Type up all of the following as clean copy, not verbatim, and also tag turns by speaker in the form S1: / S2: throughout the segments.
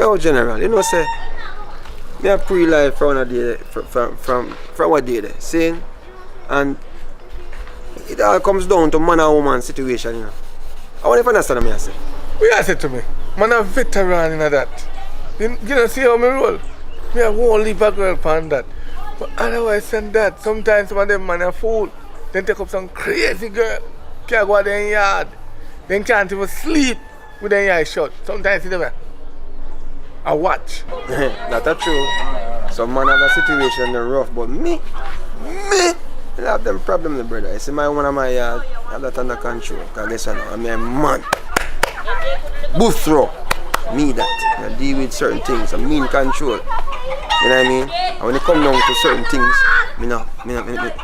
S1: Yo, General, you know, say, me a pre-life from a day, from what day there, seeing, and it all comes down to man and woman situation, you know. I want to understand what I say.
S2: What you say to me? Man a veteran in that. You don't see how me roll? Me a whole leave a girl upon that. But otherwise than that, sometimes some of them man a fool. Then take up some crazy girl. Can't go out there in yard. Then can't even sleep with their eyes shut. Sometimes it's I watch.
S1: That's true. Some man have a situation they're rough, but me, I have them problems, brother. You see my one of my yard, I have that under control. Because guess what now, I'm a man. Booth throw. Me that. I deal with certain things. I'm in control. You know what I mean? And when it come down to certain things, I'm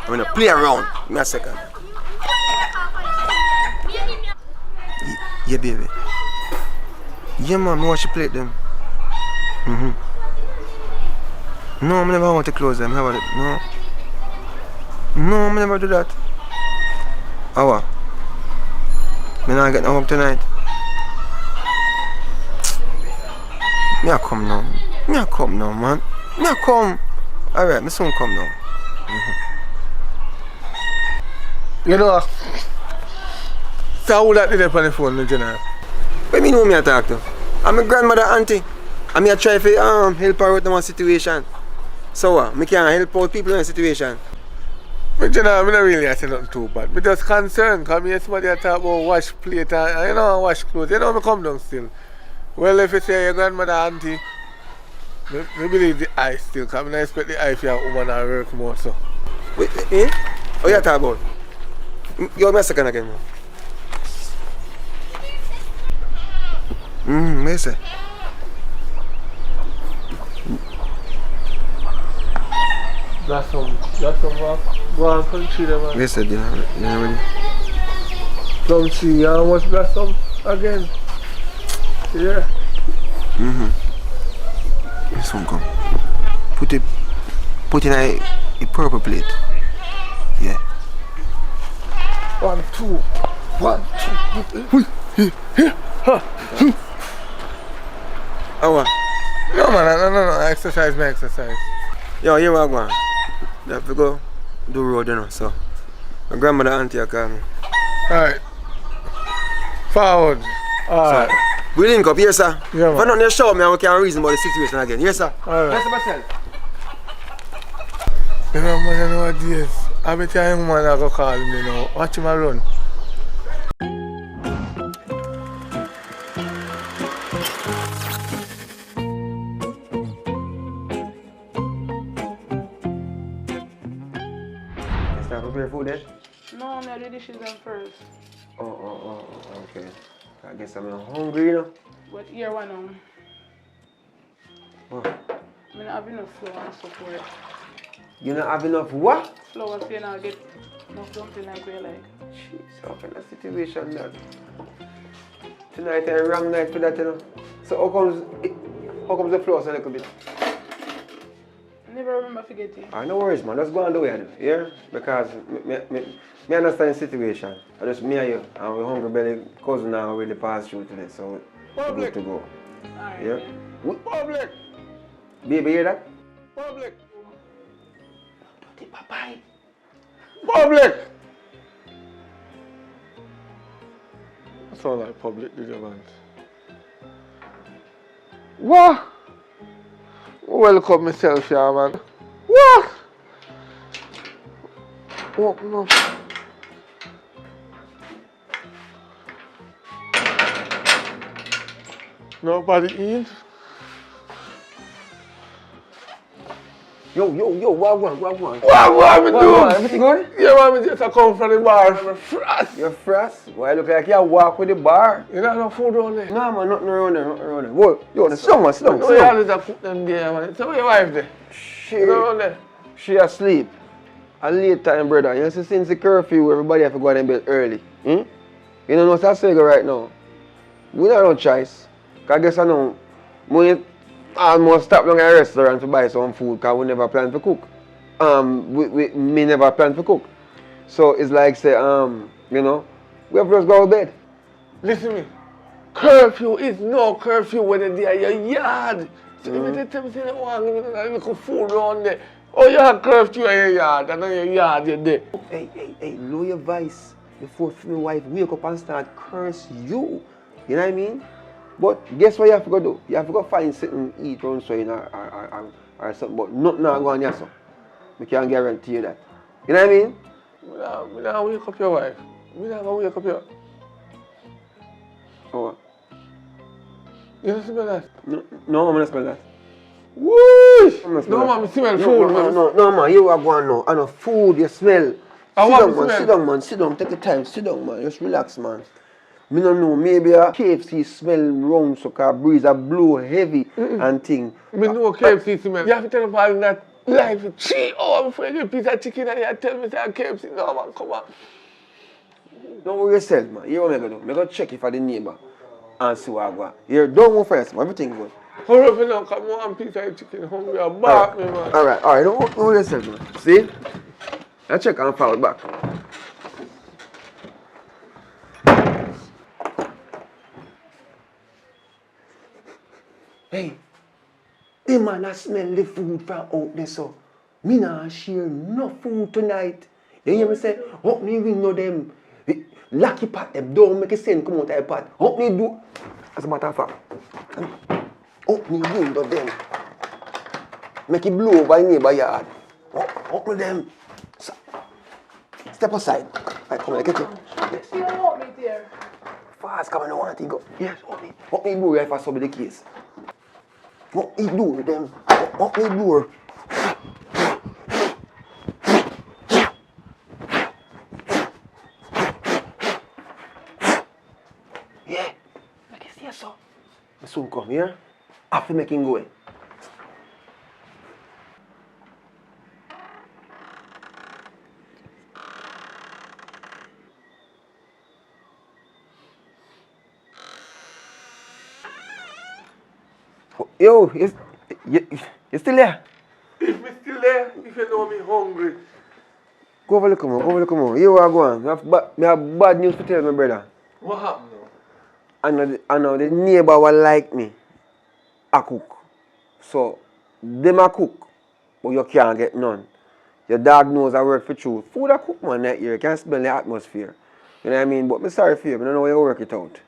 S1: gonna play around. Give me a second. Yeah, baby. Yeah, man, I watch you play them. No, I never want to close them. How about it? No, I never do that. Oh, what? I'm not getting home tonight. Me I come now, man. Me I come. Alright, me soon come now.
S2: You know, so who that did up on the phone, the General?
S1: What do you mean who me I talk to? I'm my grandmother auntie. I'm here try to help her with one situation. So what? Me can't help out people in a situation.
S2: But you know, I'm not really saying nothing too bad. I'm just concerned because I hear somebody talk about wash plate and you know, wash clothes. You know, I come down still. Well, if you say your grandmother auntie, I believe the eye still, because I expect the eye for your woman to work more so.
S1: Wait, eh? What you talk about? Give me a second again, man. What you say?
S2: That's some go on country there, man.
S1: What you say, you know ready?
S2: Some see, you almost got some again. Yeah.
S1: This one come. Put in a purple plate. Yeah.
S2: 1, 2. 1, 2.
S1: Oh what?
S2: No man, no. Exercise.
S1: Yo, here we go. I have to go do road, you know, so my grandmother auntie call me.
S2: Alright. Forward. Alright.
S1: So, we link up here, sir.
S2: Yeah, man.
S1: If I don't show me, I can't reason about the situation again. Yes, sir.
S2: Alright.
S1: Yes, myself.
S2: You know, man, nowadays, I bet you a young man that go call me, you know. Watch him run.
S1: You start prepare food then?
S3: No, I'm do dishes them first.
S1: Oh, okay. I guess I'm hungry, you know.
S3: But here one
S1: Oh.
S3: I don't have enough flour and stuff for it.
S1: You don't have enough what?
S3: Flour so you not get enough dumpling like we like.
S1: Jeez, how kind of situation that? Tonight a wrong night for that, you know. So how comes the flour so a little bit?
S3: I never remember forgetting.
S1: No worries, man. Let's go on the way, yeah? Because me understand the situation. I just me and you, and we hungry belly cousin now really passed through today, so we're good to go.
S3: Alright.
S1: Yeah?
S2: Public!
S1: Baby, hear that?
S2: Public!
S1: Dirty papai.
S2: Public! That sound like public, did you, man? What? Welcome myself here, man. What? Open up. Nobody eat?
S1: Yo, what?
S2: What me do?
S1: Everything good?
S2: Yeah, man, me just come from the bar. I'm frost.
S1: You're fresh? Why look like you walk with the bar?
S2: You don't have no food around there?
S1: No, man, nothing around there. Whoa, yo, sit down.
S2: No, you always have put them there, man. So where your wife there? You know around there?
S1: She asleep. A late time, brother. You see, since the curfew, everybody have to go in bed early. You don't know what I say right now. We don't have no choice. Cause I guess I know, we almost stop down at a restaurant to buy some food because we never plan to cook. Me never plan to cook. So it's like say, you know, we have to just go to bed.
S2: Listen to me. curfew is no curfew when you're there in your yard. So if you tell me say you want to give me a little food around there, oh you have curfew in your yard, and in your yard you're there.
S1: Hey, lower your voice before my wife wake up and start curse you. You know what I mean? But guess what you have to go do? You have to go find something to eat around so you know, or something, but nothing not going there so. I can't guarantee you that. You know what I mean?
S2: I don't wake up your wife. I don't wake up your...
S1: Oh.
S2: You don't smell that?
S1: No, I'm not smell that.
S2: Whoosh!
S1: I'm not
S2: No,
S1: smell
S2: man,
S1: that.
S2: smell food, man.
S1: No, man, you are going now. I know food, you smell. Sit down, man. Sit down. Take your time. Sit down, man. Just relax, man. Me don't know. Maybe a KFC smell wrong, so car breeze a blow heavy and thing.
S2: Me know KFC smell. You have to tell them all that life for 3 hours before you get a piece of chicken and you tell me that KFC. No, man, come on.
S1: Don't worry yourself, man. Here what I'm going to do. I'm going to check if I the neighbor and see what I go. Here, don't move first, man. Everything good.
S2: Hurry up, you know, come on, piece of chicken. Hungry, I bark me, man.
S1: Alright. Don't worry yourself, man. See? I check and forward back. Hey, the man a smell the food from out there, so me nah share no food tonight. You hear me say, help me window them, lucky pot them, don't make a sense come out of the pot. Help me do, as a matter of fact, help me window them, make it blow over neighbor yard. Help me them. So, step aside. Right, come on, get you. Yes.
S3: You don't want me there.
S1: Fast, come on, I want to go. Yes, help me do if I solve the case. What me do with them? What me do? Yeah, I can see so. I soon come here. After making go. Yo, you still there?
S2: If me still there, if you know me hungry.
S1: Go over look more. You are going. I have bad news to tell my brother.
S2: What happened now?
S1: I know the neighbor will like me. I cook. So, them a cook, but you can't get none. Your dog knows I work for truth. Food I cook, man, that year. You can't smell the atmosphere. You know what I mean? But I'm sorry for you. I don't know how you work it out.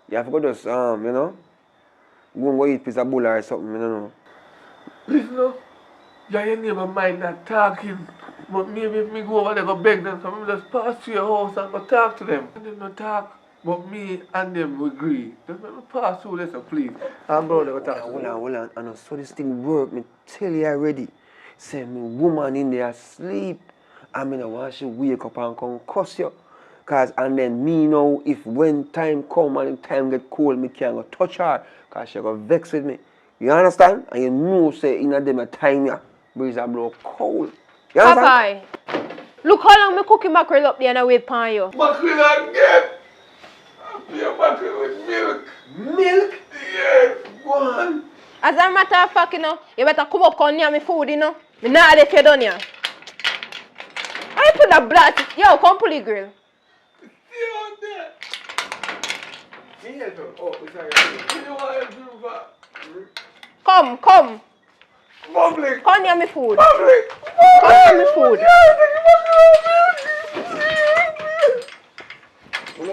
S1: You have to go just, you know, go and go eat a piece of bull or something, I don't know.
S2: Listen now, you never mind that talking, but maybe if me go over there go beg them, so I just pass to your house and go talk to them. And them no talk, but me and them agree. Just let me pass through this, please. I'm going to go talk to them.
S1: Hold on. I know so this thing work, me tell you already. Say me woman in there asleep, and me no want she wake up and come cuss you. Cause and then me know if when time come and time get cold, me can't go touch her, cause she go vex with me. You understand? And you know say in a them a time ya, breeze a blow cold. You understand?
S4: Papa, look how long me cooking mackerel up there and I wait for you.
S2: Mackerel again! I feel mackerel with milk.
S1: Milk?
S2: Yeah, go on.
S4: As a matter of fact, you know, you better come up and near me food, you know. Me not let you done here. I put a blast. Yo, come pull the grill. Come.
S2: Public.
S4: Come near me food.
S2: Public.
S4: Come near me food.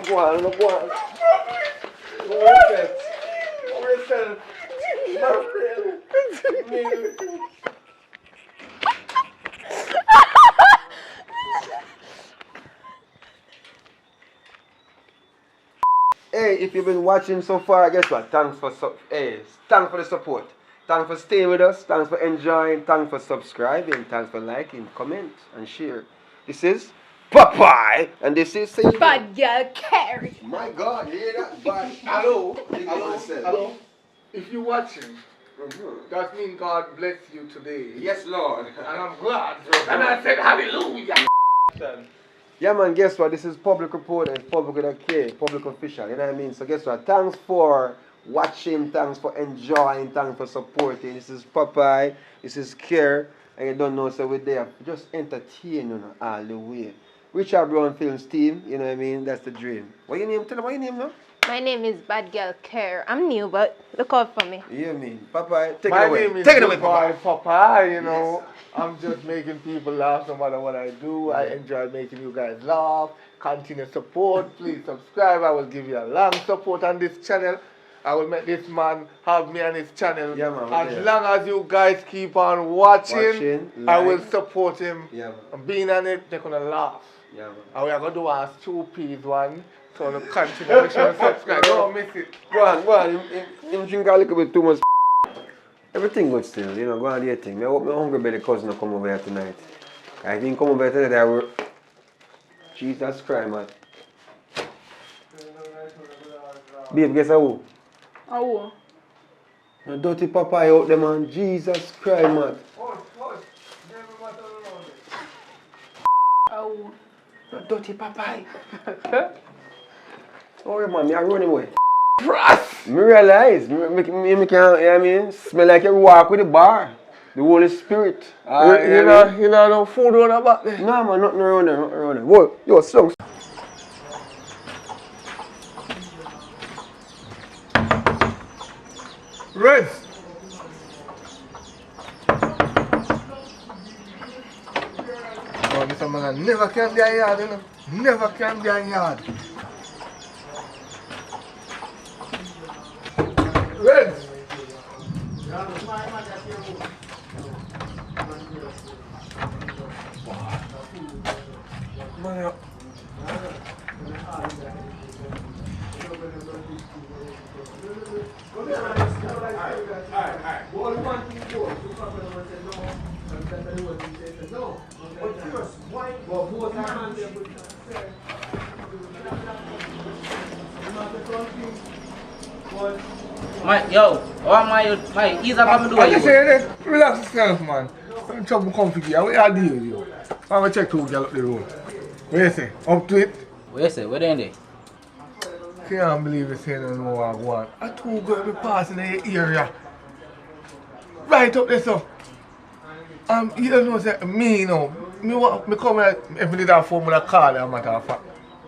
S1: Go on. Hey, if you've been watching so far, guess what? Thanks for the support. Thanks for staying with us. Thanks for enjoying. Thanks for subscribing. Thanks for liking, comment, and share. This is Popeye, and this is
S4: Bad girl carry.
S1: My God, you hear that? Bad.
S2: Hello. If you're watching, that means God bless you today.
S1: Yes, Lord.
S2: And I'm glad. And I said hallelujah.
S1: Yeah, man, guess what? This is Public Report and Public with a K, Public Official, you know what I mean? So guess what? Thanks for watching, thanks for enjoying, thanks for supporting. This is Popeye, this is Care, and you don't know, so we're there. Just entertain, you know, all the way. Richard Brown Films team, you know what I mean? That's the dream. What your name? Tell them what your name now?
S4: My name is Bad Girl Care. I'm new, but look out for me.
S1: You hear me? Papa, take
S2: My
S1: it away.
S2: name is
S1: Take it away, Papa.
S2: Papa, you know. I'm just making people laugh no matter what I do. I enjoy making you guys laugh. Continue support. Please subscribe. I will give you a long support on this channel. I will make this man have me on his channel.
S1: Yeah, man,
S2: as long as you guys keep on watching, I will
S1: like.
S2: support him.
S1: Yeah, man.
S2: And being on it, they're gonna laugh.
S1: Yeah, man.
S2: And we are gonna do a 2 piece one. So to continue. Make sure you subscribe. Don't miss it.
S1: Go on. Him drink a little bit too much. Everything good still, you know, go on do your thing. I hope my hungry belly cousin will come over here tonight. I think come over here tonight, I will... Jesus Christ, man. Babe, guess who?
S3: Oh,
S1: The dirty papa out there, man. Jesus Christ, man.
S3: oh.
S1: The dirty papa. Oh, yeah, man, I run him away.
S2: Trust!
S1: Me realize, me can, you know what I mean? Smell like you walk with the bar. The Holy Spirit.
S2: You know no food on the back there?
S1: No, man, nothing around there, Whoa, yo, songs.
S2: Red! Oh, this man never can be a yard, you know. Never can be a yard. Red! Man,
S5: My, yo, my, ease up on the
S2: I just
S5: door.
S2: say that, relax yourself, man. I'm trouble comfy here. What you deal with you? I'm gonna check 2 girls up the road. What you say? Up to it?
S5: What you say? Where they in there?
S2: Can't believe you say no more I want. I 2 girls be passing in the area. Right up there, so. You don't know, say, me, you know. Me come here, if me did that phone, I call you, matter of fact.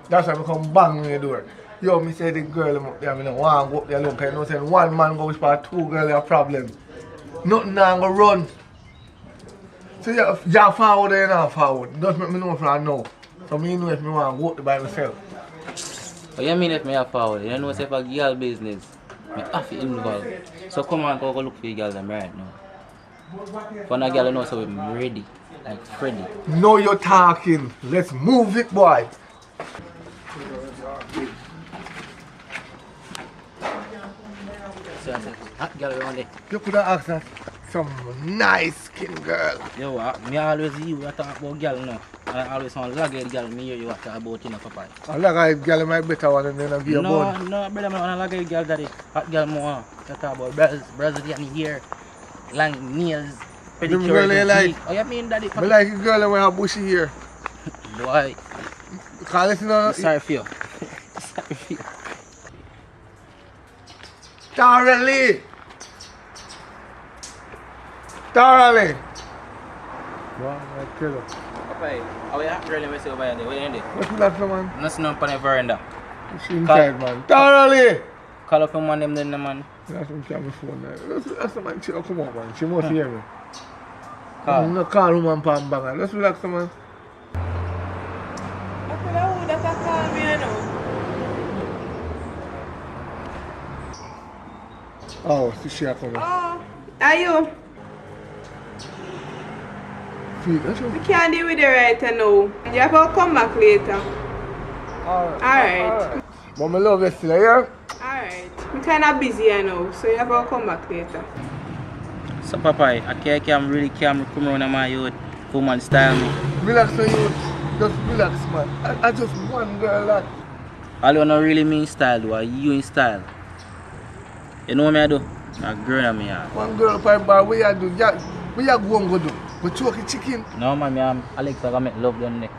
S2: That's why I come bang on the door. Yo, me say the girl up there, I don't want to go up there alone, because you know, say, 1 man go with 2 girls, a problem. Nothing now go run. So you're forward or you're not forward. Just make me know if I know. So me know if me want to go up there by myself.
S5: What you mean if me have forward? You know, say for girl business, me have to involve. So come on, go look for your girl them right now. For a girl, you know, so I'm ready, like Freddy.
S2: Know you're talking. Let's move it, boy.
S5: So I said, hot girl around there.
S2: You could have asked that some nice skin girl.
S5: Yo, me always hear you talk about girl now. I always want to lag girl, me hear you talk about you know, papa.
S2: I like a girl might better one than a gear
S5: No,
S2: bone.
S5: no, brother, I want to lag girl daddy. Hot girl more. You talk about Brazilian hair, long nails, pedicure.
S2: Girl you like?
S5: Oh, you mean daddy?
S2: I like a girl with a bushy hair.
S5: Boy,
S2: Call it, you know.
S5: sorry for you. Sorry for you.
S2: Thoroughly. Thoroughly. Wow, I kill her.
S5: Papa, how you really mess over there? Where you in there?
S2: What's that, man?
S5: Nothing on the veranda.
S2: She inside, man. Thoroughly.
S5: Call up your man them then, man.
S2: That's what I'm phone there. That's the man. She'll come on, man. She must hear me.
S5: Call.
S2: No call woman pan banger. Let's relax, man.
S6: I feel like who that can call me, you know.
S2: Oh, see she coming.
S6: Oh, are you?
S2: Feel that's
S6: We can't deal with it right now. You have to come back later. Alright.
S2: But my love is still here.
S6: Alright. I'm kind of busy you know, so you have to come back later.
S5: So, Papa, I can't really come around on my youth. Woman style me.
S2: Relax, man, you. Just relax, man. I just one girl that.
S5: All you don't really mean style, though. You in style. You know what I do? A girl on me.
S2: One girl pipe bar, what you do? What you go and go do? We choke chicken.
S5: No, man, I'm Alex, I make love down there.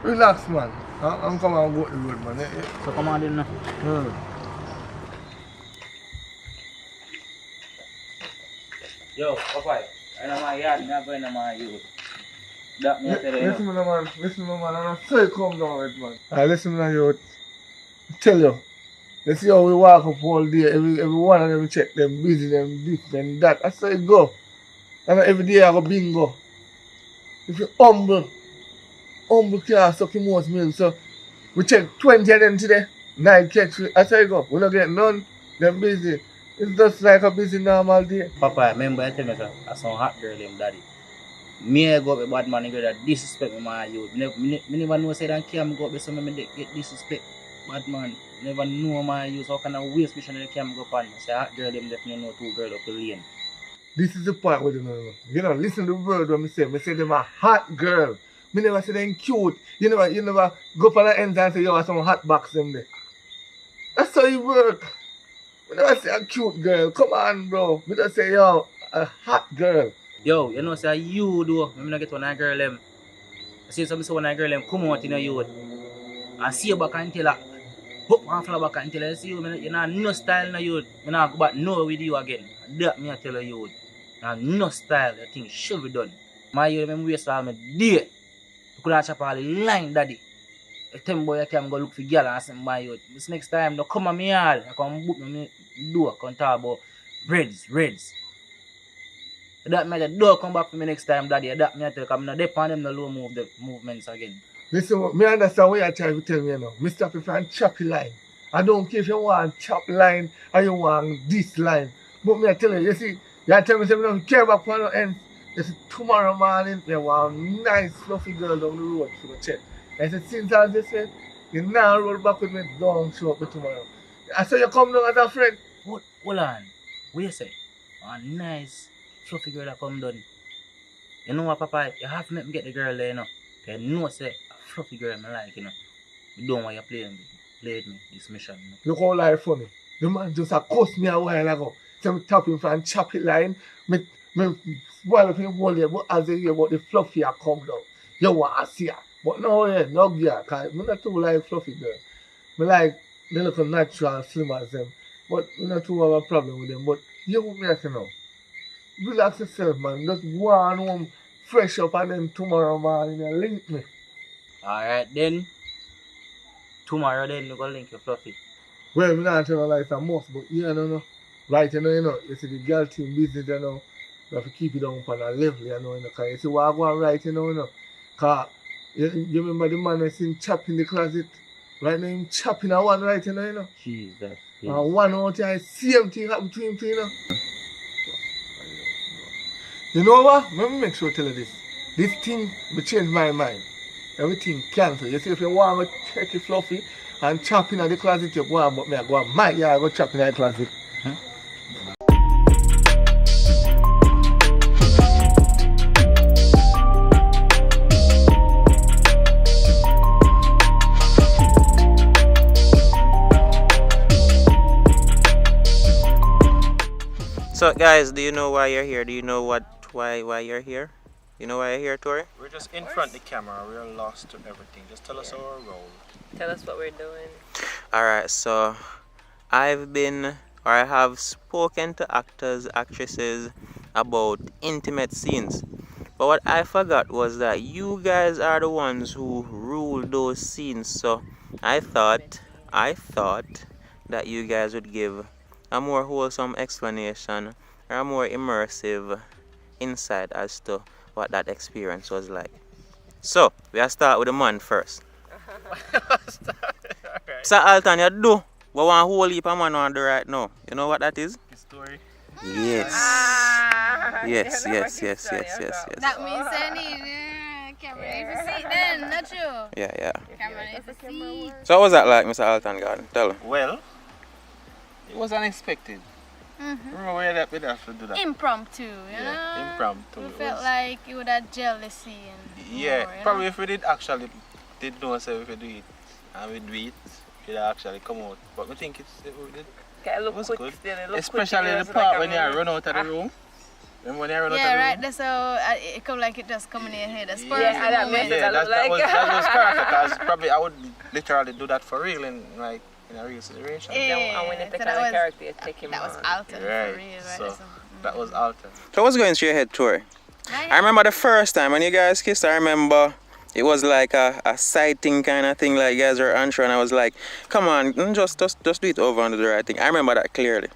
S2: Relax, man. I'm coming and go to the road, man.
S5: So, come on, then. Yo, Papa, I know my yard, I'm going to my youth. That me tell you.
S2: Listen, man. Listen, man. I'm so calm down, right, man. Listen, man, you. Tell you. You see how we walk up all day, every one of them check them busy, them this, them that. That's how it go. And every day I go bingo. If you humble can't suck the most milk. So we check 20 of them today. 9 catch. That's how it go. We don't get none. Them busy. It's just like a busy normal day.
S5: Papa, remember I tell me I some hot girl him daddy. Me I go up with bad man girl that disrespect me my youth. Me never know say that camp go up with some me get disrespect bad man. Never know my youth. How can I waste mission in the camp go up and say hot girl him definitely know 2 girls up the lane.
S2: This is the part where you know. You know, listen to the word when I say. I say them a hot girl. Me never say them cute. You never go up on the ends and say, yo, some hot box them there. That's how it work. Me never say a cute girl. Come on, bro. Me just say, yo, a hot girl.
S5: Yo, you know say you do. Me not get one of girl them. I see some one of girl them come out in a youth. And see you back and tell her. Hook one flower back and tell her, see you, you know no style in a youth. Me not go back no with you again. That me I tell you youth. And no style, the thing should be done. My youth, them waste all my day. You could have chop all the line, daddy. A 10 boy, I can go look for girl and say, my youth. This next time, don't come at me all. I come book me door, come talk about reds. That me the door come back for me next time, daddy. That me I tell you, because I'm not depend on them the low movements again.
S2: Listen, me understand what you're trying to tell me, you know. Me stop you from choppy line. I don't care if you want chop line or you want this line. But me I tell you see, you tell me say, I don't care about one end. You see, tomorrow morning, you want a nice fluffy girl down the road for the check. I said, since I just said, you now roll back with me, don't show up tomorrow. I said, you come down as a friend.
S5: Hold on. What you say? A nice fluffy girl that come down. You know what, Papa? You have to make me get the girl there, you know. You know, say, a fluffy girl I like, you know. You don't want you play with me, this mission, you know.
S2: Look how life funny. The man just cussed me a while ago. So I tap him from choppy line. Me spoil up him whole year, but as they hear about the fluffy I come down. You want to see her. But no, yeah, no girl, because I'm not too like fluffy girl. I like the little natural slim as them. But we not too have a problem with them. But you want me to say now. Relax yourself, man. Just go on home, fresh up, and then tomorrow morning you link me.
S5: Alright then. Tomorrow then you go link your fluffy.
S2: Well, I'm not telling you like it's a must, but you know. Right, you know, you see the girl team business, you know. You have to keep it down on a level, you know, because you see what I go on right, you know. Because you remember the man I seen chop in the closet? Right now, him chopping a one right, you know.
S5: Jesus.
S2: And one out here, same thing happen to him, you know. You know what? Let me make sure I tell you this. This thing will change my mind. Everything cancel. You see, if you want to take it fluffy and chop in the closet, you go on, but me I go on my yard, I go chop in the closet.
S7: So guys, do you know why you're here? Do you know why you're here? You know why you're here, Tori?
S8: We're just in front of the camera. We're lost to everything. Just tell us our role.
S9: Tell us what we're doing.
S7: Alright, so I have spoken to actors, actresses about intimate scenes. But what I forgot was that you guys are the ones who rule those scenes. So I thought that you guys would give a more wholesome explanation or a more immersive insight as to what that experience was like. So, we'll start with the man first.
S8: Alright.
S7: Sir Alton, you do what one whole heap of man want to do right now. You know what that is?
S8: The story.
S7: Yes. Yes.
S10: That means I need camera to see then, not you.
S7: Yeah.
S10: Camera to see.
S7: So what was that like, Mr. Alton Garden? Tell him.
S8: Well, it was unexpected. Remember we have to do that?
S10: Impromptu, you know?
S8: Yeah, impromptu.
S10: We
S8: It
S10: felt
S8: was-
S10: like it would have jealousy and
S8: Yeah,
S10: more, you
S8: probably
S10: know?
S8: if we did actually know say if we do it and we do it, it'd actually come out. But I think it
S9: It
S8: was
S9: quick
S8: good.
S9: still. It look
S8: Especially
S9: quick,
S8: the part when you run out of the room. Remember when you run out
S10: Yeah,
S8: of the
S10: right.
S8: room?
S10: That's how it come like it just coming in your head. A spur
S9: Yeah,
S10: of the
S9: and that
S10: moment.
S9: makes
S8: Yeah,
S9: Does
S8: that
S9: it look
S8: was
S9: like-
S8: that was character because probably I would literally do that for real in like in a real situation.
S10: Yeah,
S9: And when you
S10: so
S9: take
S10: that
S9: on the
S10: was-
S9: character, you take him
S10: That was
S9: on.
S10: altered
S8: Right.
S10: for real, right?
S8: So that was altered.
S7: So what's going through your head, Tori? I remember the first time when you guys kissed, I remember it was like a sighting kind of thing, like you guys were unsure, and I was like, come on, just do it over and do the right thing. I remember that clearly.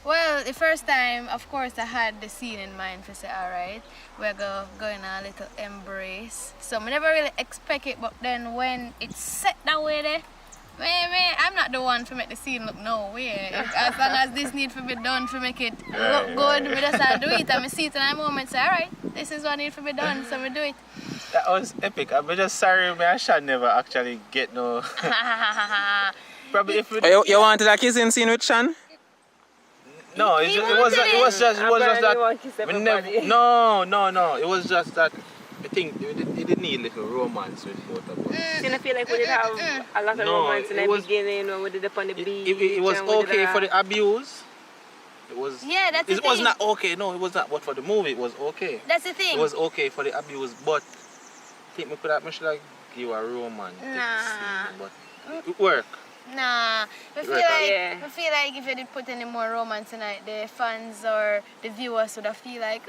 S10: Well, the first time, of course, I had the scene in mind for say, alright, we're going on a little embrace. So I never really expect it, but then when it's set that way there, man, I'm not the one to make the scene look no way. As long as this need to be done to make it look good, we just have to do it. And I see it in that moment, say, alright, this is what needs to be done, so we do it.
S8: That was epic. I'm just sorry, I should never actually get no. Probably if
S7: you wanted a kissing scene with Shan?
S8: No, it was just that. No. It was just that. I think it did need a little romance with both of us.
S9: I feel like we did have a lot of romance in the beginning when we did it on the beach.
S8: It was okay for the abuse. It was.
S10: Yeah, that's the thing.
S8: It was not okay. No, it was not. But for the movie, it was okay.
S10: That's the thing.
S8: It was okay for the abuse, but I think we should have give a romantic scene, but it worked.
S10: Nah, I feel like if you did put any more romance tonight, the fans or the viewers would have feel like,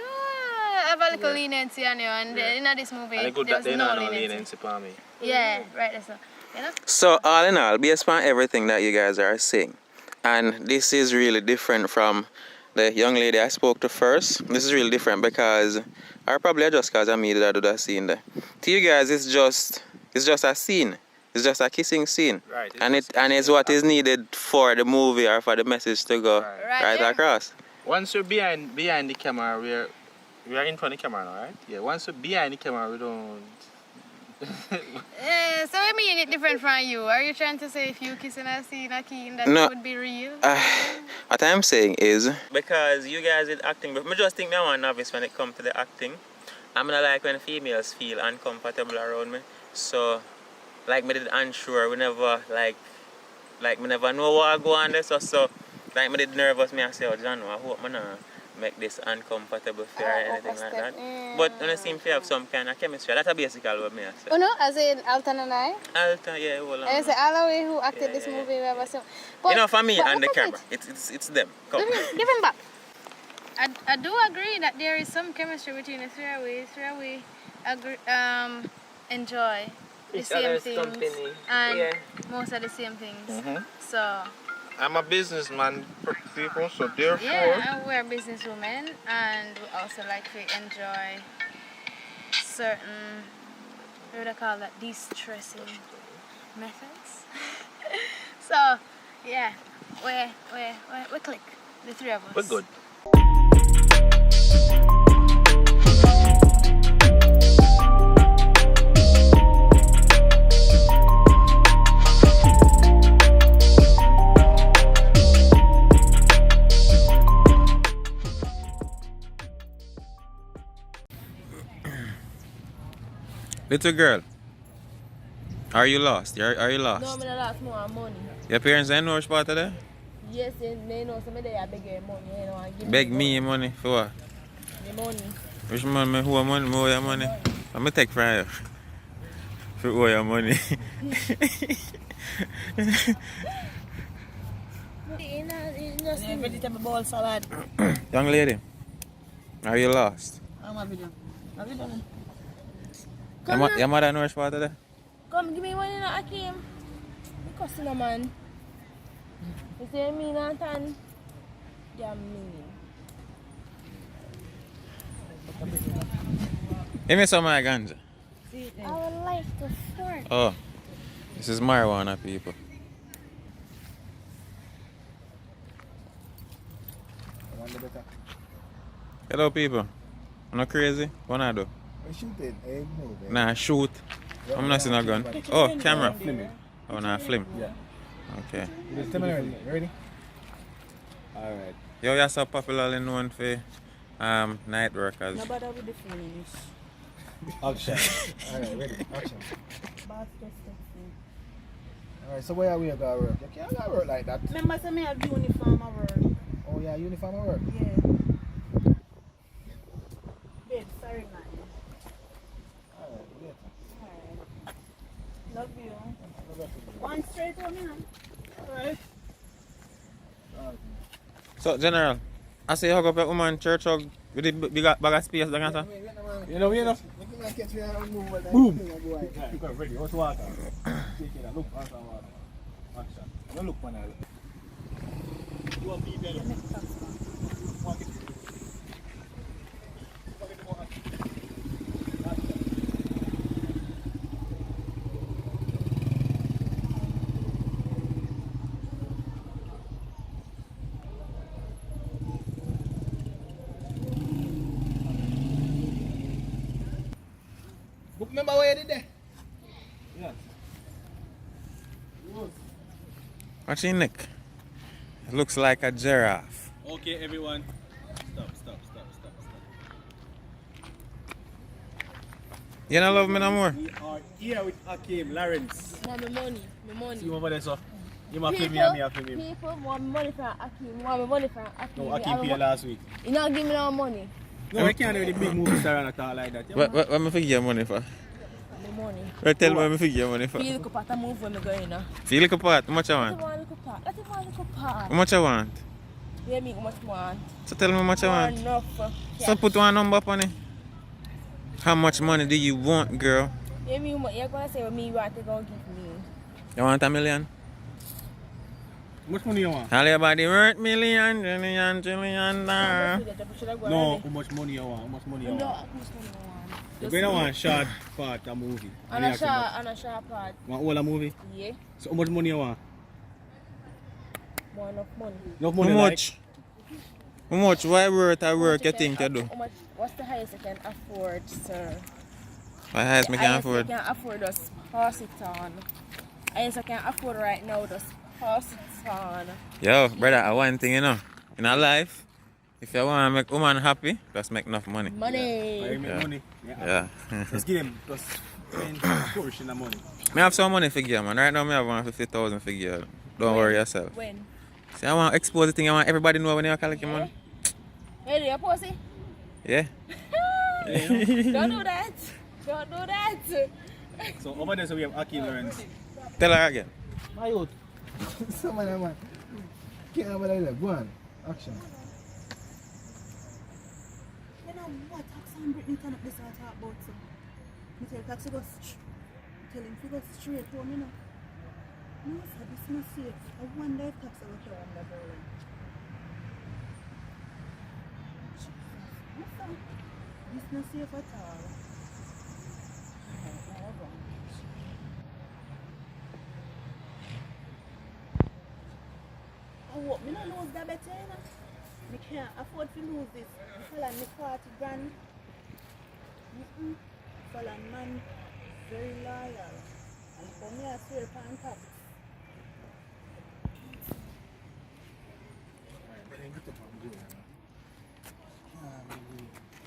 S10: have a little leniency on you, and in this movie, there's no leniency
S8: for me.
S10: Yeah, right, that's so. You know?
S7: So all in all, based on everything that you guys are saying, and this is really different from the young lady I spoke to first. This is really different because, or probably just because I made that do that scene there. To you guys, it's just a scene. It's just a kissing scene.
S8: Right.
S7: It's what is needed for the movie or for the message to go right across.
S8: Once we're behind the camera, we are in front of the camera now, right? Yeah. Once we're behind the camera, we don't.
S10: So I mean it different from you. Are you trying to say if you kissing a scene Ackeen that would be real?
S7: What I'm saying is because you guys did acting, but I just think I'm a novice when it comes to the acting. I'm not like when females feel uncomfortable around me. So like me did unsure, we never like me never know what I go on there. So like me did nervous, me I say, oh John, I hope me not make this uncomfortable for or anything like that. But when I seem to have some kind of chemistry, that's basically what me I say.
S10: Oh no, as in Alton and I?
S7: Alton, yeah, hold on.
S10: I say all the way who acted this movie, we ever saw.
S7: You know, for me and the camera, it's them. Come.
S10: Give him back. I do agree that there is some chemistry between the three of we enjoy the same things and most of the same things. So
S8: I'm a businessman, people, so therefore.
S10: Yeah, we're businesswomen, and we also like to enjoy certain, what do they call that, de-stressing methods. So yeah, we click, the three of us.
S8: We're good.
S7: Little girl, are you lost? Are you lost?
S4: No, I'm not lost more money.
S7: Your parents ain't know which part of that?
S4: Yes, they know some of them beg your money. You know, and give
S7: Beg me money for what?
S4: the money.
S7: Which money? Who owe money? Me owe your money? I'm going to take from you. For owe your money.
S4: Vegetable bowl salad.
S7: Young lady, are you lost?
S4: I'm happy done. Have you done?
S7: Your mother know which part of that?
S4: Come, give me money now, Ackeen. The customer, man. You say me, Nathan? You're mean.
S7: Give me some of my ganja.
S10: I would like to flirt.
S7: Oh, this is marijuana, people. Hello, people. I'm not crazy. What I do?
S11: Shooting, no,
S7: Nah, shoot. I'm not seeing a gun. Oh, camera. Oh, nah, film.
S11: Yeah.
S7: Okay.
S11: Tell me ready. Ready? Alright.
S7: Yo, you're so popularly known for night workers.
S4: No bother with the feelings.
S11: Action. Alright, ready. Action. Alright, so where are we going to work? You can't go work like that.
S4: Remember, say me have uniform at work.
S11: Oh, yeah, uniform at work?
S4: Yeah. Babe, sorry, man. Alright. Love you. One straight on me, man. Alright.
S7: So, General, I say hug up a woman church hug with the big bag of space.
S11: You know, Boom. Right, ready. What's water? Take it. Look, answer water. Action. Don't look for now. You want me there? Walk it. Book number where you did there? Yes.
S7: What's your neck? It looks like a giraffe.
S11: Okay, everyone. Stop.
S7: You don't love me no more?
S11: We are here with Ackeen, Lawrence.
S4: Want my money.
S11: See over there, sir. You must pay me and me have to pay me.
S4: People want money from Ackeen. Want my money from Ackeen.
S11: No, Ackeen paid last week.
S4: You not give me no money.
S11: No, we can't do the big movie star and a talk like that.
S7: What am I figure your money for?
S4: My money.
S7: Right, tell me what I figure your money for.
S4: Feel like a part of move when I go in.
S7: Feel like a part? How much I want?
S4: Let it want a part.
S7: How much I want?
S4: Yeah, me how much want.
S7: So tell me how much I want.
S4: Enough.
S7: So put one number up on it. How much money do you want, girl?
S4: Yeah, me you're gonna say what me you want to go give me.
S7: You want $1 million?
S11: How much money you want?
S7: All your body worth million, trillion dollar.
S11: No, how much money you want? How much money you want? You're going to want short part of movie.
S4: And a short part.
S11: Want all a movie?
S4: Yeah.
S11: So how much money you want?
S4: More enough money.
S11: Enough money
S7: How much? How much? Why worth I work you think you do?
S4: What's the highest I can afford, sir?
S7: What highest I can afford?
S4: I can afford just pass it on. Highest I can afford right now just pass it on.
S7: Yo, brother, I want thing, you know. In our life, if you want to make woman happy, just make enough money.
S4: Money.
S11: Yeah. Make money.
S7: Yeah.
S11: Just give them, just spend portion of money.
S7: I have some money figure, man. Right now, I have 150,000 figure. Don't worry yourself.
S4: When?
S7: See, I want to expose the thing. I want everybody to know when you collect your money.
S4: Hey, you pussy?
S7: Yeah.
S4: Don't do that. Don't do that.
S11: So over there, so we have Ackeen Lawrence.
S7: Tell her again.
S11: My youth. Someone, man. Can't have a go on. Action.
S12: You know what? Tax and Brittany turn up this I talk about. So. I tell tax to go tell him to go straight home, you know. No, sir, this is not safe. I wonder if tax will carry on the Berlin. This is not safe at all. I hope me not lose that better, you know. I can't afford to lose this. I feel like me 40 grand. Falan man very loyal. And for me I swear upon tax.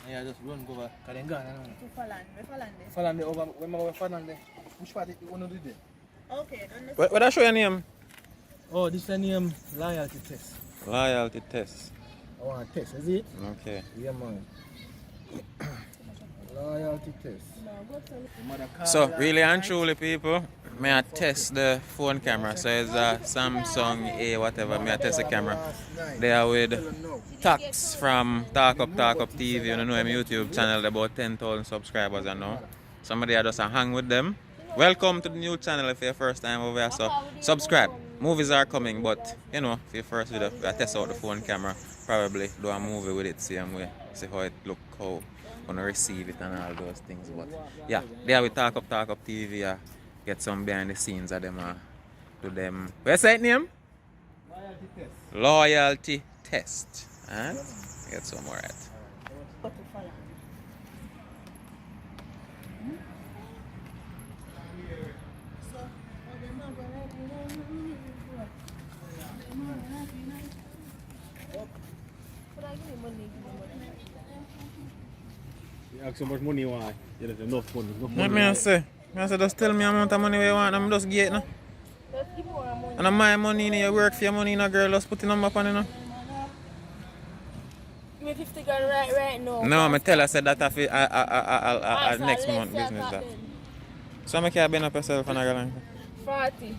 S11: Yeah, just run go over. Because they're gone.
S12: To Falan there.
S11: Falan there over. When I go Falan there. Which part you want to do there?
S12: Okay, don't listen.
S7: What I show your name?
S11: Oh, this is the name loyalty test.
S7: Loyalty test.
S11: I want a test, is it?
S7: Okay.
S11: Yeah, man. Loyalty test.
S7: So, really and truly, people, may I test the phone camera. So, it's a Samsung A whatever. May I test the camera. They are with Tax from Talk Up TV. You know my YouTube channel, about 10,000 subscribers, I know. Somebody I just hang with them. Welcome to the new channel if you're first time over here. So, subscribe. Movies are coming, but you know, if you're first video, I test out the phone camera. Probably do a movie with it same way. See how it look, how gonna receive it and all those things. But yeah, there we Talk Up TV. Get some behind the scenes of them. To them. What's that name?
S11: Loyalty test.
S7: Loyalty test. And get some more at.
S11: You ask how much money you want. You have enough money.
S7: What me I say? I say just tell me how amount of money you want and I'm just get it now. And my money, you work for your money, girl, just put the number up on it now.
S4: Give me 50 grand right now.
S7: No, I tell her said that I next month business that. So I can't bend up yourself and I go
S4: 40.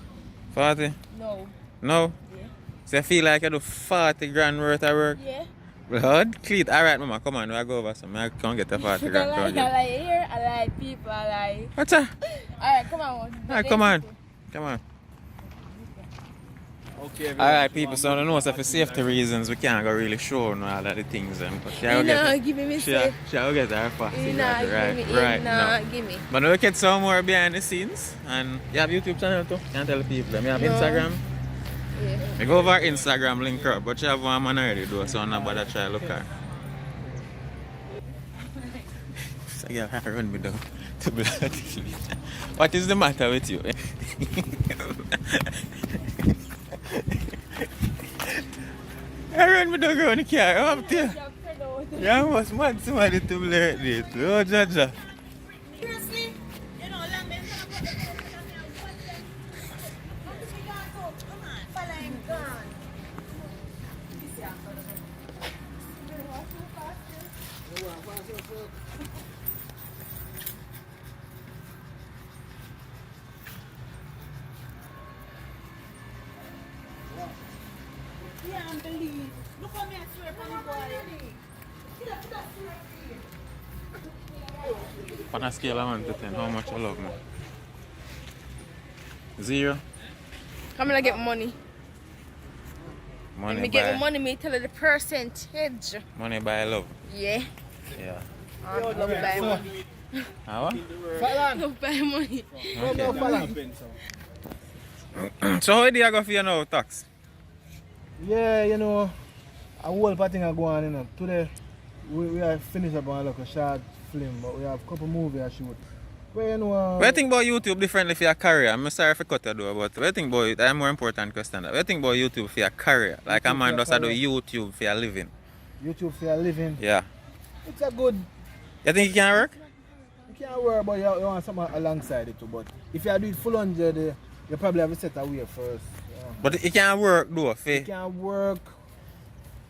S7: 40?
S4: No.
S7: No?
S4: Yeah.
S7: So you feel like you do 40 grand worth of work?
S4: Yeah.
S7: Blood? Cleat. Alright, mama, come on, we'll go over some. I can't get the 40 grand.
S9: I like here, I like people, I like.
S7: What's that?
S9: Alright, come on.
S7: Alright, come on. Come on.
S11: Okay,
S7: Alright, people, so I know so for safety reasons we can't go really show no all of the things. But she'll
S9: give me
S7: she'll get her fast.
S9: right
S7: now.
S9: Give me.
S7: But now we get some more behind the scenes. And you have YouTube channel too? Can't tell the people. You have Instagram?
S9: Yeah.
S7: We go over Instagram link up, but you have one man already though, so I'm not bother try to look at. So yeah, I run me down to blood. What is the matter with you? I run me down around the car, I'm up there. You almost mad somebody to blur it. Oh, Jaja.
S12: Seriously? You know, London. Come on, follow him, gone. Can't believe. Look how me I swear for the boy.
S7: On a scale of 1 to 10, how much you love me? 0?
S9: I'm gonna get money.
S7: Money
S9: Let me get my money, me tell her the percentage.
S7: Money by love.
S9: Yeah.
S7: Yeah.
S9: I love buy money.
S7: How?
S9: Love buy money.
S7: Okay. So how do you go for your now tax?
S11: Yeah, you know, a whole part thing are going on, you know. Today, we are finished up on like a short film, but we have a couple movies I shoot. Well, you know,
S7: What do you think about YouTube differently for your career? I'm sorry for cut you though, but what do you think about it? That's a more important question. What do you think about YouTube for your career? Like a man does do YouTube for your living.
S11: YouTube for your living?
S7: Yeah.
S11: It's a good...
S7: You think it can work?
S11: It can work, but you want something alongside it too. But if you do it full 100, you probably have to set away first. Yeah.
S7: But it can work though,
S11: It can work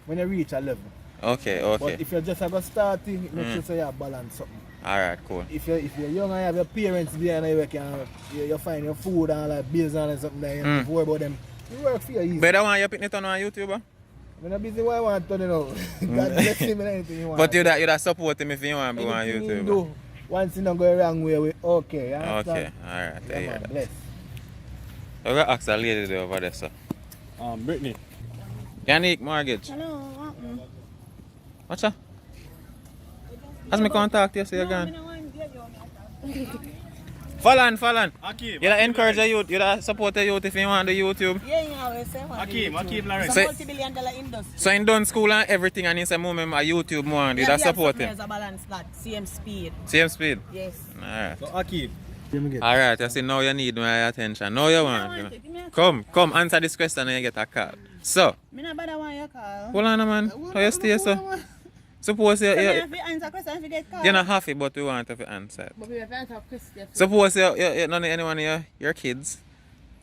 S11: when you reach a level.
S7: Okay.
S11: But if you just have a starting, make sure you balance something.
S7: Alright, cool.
S11: If you're young and you have your parents behind you find your food and like bills and something like that, you worry about them. You work for your easy.
S7: Better want you picking it on YouTube?
S11: I'm not busy what I want to, you know. God bless him and anything you want.
S7: But you'd support him if you want to be on YouTube.
S11: Do, once you don't go the wrong way, okay.
S7: Okay, alright, I hear that.
S11: Bless.
S7: I'm going to ask a lady there over there, sir.
S11: Brittany.
S7: Yannick Mortgage.
S12: Hello,
S7: What's that? Has me contact you, so you're gone. Fallon.
S11: Ackeen.
S7: You encourage the youth, you support the youth if you want the YouTube.
S12: Yeah, you always say what?
S11: Ackeen, Larry.
S12: It's a multi-billion-dollar industry.
S7: So in done school and everything and in some moment a YouTube more, you support him?
S12: There's a balance that. Same speed.
S7: Same speed?
S12: Yes.
S7: Alright.
S11: So Ackeen.
S7: Alright, you see now you need my attention. Now you want. Come, answer this question and you get a call. So.
S12: Me not bother want your call.
S7: Hold on man. How you stay so? Suppose you
S12: have to answer question if you get call.
S7: You're not happy but we want to answer.
S9: But we have to answer question.
S7: Suppose none of anyone of your kids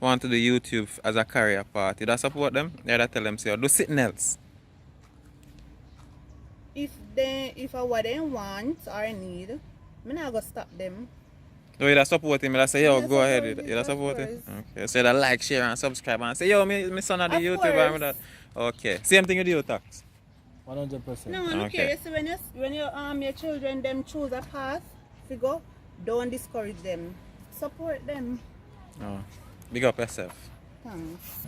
S7: want to do YouTube as a career path. You support them? You tell them say do something else.
S12: If what they want or need, me not go stop them.
S7: So you support him, you say yo go ahead. You support him? Okay. So you like, share and subscribe and say yo my son of the YouTube. Okay. Same thing with you tax.
S11: 100%.
S12: No, look here. You see, when your children them choose a path to go, don't discourage them. Support them.
S7: Oh, big up yourself.
S12: Thanks.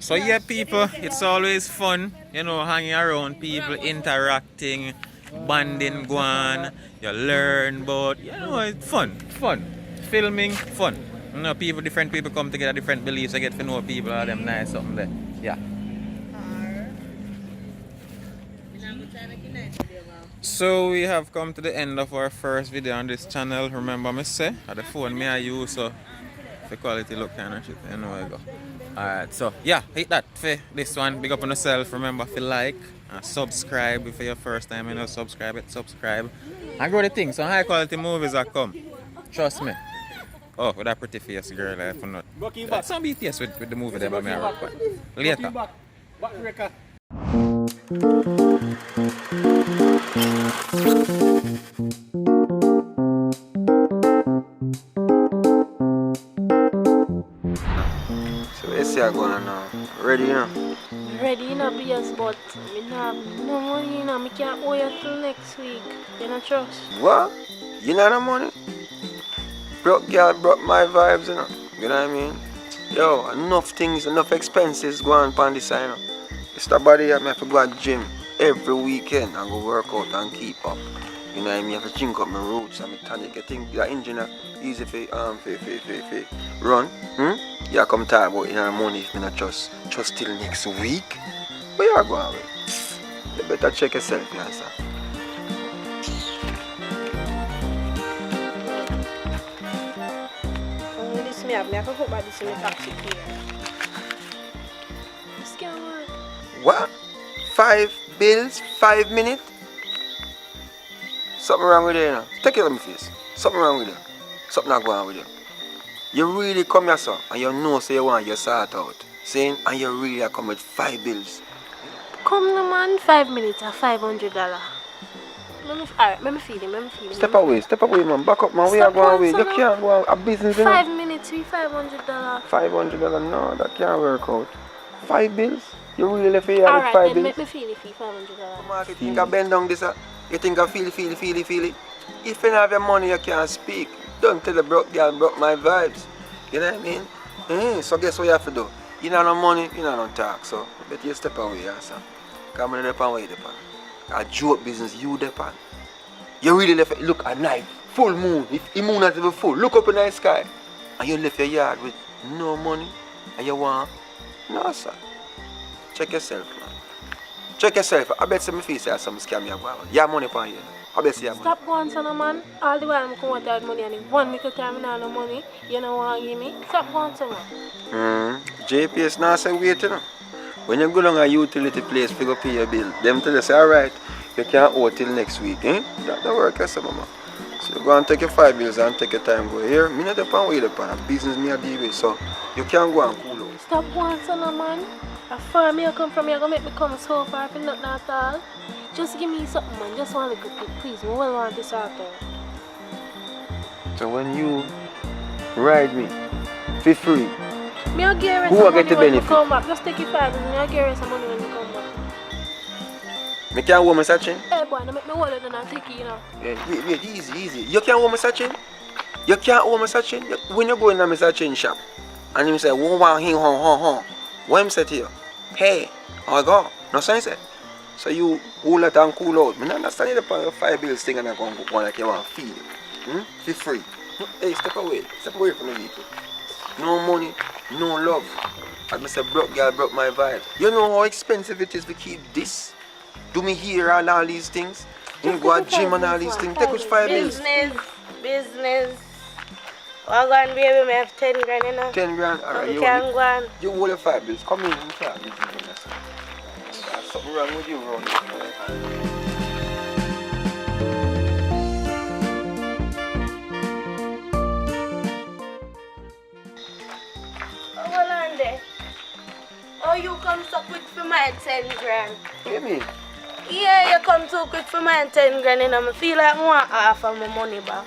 S7: So yeah, people, it's always fun, you know, hanging around people, interacting, bonding, go on. You learn, but you know, it's fun. Filming, fun. You know, different people come together, different beliefs. I get to know people, all them nice something there. Yeah. So we have come to the end of our first video on this channel. Remember me say, at the phone me I use, so the quality look kind of shit, you know where I go. Alright, so yeah, hit that for this one. Big up on yourself. Remember to like and subscribe if it's your first time, you know, subscribe. And grow the thing, some high quality movies are come. Trust me. Oh, with that pretty face girl, I for not. Some BTS with the movie there, but me I rock with. Later.
S1: So let's see how going on now. Ready, you know?
S9: Ready, you know, BS, but I Nah, no money, you know. I can't owe you till next week. You don't trust?
S1: What? You know no money? Broke girl broke my vibes, you know. You know what I mean? Yo, enough things, enough expenses going on this side, you know. It's the body I have to go to gym every weekend and go work out and keep up. You know what I mean? I have to drink up my roots and my tonic. I think the engine easy for run. Yeah, come talk about you know money if me not just till next week. Where you are going with? You better check yourself, yeah, sir.
S9: This me have to put back this in the taxi here. This can't work.
S1: What? 5 bills, 5 minutes? Something wrong with you, you know. Take it on my face. Something wrong with you. Something not going on with you. You really come here, sir, and you know so you want your sort out. Saying, and you really are come with 5 bills.
S9: Come no man, 5 minutes at $500. Alright, let me feed him.
S1: Step away, man. Back up, man. We are going away. You can't go on a business, you know.
S9: 5 minutes, $500.
S1: $500? No, that can't work out. 5 bills? You really left here with 5 bills?
S9: Alright, then make me feel it for $500.
S1: You think I bend down this? You think I feel it? If you don't have your money, you can't speak. Don't tell the broke girl broke my vibes. You know what I mean? So guess what you have to do? You don't have no money, you don't have no talk. So better you step away, yeah, sir. Come on, where you depend. A joke business, you depend. You really left, look at night, full moon. If the moon not even full, look up in the sky. And you left your yard with no money. And you want? No, sir. Check yourself, man. Check yourself. I bet some face you have some scam you go. You have money for you. I bet you have money.
S9: Stop going, son, man. All the while I'm coming with that money and in 1 week of time I have no money. You know what you give me? Stop going, son, man.
S1: JPS now say wait, you know. When you go down a utility place to go pay your bill, them tell you say, alright, you can't owe till next week, eh? That work, yes, mama. So you go and take your 5 bills and take your time go here. Me not depend where you depend. A business me a deal with, so you can't go and cool out.
S9: Stop going, son, man. A far me come from here, gonna make me come so far for nothing at all. Just give me something, man. Just want a good thing, please. We will want this out there.
S1: So when you ride me for free,
S9: me I'll give
S1: who will get the benefit?
S9: Come back. Just take your 5 and me I'll give you some money when you come back.
S1: Me can't wear my sachin?
S9: Hey boy, no make me hold it and I'll take it, you know.
S1: Yeah, wait, easy. You can't wear my sachin? You can't wear my sachin? When you go in my sachin shop and you say, what him say to you? Hey, I go. No sense it. So you hold it and cool out. I don't understand you the 5 bills thing and I go like you want to feed it. For free. Hey, step away. Step away from the vehicle. No money, no love. As I said, broke girl broke my vibe. You know how expensive it is to keep this? Do me here and all these things? You go to gym and all these things. Take which 5 bills?
S9: Business. Well, go on, baby, I have 10 grand, you know.
S1: 10 grand? Alright,
S9: you can go on.
S1: You hold your 5 bills. Come in and talk. There's something wrong with you, Ron.
S9: Oh, you come so quick for my 10 grand.
S1: What do you mean?
S9: Yeah, you come too quick for my 10 grand, and I feel like I want half of my money back.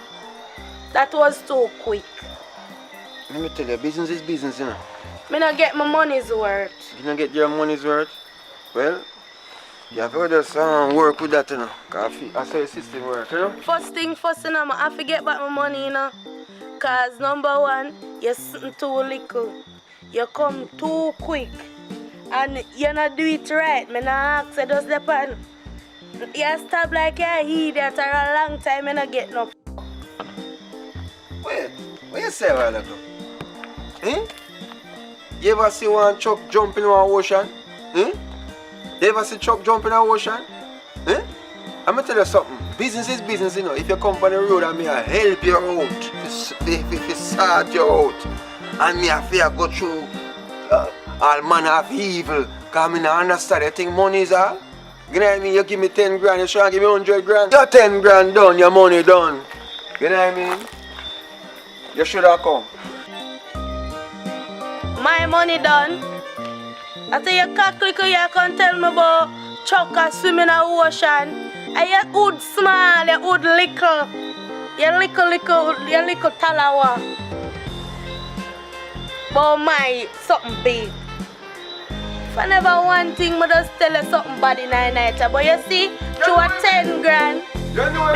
S9: That was too quick.
S1: Let me tell you, business is business, you know.
S9: Me not get my money's worth.
S1: You don't get your money's worth? Well, you have to just work with that, you know. Because I saw your system work, you know.
S9: First thing first, you know, I have to get back my money, you know. Because number one, you're sitting too little. You come too quick. And you not do it right. Me not ask you just depend. You stop like you're idiot for a long time and I get no.
S1: Wait, what you say a while ago? You ever see one truck jump in an ocean? You ever see truck jump in an ocean? I'm going to tell you something. Business is business, you know. If you come on the road and me I help you out, if you sort you out, and me I fear go through all manner of evil, because I don't understand you think money is all? You know what I mean? You give me 10 grand, you try to give me 100 grand. Your 10 grand done, your money done. You know what I mean? You should have come.
S9: My money done. I say you can't click you can tell me about trucker swimming in the ocean. And you hood small, you hood little. You little talawa. But my something big. If I never one thing, I just tell you something bad in the night. But you see, through a 10 grand, me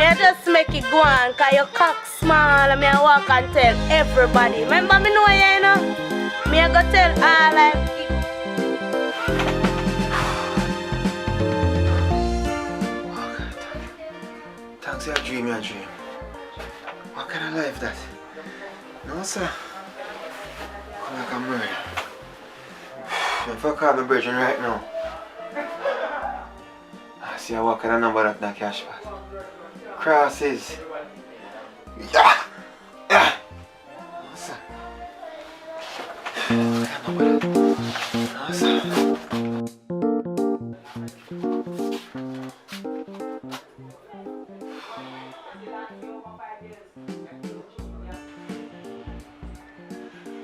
S9: I just make it go on, cause your cock small and me I walk and tell everybody. Remember me know you know? Me I go tell all like
S1: Thanks, your dream, your dream. What kind of life that? No, sir. Come like a murder. If I call my virgin right now, I see what kind of number that cash pass. Crosses. Yeah! Yeah! No, sir. No, sir.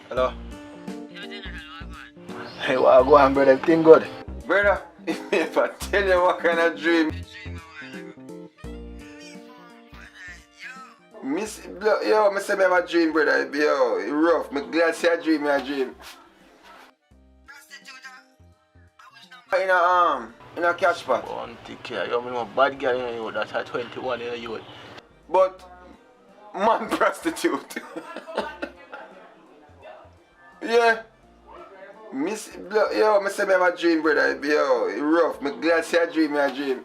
S1: Hello? Hey, what go on, brother? Everything good? Brother, if I tell you what kind of dream. Yo, I say I have a dream, brother. Yo, it's rough. I'm glad to see a dream, a dream. In a catch pot.
S8: One take care. You know, bad girl in you. That's at 21 in you.
S1: But, man prostitute. Yeah. Yo, I say I have a dream, brother. Yo, it's rough. I'm glad to see a dream, a dream.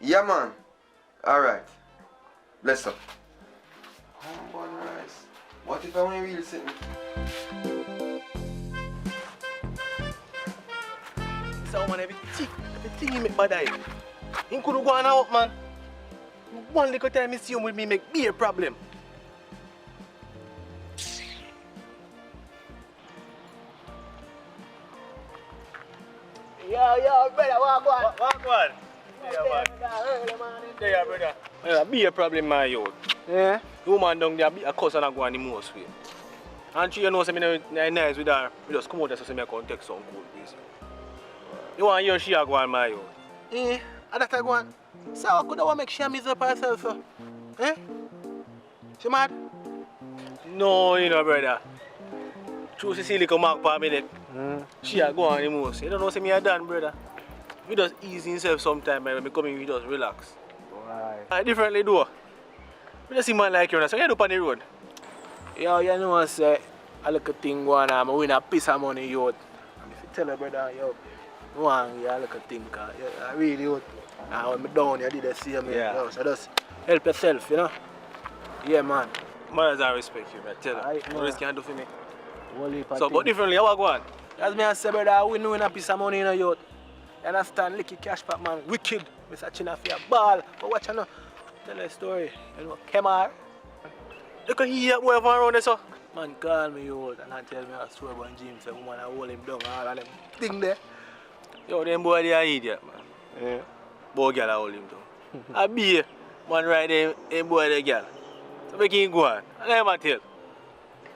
S1: Yeah, man. Alright. Bless up. Humble rice. What if I want to really sit?
S8: So, man, everything you make bad eye. You couldn't go on out, man. One little time you see him with me make me a problem. Yo, brother, walk on. Yeah, brother. Yeah, be a problem, my youth. Yeah? The woman down there be a cuss and I go on the most way. And she knows me nice with her. We just come out and say me come take some cool piece. You want to hear she go on my youth? Eh? And that I go on. So I could have make she miss up herself, so. Eh? She mad? No, you know, brother. True, she see little mark for me neck. She a go on the most. You don't know say me a done, brother. We just ease himself sometime when we come in, we just relax. Why? I differently do. We just see man like you, so you do on the road. Yo, you know what say, a little thing going on, I win a piece of money, youth. And if you tell her, brother, yo, you want a little thing, cause I really, youth. And when I'm down, you did the same, yo, so just help yourself, you know? Yeah, man. Man, I respect you, I tell her. What else can you do for me? So, but differently, how I go on? As me and say, brother, I win a piece of money in a youth. You understand? Licky cash pack, man. Wicked. Mr. China for your ball. But watch you know. Tell a story. You know, Kemar. You can hear that boy from around there, so. Man, call me out and I tell me a story about Jim. Say, woman, I hold him down. All of them thing there. Yo, them boy, they are idiot, man. Yeah. Boy, girl, I hold him down. I be man right there, them boy, the girl. So make him go on. And I tell.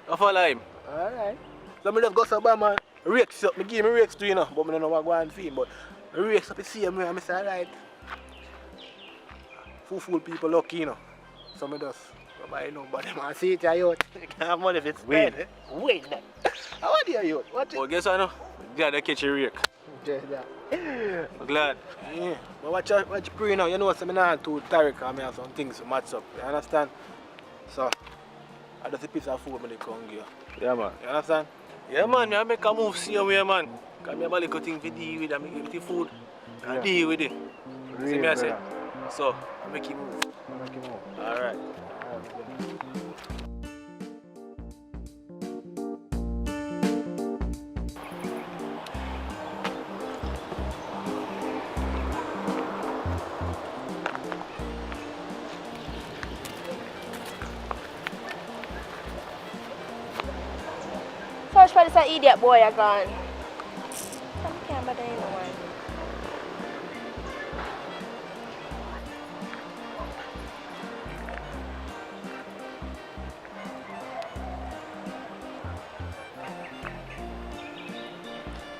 S8: I follow him. Alright. So I just go somewhere, man. Rakes up. I give him rakes too, you know. But I don't know what going on for him. But rakes up the same way. I say, alright. Fool people lucky, you know. So I just go buy nobody. Man, see it, you can't have money if it's spent. Wait, man. How are you, youth? Well, guess what, no? Glad I catch a rake. Just that. I'm glad. Yeah. But watch you pray now. You know, so I'm not too tired because I have some things to match up. You understand? So, I just a piece of food when they come here. Yeah, man. You understand? Yeah, man. I make a move same way, man. Because I have a little thing to deal with. I make it with the food. I deal with it. Really, see me, I say? So, I make it move. Alright.
S4: Search for this idiot boy again. Some camera there, you know, man.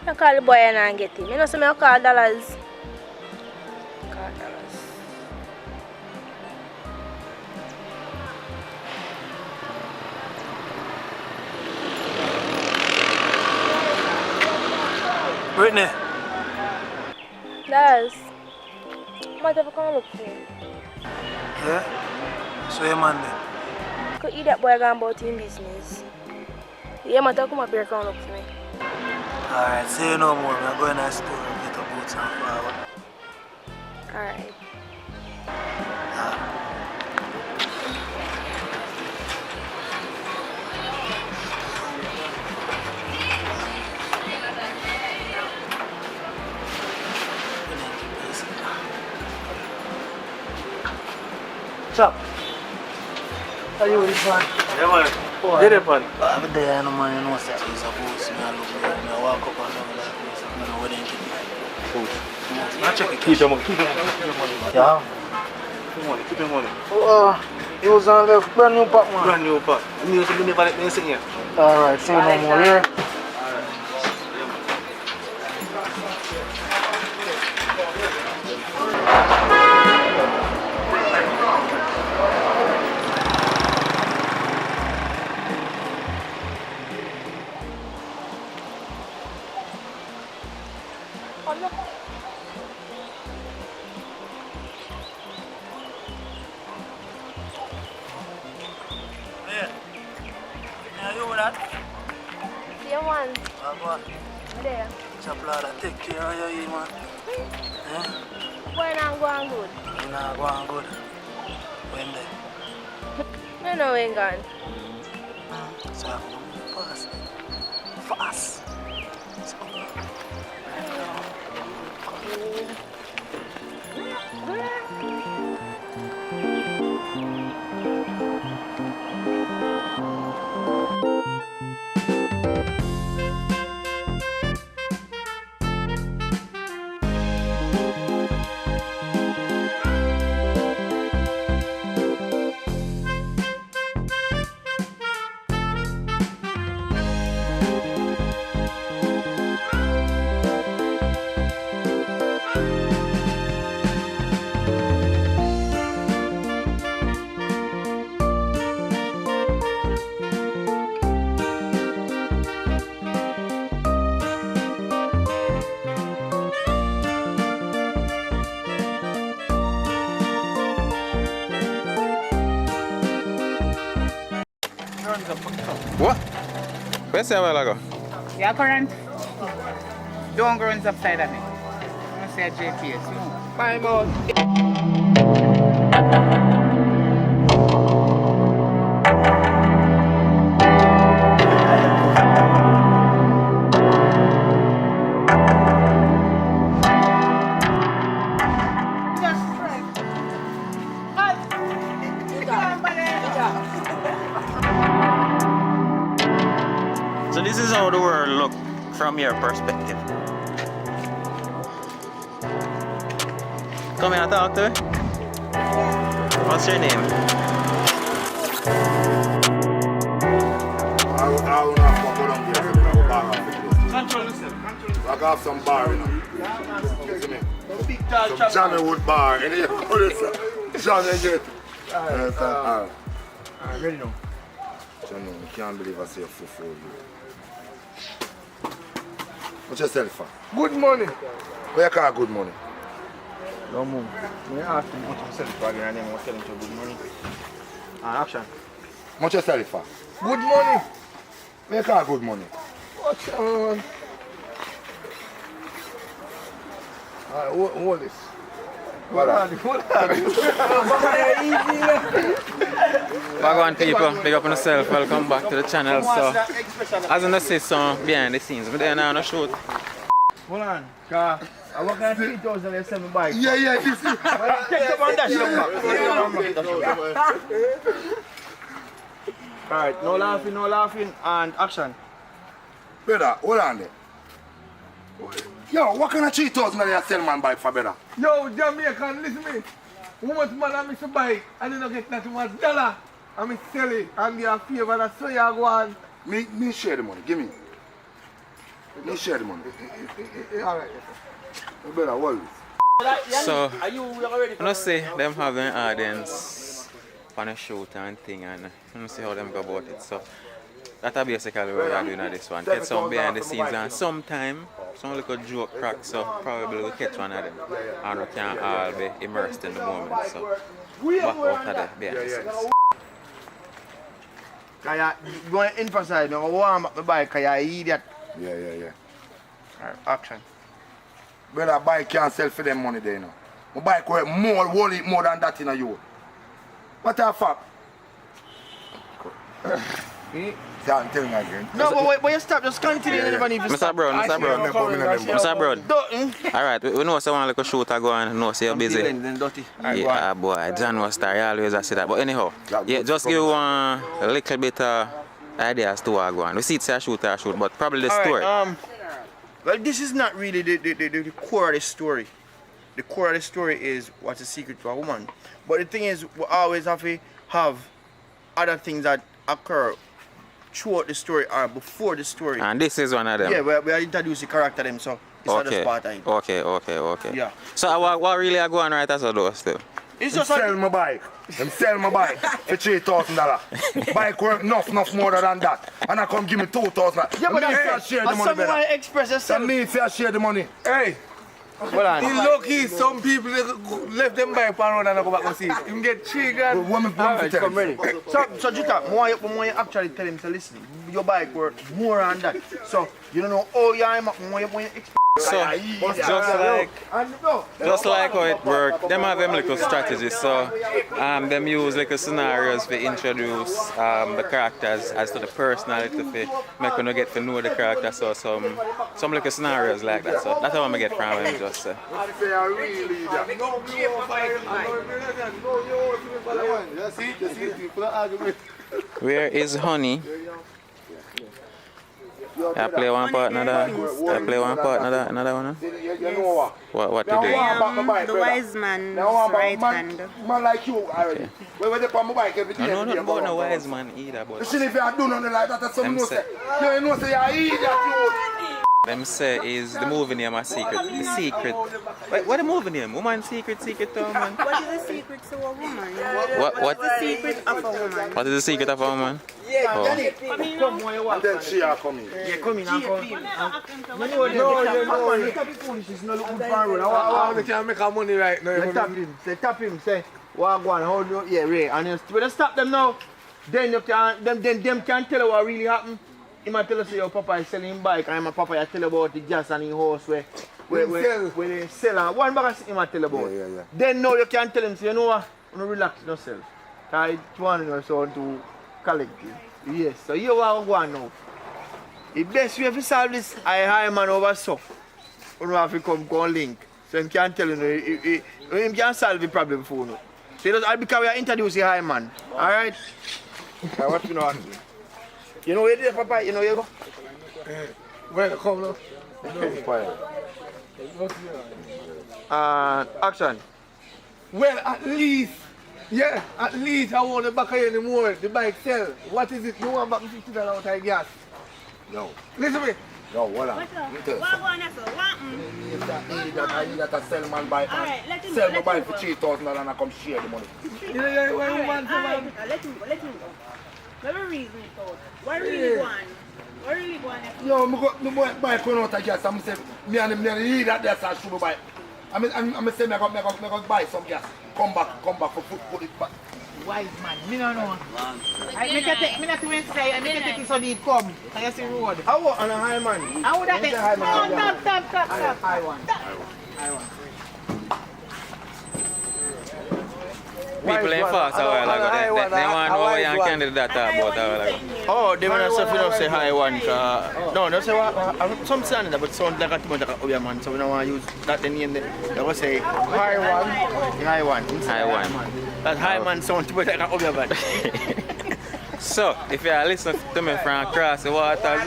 S9: I call the boy and I get him. You know, so I call dollars. Call dollars.
S11: Brittany.
S9: Dollars. Might have to come look for him.
S11: Yeah? So your man then?
S9: Could eat that boy gone about him business. Yeah, man, come up here and come look for me.
S11: Alright, say no more. I'm going to the store and get a boots and forward.
S9: Alright.
S11: Chop. Are you with man?
S8: Yeah, man. Get it, man.
S11: I'm there, no man, you know, sir. He's a boss. I look there, I walk up and down like this. I don't know what they keep me. Now check it.
S8: Keep your money. Keep your money.
S11: Yeah.
S8: Keep your money. Keep your money.
S11: It was on the brand new pack, man.
S8: Brand new pack. You need to never let me sing here.
S11: Alright, say no more, yeah?
S9: There.
S11: Take care of you, man. Yeah?
S9: Boy, not going good.
S11: You're not going good. When they?
S9: I know we ain't gone.
S11: So I have to move fast. Fast. So,
S7: What? Where's the while ago?
S13: Yeah, current. Don't go upside of me. I'm going to say JPS. No.
S7: My mouth. So this is how the world look from your perspective. Come here and talk to me. What's your name?
S14: Control yourself. I got some bar, you know. Some Johnny Wood bar. Johnny get.
S11: Alright, ready now.
S14: Johnny, I can't believe I see a full for you. What's your cell for?
S2: Good money.
S14: Where you call good money?
S11: No move. I asked him what to sell for again and then I was telling you good money. And action.
S14: What you sell it for?
S2: Good money.
S14: Where you call good money?
S2: What's on? Alright, hold this. Hold on.
S7: Wagwan people, big up on yourself, welcome back to the channel. So, as I see some behind the scenes, but then I'm not shoot.
S11: Hold on, car. I work on 3,000 and 7 bikes.
S14: Yeah, this is.
S11: Take up on that. Alright, no laughing, and action.
S14: Brother, hold on there. Yo, what kind of 3,000 that you sell man bike for, brother?
S2: Yo, Jamaican, listen to me. How much money I miss a bike and you don't get that much dollar? I miss sell it and give a favor, that's so you go on.
S14: Me share the money, give me. You share the money. Alright. You better hold it.
S7: So, I don't see them having audience on a shoot and thing, and I don't see how them go about it. So, that's basically what we are doing at this one. Get some behind the scenes, and sometime, some little joke crack, so probably we'll catch one of them. And we can all be immersed in the moment. So, back out of there behind the scenes.
S15: You want to emphasize, you warm up my bike because you're an idiot.
S14: Yeah.
S15: Alright, action.
S14: Brother, bike can't sell for them money there, you know. My bike worth more, more than that in a year. What the fuck? I'm telling you again.
S15: No, but you stop, just continue.
S7: Mr. Brown. Alright, we know someone like a shooter go and know say you're busy. Yeah, boy, John was star, I always say that. But anyhow, yeah, just give one a little bit ideas to what go on. We see it's a shoot, but probably the story.
S15: Well, this is not really the core of the story. The core of the story is what's the secret to a woman. But the thing is, we always have to have other things that occur throughout the story or before the story.
S7: And this is one of them?
S15: Yeah, we are introducing the character them, so it's not just part of it.
S7: Okay.
S15: Yeah.
S7: So what really are going right as a door still?
S14: It's just sell my bike. Them sell my bike for $3,000. Bike worth enough more than that. And I come give me $2,000.
S15: Yeah, but
S14: that's share the money.
S15: someone express yourself.
S14: That means I share the money.
S2: Hey.
S15: Hold on.
S2: It's lucky some people left them bike on road and go back and see it. You can get $3,000.
S15: Alright, come ready. So Jutta, more you actually tell him to listen. Your bike worth more than that. So you don't know how you express.
S7: So, just like how it works, them have them little strategies. So, them use little scenarios to introduce the characters as to the personality to make you get to know the character. So, some little scenarios like that. So, that's how I get from him. Just say. Where is Honey? I play one part, another one. What to do?
S12: The wise man's right hand.
S14: Man like you already. Where they put my bike every day.
S7: I know not about no wise man either, but
S14: see if you do nothing like that, that's something you say. You know say you idiot.
S7: Them say is the movie name a secret. The secret. What the movie name? Woman secret to a woman.
S12: What is the secret to a woman?
S7: What?
S12: The secret of a woman.
S7: What is the secret of a woman?
S15: Yeah,
S7: oh.
S14: And then she are coming.
S15: Yeah, come in.
S2: No, I can't make our money right now.
S15: Tap him, say, Wagwan, how do you, yeah, Ray, and you better stop them now. Then you can, them can tell you what really happened. He might tell us your papa is selling him bike, and my papa I tell you about the gas and his house where they sell. One bag he might tell you about.
S14: Yeah.
S15: Then now you can tell him, say, you know what, you relax yourself. Because it's one or so to collect it. Yes, so you are one now. The best way to solve this, I hire a man over so. You don't have to come link. So he can tell you, he can solve the problem for you. So because we are introducing high man. Alright? What you know? You know where it is, Papa? You know where you go?
S2: Well, come now.
S15: Action.
S2: Well, at least I want the back here anymore. The bike sell. What is it? You want back $50 out of gas?
S14: No.
S2: Listen to me.
S14: No, hold on.
S12: What going on, sir? What?
S14: I need that a sell man bike. Sell my bike for $3,000 and I come share the money.
S2: Yeah, what you want, man?
S12: Let him go. Let me reason it out. What really want? What really want?
S14: Yo, my bike run out of gas. I'm saying, me and need that gas and shoot my bike. I'm saying, I go buy some gas. Come back for food, put it back.
S13: Wise man, me no know. Me not even say, I need to take it so deep come. I see road.
S15: I want on a high man.
S13: I would have take. Stop.
S15: I want.
S7: People ain't fast a while ago. They want to know what you can do that about a while ago.
S15: Oh, they want to say, you know, say high one. No, they say what? Some sound that, but sound like a too much like a man. So we don't want to use that the name. They will say high one. High one.
S7: High one.
S15: That high man sound too much like a man.
S7: So, if you are listening to me from across the waters,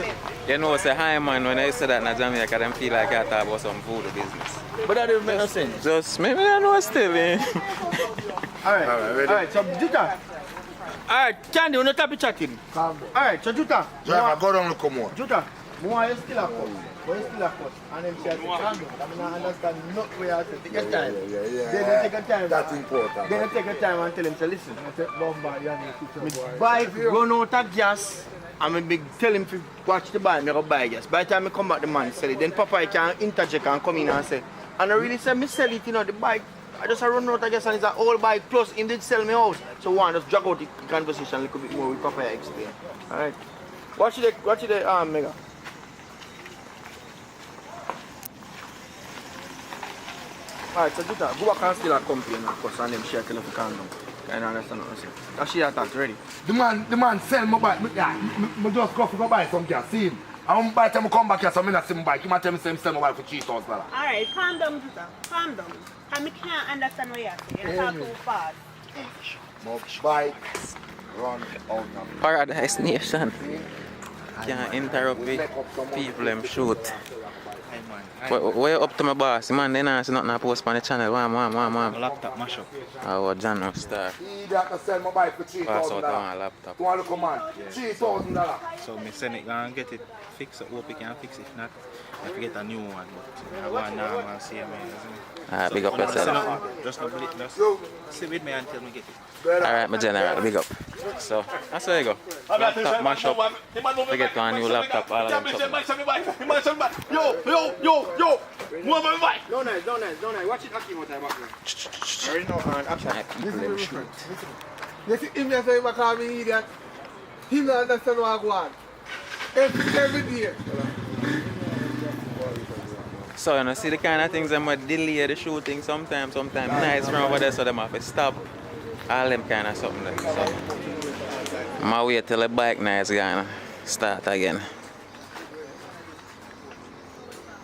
S7: you know it's a high man when I say that in Jamaica, them feel like I talk about some voodoo business.
S15: But that doesn't make no sense.
S7: Just maybe I know still.
S15: Alright, so Jutta. Alright, Candy, we're not chatting. Alright, so Jutta.
S14: Driver, go down and come on.
S15: Jutta, why you still come? But you still a cut. And them say, calm down. I mean, I understand not where I say, take your time.
S14: Yeah.
S15: Then you take your time.
S14: That's important.
S15: Then you take your time and tell him, say, listen.
S14: I take bomba, you need to
S15: Me bike run out of gas. And I big tell him to watch the bike, I go buy gas. By the time I come back, the man sell it. Then Papa can interject and come in and say, and I really say, me sell it, you know, the bike. I just run out of gas and it's an old bike. Plus, him did sell me house. So one, just drag out the conversation a little bit more with Papa explain. Alright. Watch the Mega. Alright, so Jutta, go back and still a complain of course and them share tell you to calm down. I don't understand what I'm saying. That she attacked ready.
S14: The man sell my bike. Me just go buy some gas. See him. And by the time I come back here, so I not see my bike. He might tell me sell my bike for $3,000.
S6: Alright, calm down, Jutta. Calm down. I can't understand what you're saying. You talk too fast.
S14: My bikes run out of
S7: Paradise Nation. Can't interrupt with people them shoot. Where up to my boss? Man, they not see nothing I post on the channel. One.
S11: Laptop mash up.
S7: Oh, John will start.
S14: He that sell my bike for
S7: Pass out
S14: $3,000.
S7: on laptop.
S14: To one look man, $3,000.
S11: So me send it and get it fixed. Hope we can fix it. If not, I have to get a new one. But I want now and see me.
S7: Alright, big up yourself.
S11: Just sit with me until we get it.
S7: Alright, my general, big up. So, that's where you go. Laptop mash up. We get a new laptop, all of them stuff.
S15: Yo! Move my bike! Don't nice. Watch it, Ackeen, what I'm back there. There is no action.
S2: This is different. You see him just say, call me idiot. He don't understand what I want. Every day.
S7: So, you know, see the kind of things that might delay the shooting sometimes nice from over there, so them have to stop. All them kind of something there. So, I'm wait till the bike nice gonna start again.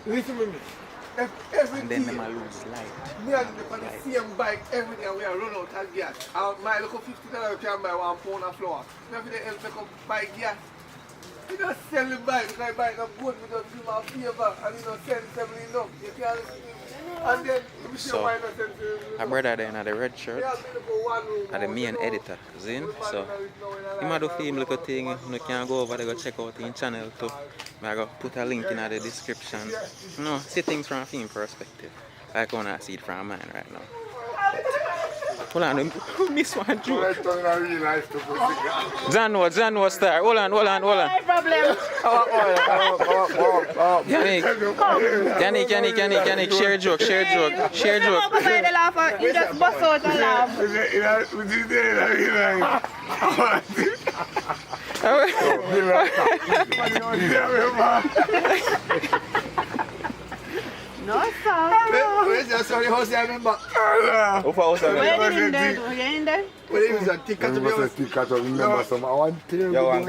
S2: Listen to me. Every
S7: And then
S2: day,
S7: them a lose light.
S2: me and the on the same bike every day and we are run out of gas. And my local $50 can buy 1 pound of flour. Every day else come buy gas. You don't sell the bike because the bike not good because you do my favor and you don't sell it enough. You can't and then you
S7: So,
S2: why not sell it.
S7: a brother there in the red shirt, and the main editor, Zin. So, he might do film little thing, you can go over there, go check out his channel too. I go put a link in the description. You know, see things from a film perspective. I can't see it from mine right now. Hold on, miss one joke. John was star. Hold on.
S6: No problem.
S7: Yannick, share joke.
S6: You just bust out and laugh. No, sir.
S15: Where's your sorry house I remember?
S6: Where you in there?
S15: Well, it was a ticket to be honest.
S14: Remember some. I want to
S11: Yo, one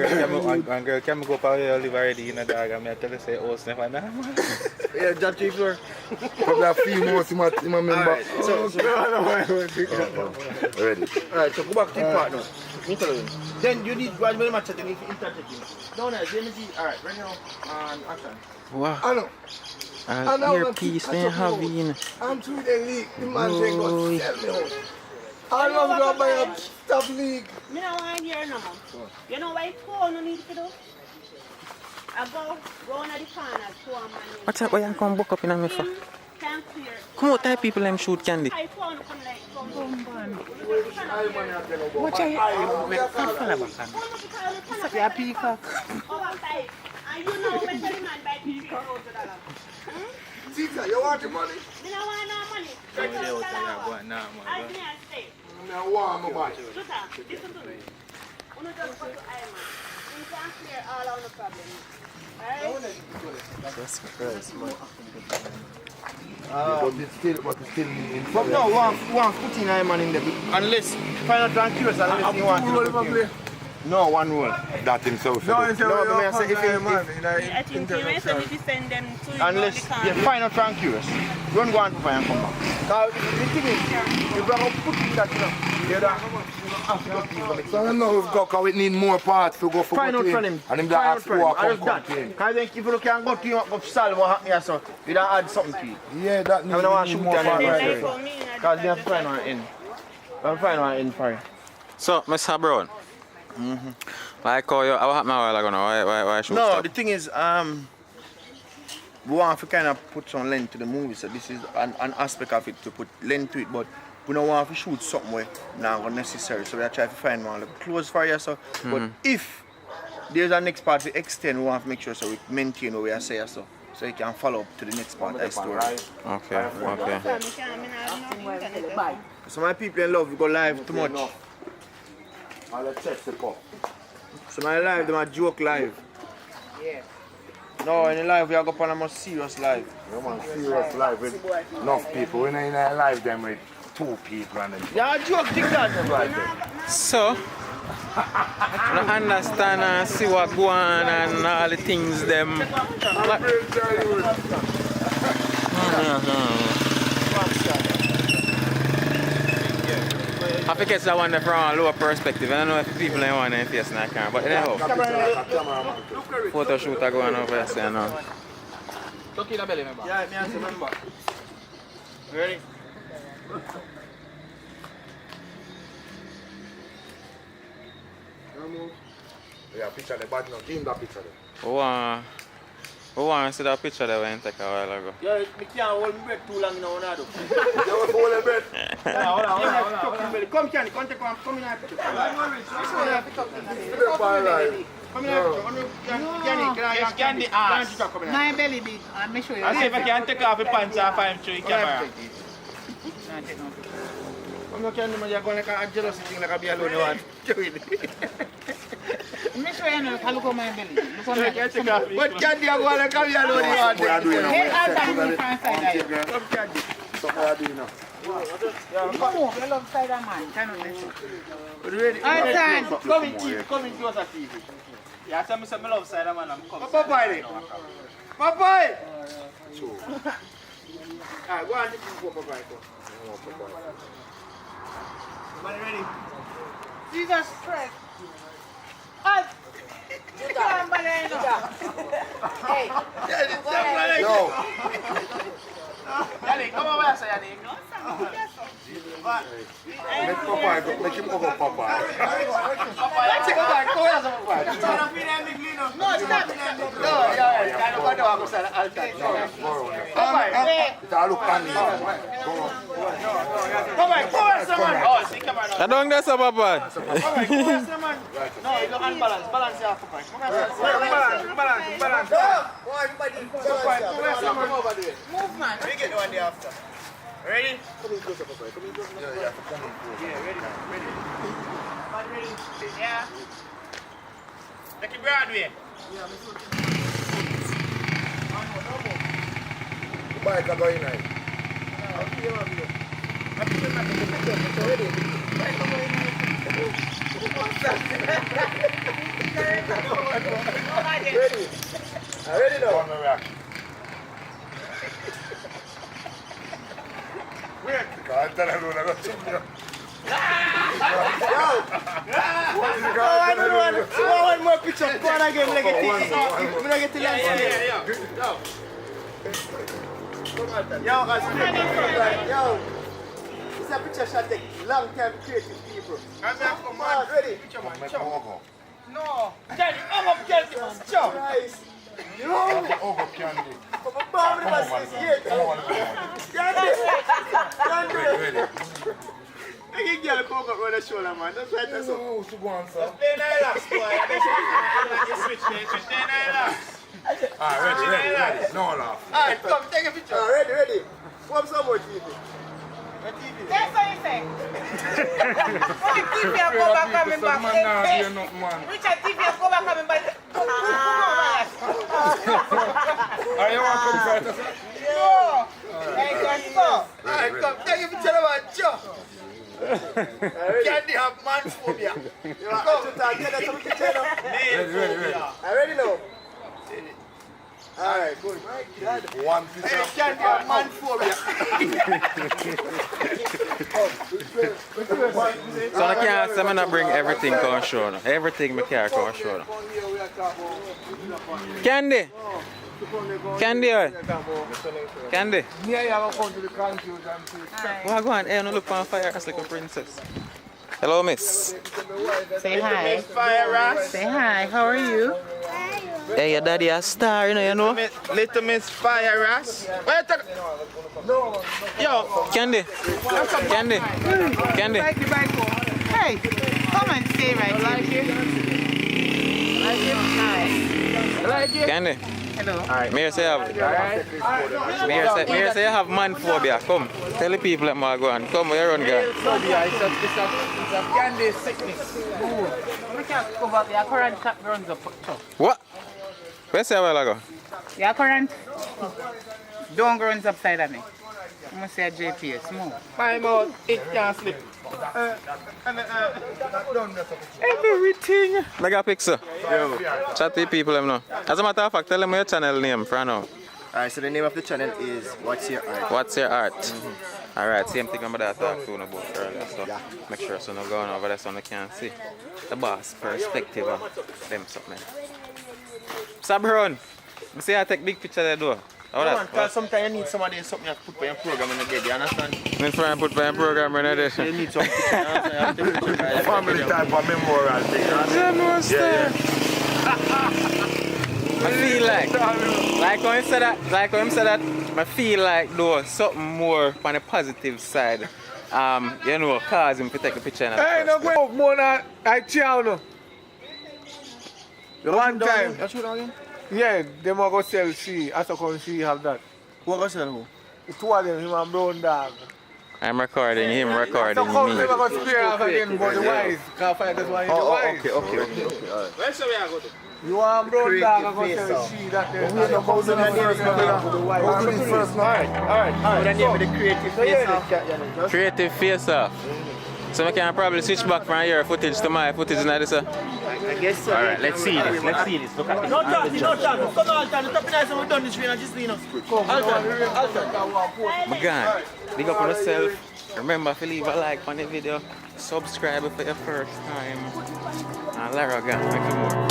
S11: girl can go up out here live already in a dog and I tell her say, oh, Steph, and
S15: Yeah, that three floor.
S14: But that few more, you might remember.
S15: Alright, so
S14: Ready.
S15: Alright, so go back to the part now. Then you need to go match it, you need to interject him. No, let me see. Alright, right now, and action.
S7: Wow.
S2: I know.
S7: I'll hear peace when having.
S2: I'm through the league. The man say go sell me out. I love to buy a top league.
S6: Me don't want to hear no more. You know why phone no need to do? I go round at the corner, show my name.
S7: What's up? Why you come book up in me for?
S6: Can't clear.
S7: Come out, type people them shoot candy.
S6: I phone come like come.
S13: Watch out. It's like a peacock.
S6: And you know when the man buy $3,000.
S2: Tita, you want the money?
S6: Me don't want no money.
S11: Every day out there, I want now,
S6: I
S11: man.
S6: can't stay.
S2: I want my bike.
S6: Jutta, listen to me. You just go to Iron. You can clear all of the problems. Alright?
S7: That's Christ, man.
S14: But it's still in
S15: From now, one put in Iron in there. Unless, final transcripts, unless you want to. No, one rule.
S14: that himself.
S2: No, it's
S15: No, but me I say if
S6: I think you may say to send them to you.
S15: unless you find out tranquilous, don't go on to find and come back. Now, the thing is, you better put in that, you don't have to go people.
S14: So I know we've got, because we need more parts to go for
S15: Find out from him.
S14: And him
S15: Find
S14: that
S15: out
S14: ask
S15: from
S14: for
S15: him.
S14: a
S15: I just that.
S14: complaint.
S15: Because then if you can go to go solve what happened here, so you don't add something to it.
S14: Yeah, that
S15: I don't want to
S14: need
S15: shoot
S14: more
S15: that
S14: parts.
S15: right. Because we have to find one in. I'll find one in for you.
S7: So, Mr. Brown. Why call you? What happened a while ago now? Why shoot
S15: No,
S7: stop?
S15: the thing is, we want to kind of put some length to the movie, so this is an aspect of it to put length to it, but we don't want to shoot something where not necessary, so we are trying to find one like close for you. So. But if there's a next part to extend, we want to make sure so we maintain what we are saying, so you can follow up to the next part of the story.
S7: Okay.
S15: So my people in love, we go live too much. So my live, they might joke live.
S13: Yeah.
S15: No, in the live we are going on a more serious live.
S14: You want serious live with enough people. We're not in a live them with 2 people and then.
S15: Yeah, joke, take that.
S7: So, I understand and see what go on and all the things them. I think it's that one from a lower perspective. I don't know if people ain't want to face in that camera, but anyhow. Photo shoot are going over there, so now.
S15: Tuck in the belly, remember? Yeah, I remember. Ready?
S14: Yeah, picture the bad now. Give him that picture there.
S7: Who want to see that picture that we took a while ago?
S15: Yeah, I can't hold my breath too long in our nado.
S14: You want to hold your breath?
S15: Hold on. Come, Candy, come in here. Come in here.
S13: Candy ass. My belly big. Let me show you.
S8: I see if I can take off the pants off I'm showing camera.
S15: I'm not Candy, man. You're going like a jealous thing like a be alone.
S13: Let me show you now. Look at my belly. Look at my belly.
S15: But Candy, you're going like a be alone.
S13: Head out and me from side.
S15: Come, Candy.
S14: Something I do now.
S13: Come on, you love side man. Can you listen?
S15: Ready?
S8: Come in closer, TV. Yeah, tell me something love side man. I'm coming.
S15: Papai! Alright, go on, take him for Papai. Somebody ready?
S13: Jesus Christ. You can't believe it. Hey.
S14: No.
S8: Yannick, come over here, Yannick.
S14: Make him go Papa.
S13: No, stop.
S7: I don't get so bad.
S8: No, you don't unbalance. Balance your Papa. Balance.
S13: Move, man.
S8: We get the one day after. Ready?
S14: Come in closer, Papa. Come in closer. Yeah, come in.
S8: Yeah, ready. Yeah. Take it Broadway.
S14: The bike are going right.
S15: Ready now?
S14: Can't tell him what I got to do.
S15: One more picture. Go on again. We're going to get the landscape. Yo, it's a picture shot take long time creative people.
S8: I'm
S15: ready.
S8: No. Jenny, I'm up, Jenny. Chop.
S15: Nice. Yo.
S14: Over Candy.
S15: Candy. I can get a coke up on the shoulder, man. That's right, that's all.
S14: Who's to go on, sir?
S8: Play relax, boy. You switch. Play relax.
S14: Ready. No laugh.
S15: Alright, come, take a picture. Ready. Come some more TV.
S13: That's what you say. TV and go back coming back. Richard, TV and go back coming back.
S14: Are you want to come first, sir?
S13: No. Let's go.
S15: Alright, come, take a picture of our job. Candy have man phobia. Come, get us some picture now. Ready now? Alright, good.
S14: One picture.
S15: Candy have man phobia.
S7: So I can't say I bring everything to show now. Everything I can show now. Candy! Candy!
S14: Yeah, I'm going to the confused and see.
S7: Well, go on. Hey, don't look on fire as like a princess. Hello, miss.
S13: Say hi. Say hi. How are you?
S7: Hey, your daddy a star, you know?
S15: Little Miss Fire Ras. Wait a Yo,
S7: Candy. Candy. Candy.
S13: Hey, come and stay right here.
S15: Like it?
S13: Nice.
S15: Like it?
S7: Candy.
S13: Hello.
S7: Alright. Me say you have man phobia. Come. Tell the people that I go on. Come, where you run, girl.
S15: Phobia, it's a candy sickness.
S13: We can't cover up. Your current cap runs up.
S7: What? Where say a while ago?
S13: Your current don't runs upside of me. I'm going to say JPS. Move.
S15: My mouth, it can't slip. Everything.
S7: Mega picture.
S15: Yo.
S7: Chat to the people them now. As a matter of fact, tell them your channel name for now.
S16: Alright, so the name of the channel is What's Your Art?
S7: What's Your Art? Alright, same thing I'm that talk to about earlier, so make sure so no going over there so no can see the boss perspective of them something. Sabron, I say I take big picture there though. How that?
S15: Because sometimes you need somebody something to put for your program in the day, you understand?
S7: I'm trying to put my program in there.
S15: You need some picture.
S14: Family type of memorial thing.
S7: I feel like when him said that, I feel like though something more on the positive side. You know, cause him to take the picture.
S2: Hey, no go more than I chow no. One time.
S15: You shoot again?
S2: Yeah, them are go sell she. As a come she have that.
S15: Who are go sell who?
S2: The two of them, him and brown dog.
S7: I'm recording him, recording
S2: So come
S7: me.
S2: them are go spare off again about the wise. Can't find this one in the wise.
S15: Okay, alright.
S8: Where shall we go to?
S2: You want brown dog and go sell she that there.
S15: We are going to the wise. Alright. Then you have the creative face off.
S7: Creative face off. So I can probably switch back from your footage to my footage now this.
S15: I guess so.
S8: Alright, let's see this. Let's see this. Look at this.
S15: No chance. Come on, Alton. Stop nice and we're done this video. Just lean us. Alton.
S7: My God, big up on yourself. Remember to leave a like on the video. Subscribe for your first time. And Lara again, make you more.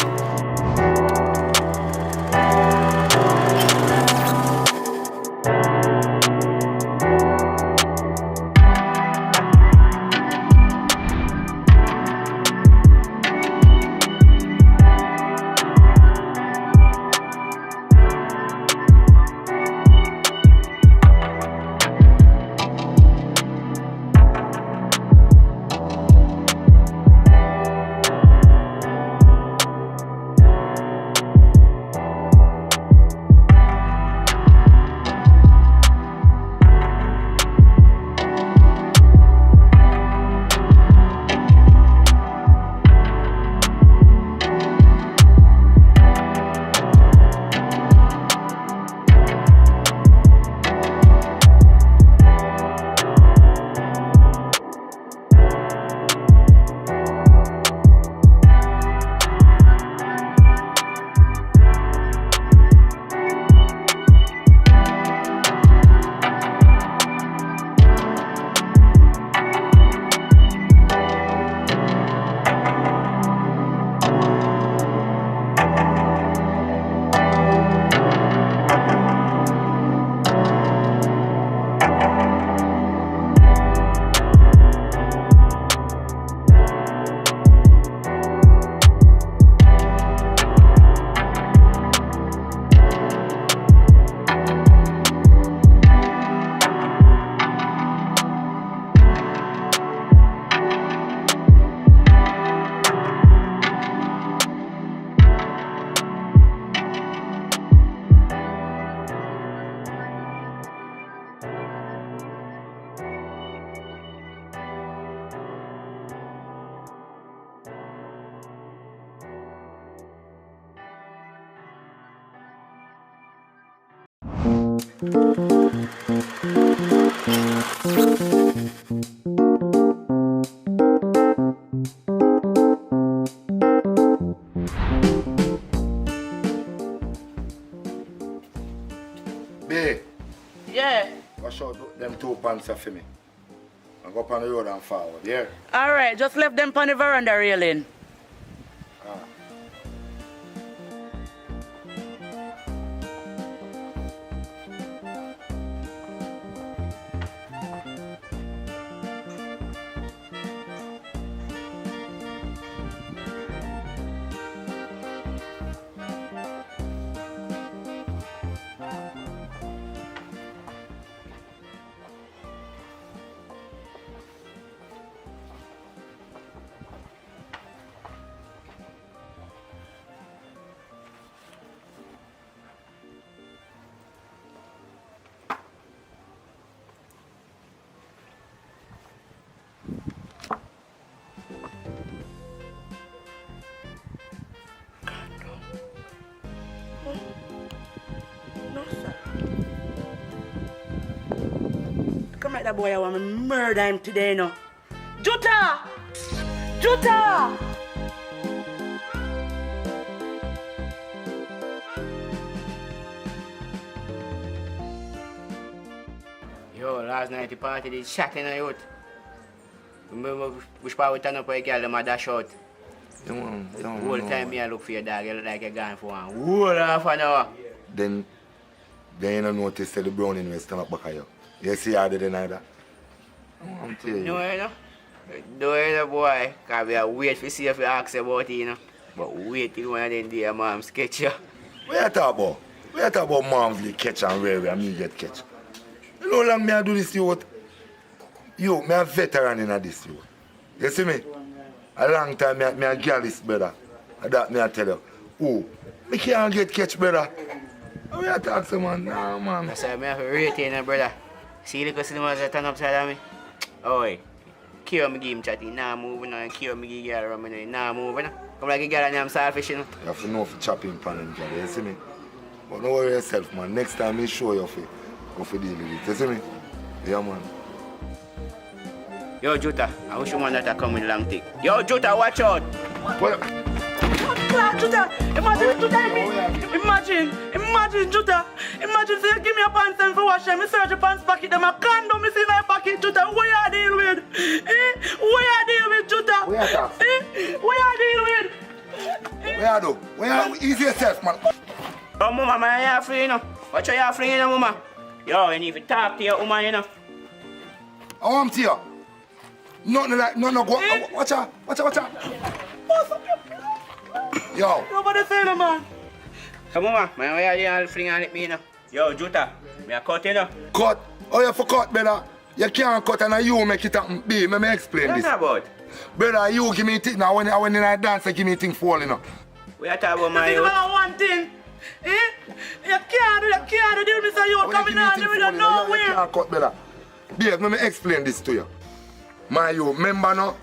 S14: Babe,
S9: Yeah.
S14: wash out them 2 pants for me. And go up on the road and forward, yeah?
S9: Alright, just left them on the veranda railing.
S17: that boy I want to murder him today, no. Juta! Juta!
S18: Yo, last night the party did shot in a youth. Remember which part we turn up for a girl them a dash out. The whole time me I look for your dog, you look like you're gone for one whole half an hour.
S14: Then you don't notice that the browning will stand up back of you. You see how they deny that? I'm telling you.
S18: No, you know? No, you know, boy. Because we are wait to see if you ask about it, you know. But wait till one of them day mom sketch you.
S14: What you talk about? What you talk about moms get catch and where me get catch? You know how long me I do this youth? Yo, me a veteran in this youth. You see me? A long time me a girl this brother. And that me I tell you. Oh, me can't get catch brother. How you talk to man? Nah man.
S18: That's why me have to rate you, brother. See the customers that turn upside of me? Oi. Cure me give him chatty, nah moving on, cure me give girl around, nah moving on. Come like a girl and I'm selfish, you know.
S14: You have to know for chopping pan and girl, you see me? But don't worry yourself, man. Next time me show you how to deal with it. You see me? Yeah, man.
S18: Yo, Juta, I wish you man that come with long thick. Yo, Juta, watch out!
S14: What?
S17: Juta, imagine, Juta. Imagine say you give me a pants and for wash them, me search your pants pocket, them a condom me see in my pocket, Juta. What you deal with? What you deal with, Juta?
S14: What you talk?
S17: What you deal with?
S14: Where you do? Where you ease yourself, man?
S18: Oh, mama, man, you're free, you know. Watch how you're free, you know, mama. Yo, you need to talk to your woman, you know.
S14: I want to you. Nothing like, no, go. Watch out. Yo.
S17: Nobody say no, man.
S18: Come on, man, why are you fling on it, me, you know? Yo, Juta, me a cut, you know.
S14: Cut? Oh, you for cut, brother. You can't cut and you make it happen. B, let me explain
S18: What's
S14: this.
S18: that about?
S14: Brother, you give me thing. Now when I dance, you give me thing fall, you know.
S18: We are talking about my
S17: youth. One thing. You can't do this, you coming out there with nowhere.
S14: You can't cut, brother. Babe, let me explain this to you. My youth, remember no?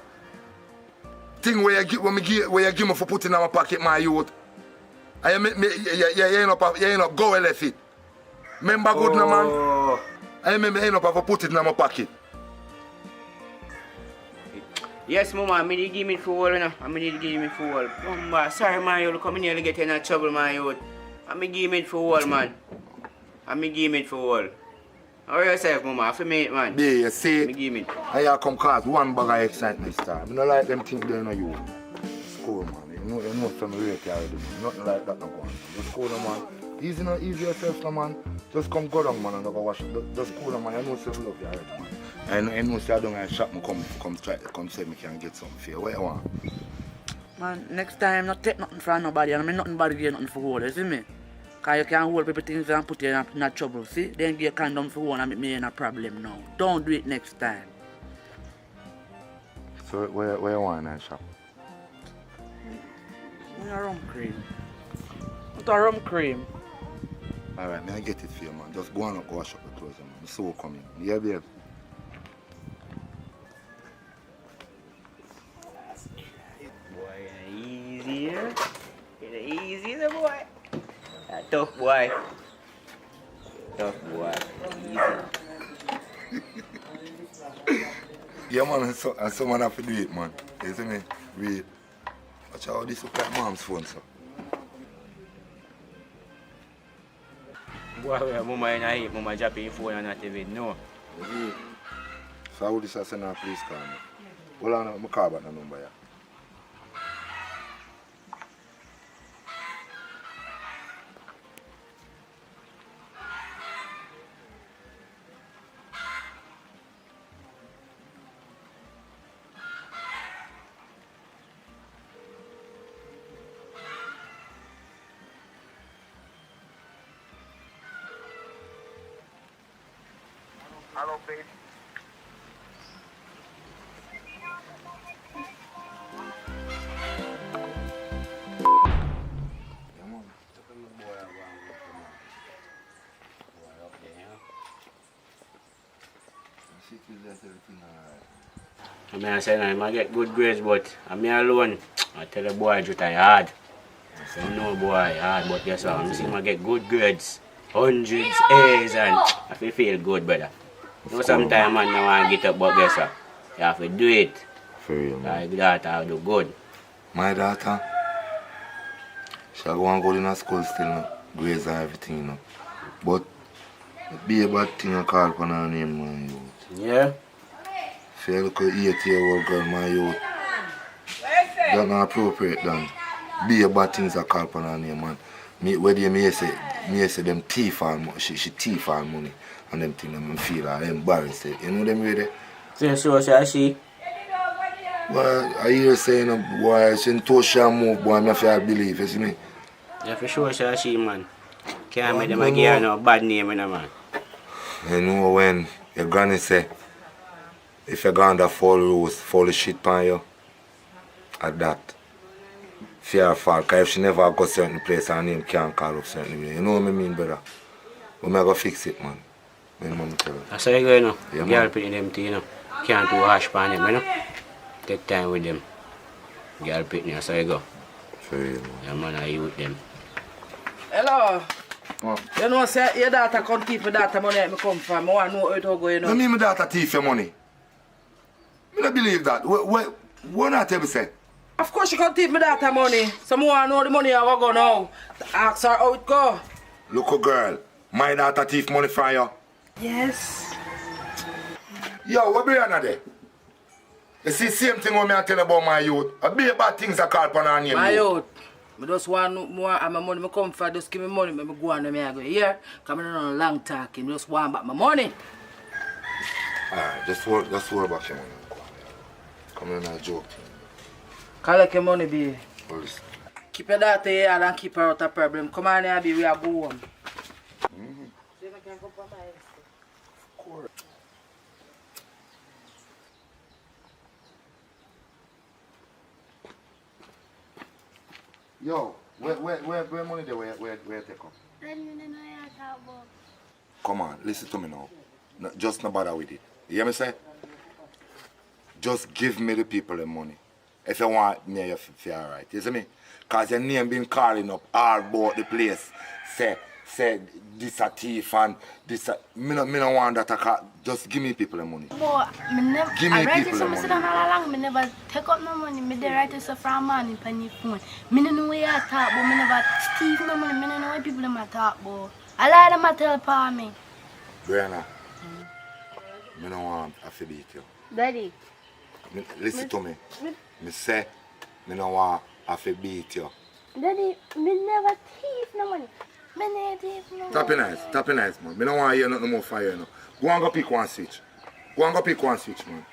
S14: Thing where you give me for putting in my pocket, my youth. And you end up go and left it. Remember good no man? I remember end up have put it in my pocket.
S18: Yes, mama, I need to give me for you know. I need to give me for all. Sorry, man, you'll come in here to get in trouble, man, youth. I give it for all, man. I give it for all. How are yourself, mama? For me, man.
S14: Yeah, you see,
S18: give it.
S14: I come cause one bag of excitement star. I don't like them things they know you. School, man. You know some rate already, man. Nothing like that no go on. Just school, man. Easy yourself, no, man. Just come go down, man, and go wash it. Just school, man. I know some love you already, man. I know say I don't shop me come say me can get something for you. What you want?
S17: Man, next time not take nothing from nobody and I mean nothing bad give nothing for hold, you see me? Cause you can't hold people things and put you in trouble, see? Then give you a condom for one and make me in a problem now. Don't do it next time.
S14: So where you want in shop?
S17: A rum cream. What a rum cream?
S14: Alright, I get it for you, man. Just go on and go wash up the clothes, man. I'm so coming. Yeah, babe.
S18: Boy, easier. Easier, boy. Tough boy. Tough boy. Easy.
S14: Yeah, man, and someone have to do it, man. You see me? Read. Watch how this look like mom's phone, so.
S18: Boy, mama in a heap, mama drop your phone and not even know.
S14: So how this I send her police car, man? Hold on, I'm call back the number, yeah.
S19: Hello, babe.
S18: I mean, I say I might get good grades, but I'm me alone. I tell the boy, Juta, hard. I say, no, boy, hard, but guess what? I'm seeing I get good grades. Hundreds, A's, and I feel good, brother. You know, sometimes man don't want to get up, but guess what? You have to do it.
S14: For real, man.
S18: Like that, I'll do good.
S14: My daughter, she'll go and go in school still, no? Grades and everything, you know. But be a bad thing I call upon her name, my youth.
S18: Yeah?
S14: If you look at 8-year-old girl, my youth, that's not appropriate, then. Be a bad things I call upon her name, man. Where do you say them thief and she thief and money and them things them feel like embarrassed. You know them way there?
S18: So she?
S14: Well, I hear saying boy, she told she move, boy, I have to believe, you see me?
S18: Yeah, for sure she, man. Can't make them give her no bad name, you know, man.
S14: You know when your granny say, if you go under fall rules, fall the shit on you, at that. Fear fall, because if she never go certain place, her name can't call up certain way. You know what I mean, brother? But I go fix it, man. My mom tell her.
S18: That's how you go, you know.
S14: Yeah,
S18: Girl putting them things, you know. Can't do harsh on them, you know. Take time with them. Girl putting, that's how you go.
S14: For real, man.
S18: Yeah, man, I with them.
S17: Hello. You know, say your daughter come keep my daughter money at me come from. I want to know how it all going on.
S14: You mean my daughter thief your money? I don't believe that. What not tell me say?
S17: Of course she can take my daughter money. So I want to know the money I go now. Ask her how it go.
S14: Look, girl, my daughter thief money from you.
S9: Yes.
S14: Yo, what be on there? You see same thing what me I tell you about my youth. A be bad things I call upon her name.
S17: My youth. I just want more and my money. I come for just give me money. I go on and I go here. Because I don't know long talking. I just want back my money.
S14: Alright, just worry about your money. Come on, a joke.
S17: Collect your money, baby.
S14: Police.
S17: Keep your daughter here and keep her out of problem. Come on here, baby. We are go home.
S14: Yo, where money there? Where take up? Come on, listen to me now. No, just no bother with it. You hear me say? Just give me the people the money. If you want me, you feel alright. You see me? Because your name been calling up all about the place. Say this a thief and this a... Me no want that. Just give me people the money.
S6: But me never...
S14: Give me
S6: I write
S14: people
S6: it so
S14: the
S6: I
S14: money.
S6: sit down all along. Me never take up no money. Me dey write it so from money on your phone. Me no know where you talk but me never thief no money. Me no know where people them a talk about. I lie them a tell pa me.
S14: Brianna, me no want to beat you.
S6: Daddy.
S14: Listen to me. Me say, me no want to beat you.
S6: Daddy, me never thief no money. Me never thief no money.
S14: Tap it nice, man. Me no want to hear nothing more fire, you know. Go and go pick one switch. Go and go pick one switch, man.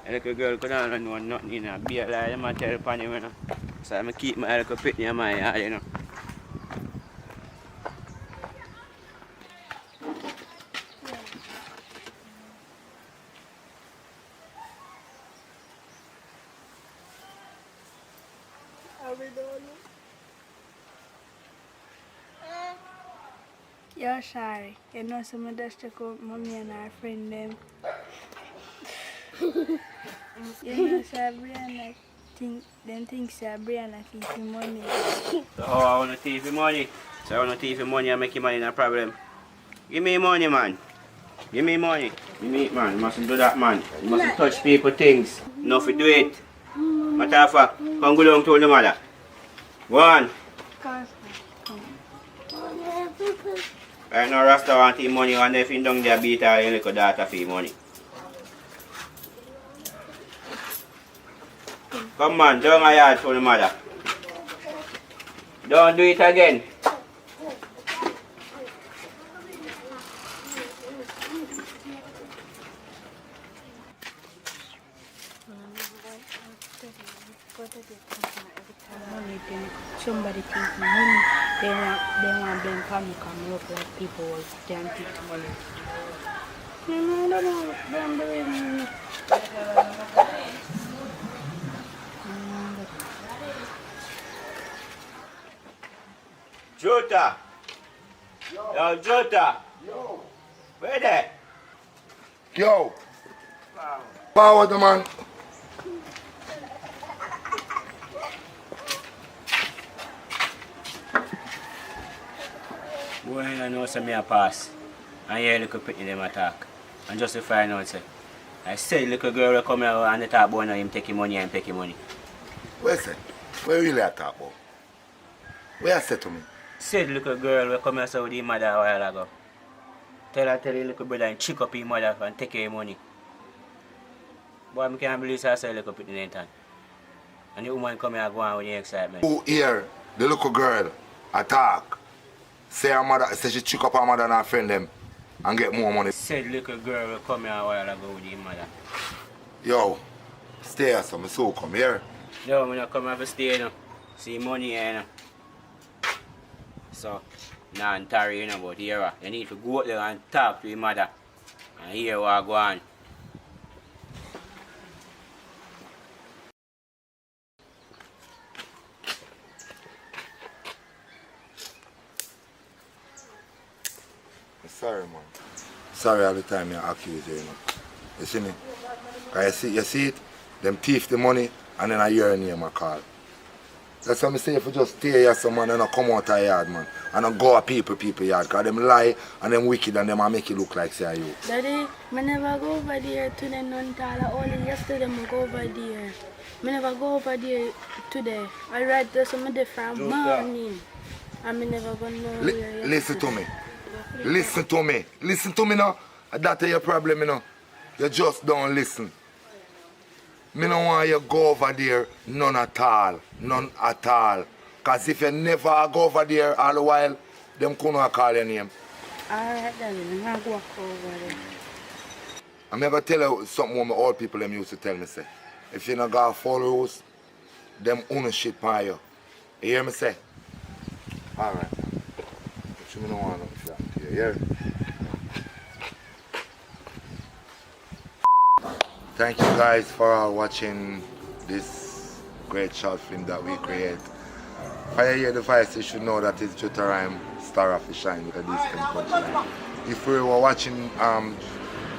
S18: A little girl could not know nothing, you know. Be a lie, I'm tell upon you, you know. So I'm keep my little pitney in my eye, you know.
S6: You're sorry. You know some just check out mommy and her friend them. You know Brianna think Brianna thief him money.
S18: So I want to thief your money. So I want to thief your money and make your money no problem. Give me money, man. Give me money. Give me it, man. You mustn't do that, man. You mustn't touch people things. Enough to do it. Matter of fact, come go down to the mother. Go on. I know Rasta want his money and if he down there beat her, you little daughter for his money. Come on, down a yard for the mother. Don't do it again.
S6: Somebody think money, they want them family come look like people will can't take money. No, I don't know. Don't believe me.
S18: Jota! Yo, Jota! Yo! Where there?
S14: Yo! Power the man.
S18: Boy, I know some me a pass. And hear little pitney them attack. And just to find out, say, I said little girl will come here and they talk about him take him money and take him money.
S14: Where's it? Where really I talk about? Where I said to me?
S18: Said little girl will come here so with his mother a while ago. Tell the little brother and chick up his mother and take his money. Boy, I can't believe I said little pitney in time. And the woman come here and go on with the excitement.
S14: Who here, the little girl, attack? Say her mother, say she chick up her mother and her friend them and get more money.
S18: Said little girl will come here a while ago with his mother.
S14: Yo, stay here, so me so come here.
S18: No, I'm not come here to stay, you know. See money here, you know. So, nah, I'm tired, you know, but here, you need to go out there and talk to your mother. And hear what go on.
S14: Sorry, man. Sorry all the time you accuse you, you know. You see me? You see it? Them thief the money and then I hear a name I call. That's why I say if you just stay here someone and not come out of the yard, man. And not go a people yard. Because them lie and them wicked and them make it look like say you.
S6: Daddy, I never go over there today, none tala. Only yesterday I go over there. I never go over there today. I ride there some day from morning. And I never go nowhere.
S14: Listen to me. Listen to me. Listen to me now. That's your problem, you know. You just don't listen. Me don't want you go over there, none at all. None at all. Because if you never go over there all the while, them couldn't call your name.
S6: Alright, then, I'll go over there.
S14: I'm ever tell you something what my old people them used to tell me, say. If you not got follow rules, them own shit by you. You hear me say? Alright. But you don't want nothing to you hear? Thank you guys for all watching this great short film that we create. For your device, you should know that it's Jutarime Star of the Shine with a distant punchline. If you were watching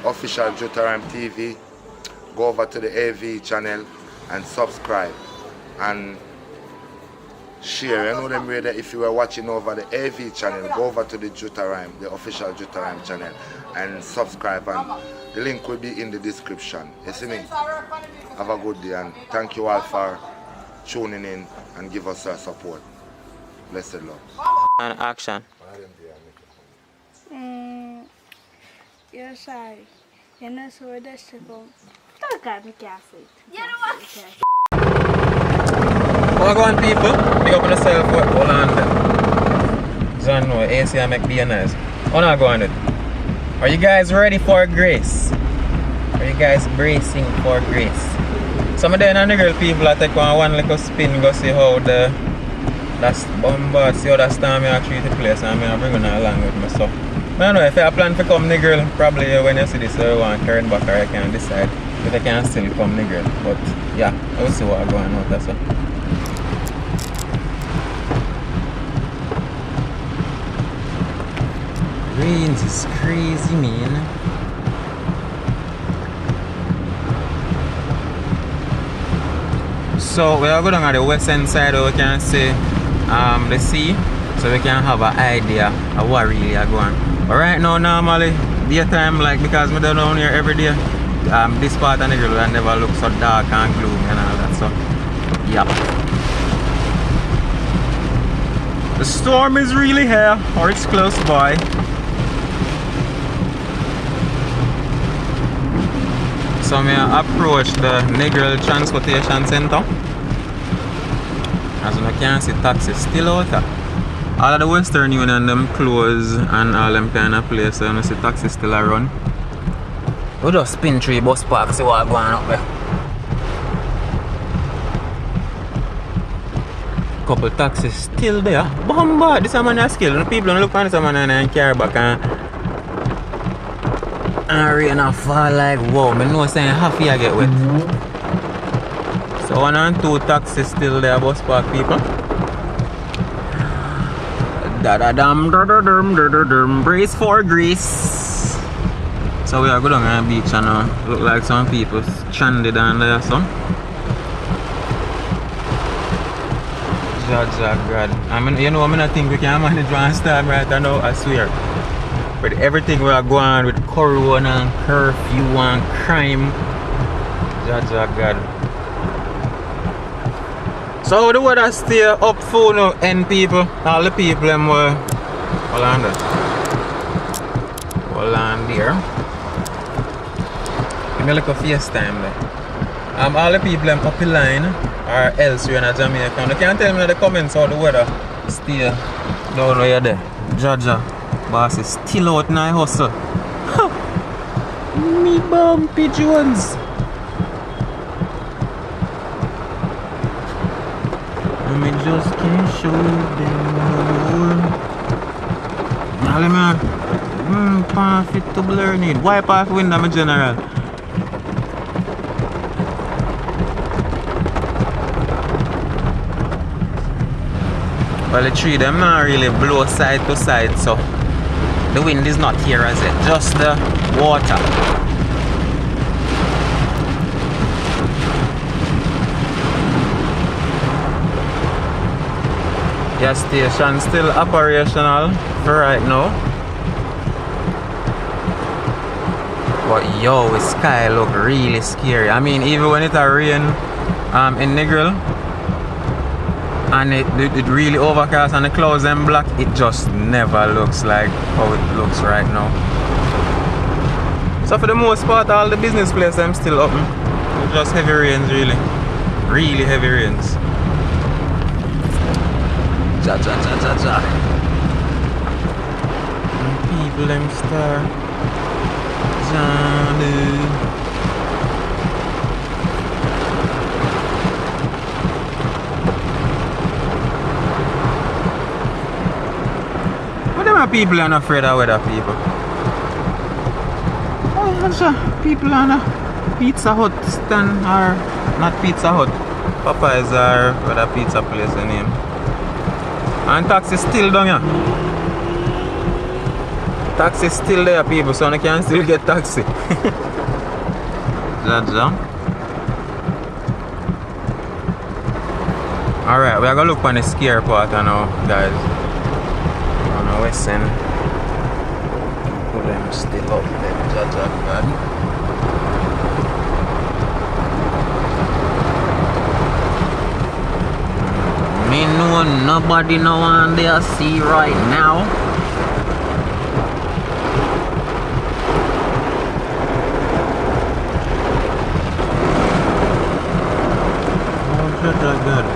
S14: official Jutarime TV, go over to the AV channel and subscribe and share. You know them way that if you were watching over the AV channel, go over to the Jutarime, the official Jutarime channel, and subscribe, and the link will be in the description. You see me? Have a good day and thank you all for tuning in and give us your support. Blessed love.
S7: And action.
S6: You're sorry. You know, so we're just about. Don't got me careful. You know what?
S7: What going people? Big up on yourself, hold on there. So I know, AC I make be nice. What not going it? Are you guys ready for grace? Are you guys bracing for grace? Some of the girl people I take one little spin, go see how that's bombard, see how that storm I treat the place, and I'm bringing her along with me. So I don't know if I plan to come the girl, probably when you see this I want to turn back or I can decide if I can still come the girl. But yeah, I will see what I'm going out there. So. Rains is crazy, man. So we are going on the western side where we can see the sea, so we can have an idea of what really are going. But right now, normally, daytime, like because we don't down here every day, this part of the girl will never look so dark and gloomy and all that. So, yeah. The storm is really here, or it's close by. So I approach the Negral Transportation Center. As you can see, taxis still out there. All of the Western Union them close and all them kind of places, so you see taxis still around. We just spin through bus park, see what's going up there. Couple taxis still there. Bombard, this is a man of skill. The people don't look on this man and carry back and rain and fall like wow, I know saying half year get wet. So 1 and 2 taxis still there, bus park people. Da-da-dum, brace for grease. So we are going on the beach and look like some people stranded down there, so. Jaja God. I mean, you know, I think we can manage one storm right now, I swear. With everything we are going with corona and curfew and crime. Jaja God. So the weather stay up for no end people. All the people them were hold on there. Hold on there. Give me like a FaceTime there. All the people them up the line or else you're in Jamaica. You can tell me in the comments how the weather stay down where you're there. Jaja. Boss is still out in my hustle. Me bumpy Jones. I just can't show them no more. Now let me fit to blur need. Wipe off window my general. Well the tree them not really blow side to side, so the wind is not here as it, just the water. Gas station still operational for right now. But yo, the sky look really scary. I mean, even when it rain in Negril and it really overcast and the clouds and black, it just never looks like how it looks right now. So for the most part, all the business places I'm still open. It's just heavy rains, really heavy rains. Ja. People them star Johnny. But them are people are not afraid of weather people. Oh, people on a Pizza Hut stand or not Pizza Hut. Popeyes or what a pizza place the name. And taxi still down here. Taxi still there people, so you can still get taxi. Jaja. Alright, we're gonna look on the scare part now, guys. On the west end. Put them still up there, Jaja God. Me know nobody no one there see right now. Oh, good.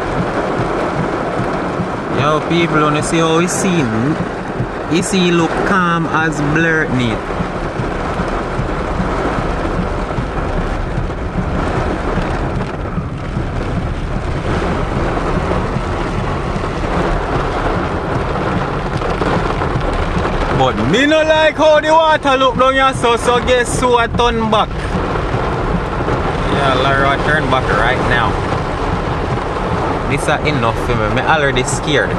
S7: Yo, people wanna see how he seen. He see look calm as blurred neat. But me no like how the water look down here, so guess who I turn back? Yeah, Lara turn back right now. This is enough for me. I'm already scared.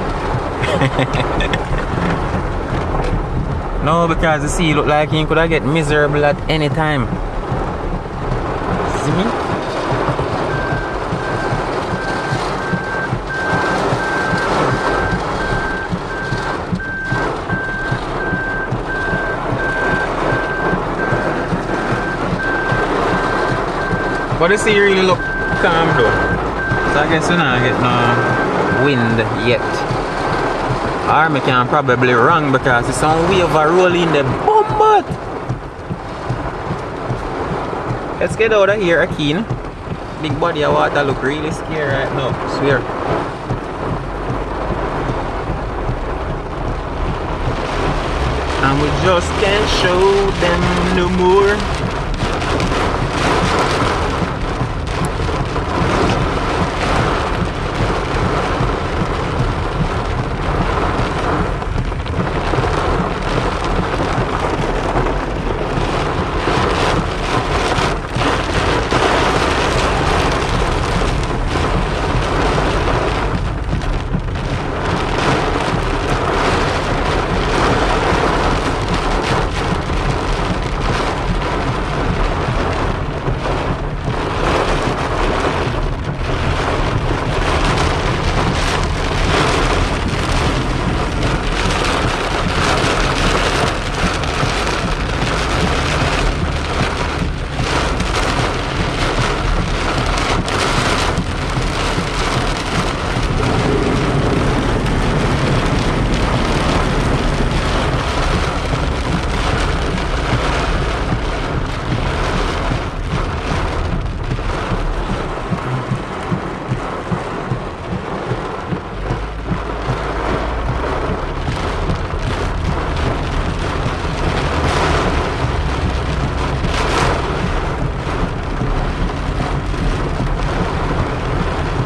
S7: No, because the sea look like he could get miserable at any time. See me? But the sea really look calm though. So I guess we're not getting no wind yet. Or I can probably wrong because it's some wave rolling the bomb. Let's get out of here, Ackeen. Big body of water look really scary right now, I swear. And we just can't show them no more.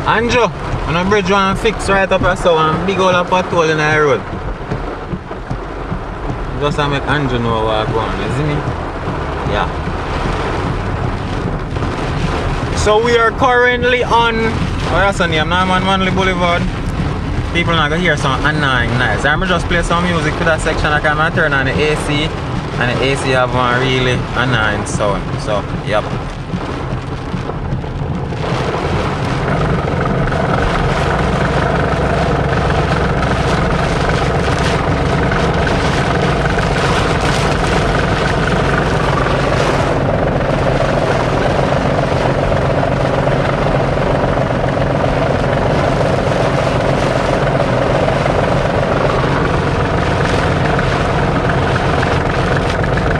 S7: Andrew, on a bridge one fix right up here so one big old pothole in the road. Just to make Andrew know what's going on, you see me? Yeah. So we are currently on, what's the name? Norman Manley Boulevard. People not gonna hear some annoying noise. I'm just play some music for that section. I can turn on the AC, and the AC have one really annoying sound. So, yep.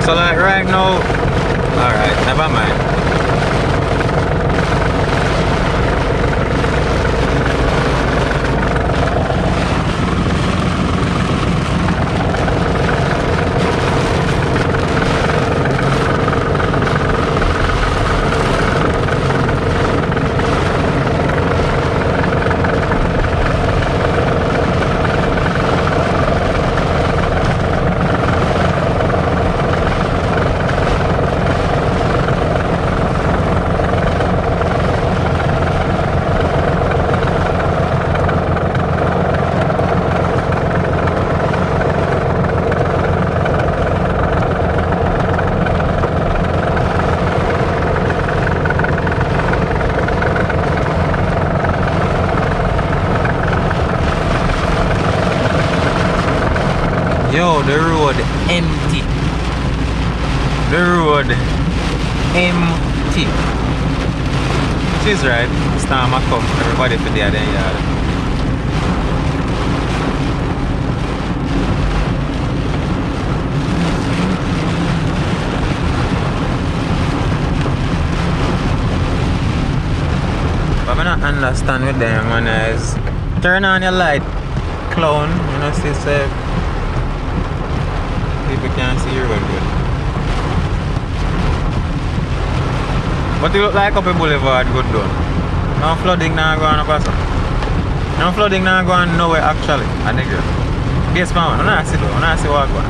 S7: So like right now, alright, never mind. Yo, the road empty. The road empty. She's right. Storm a come. Everybody for there then yard. But I don't understand with them man is turn on your light, clown, you know, see say people can't see you real good. But it look like up a boulevard good done. No flooding now going up also. No flooding now going nowhere actually. A nigga. Base man, I don't see though. I don't see what going.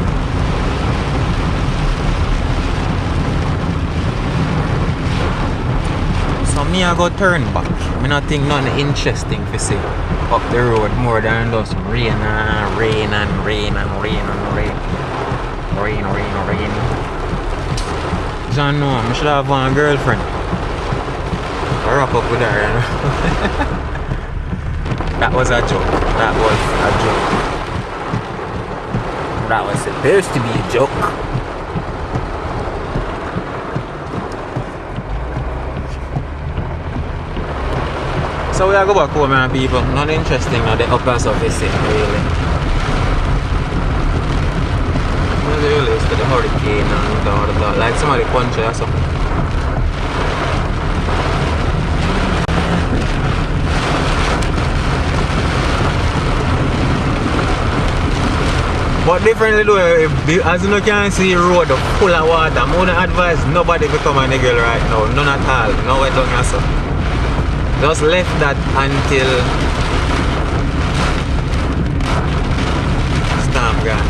S7: So me I go turn back. I not think nothing interesting to see up the road more than just rain and rain and rain and rain and rain. Rain. John, no, I should have one girlfriend. I rock up with her, you know. That was a joke. That was a joke. That was supposed to be a joke. So we are go back home, man, people. Not interesting, not the upper surface, really. Really is to the hurricane and blah blah blah, like some of the country or something. But differently though, as you can see the road full of water, I wouldn't advise nobody become a nigga right now, none at all, no way down here so. Just left that until storm gone.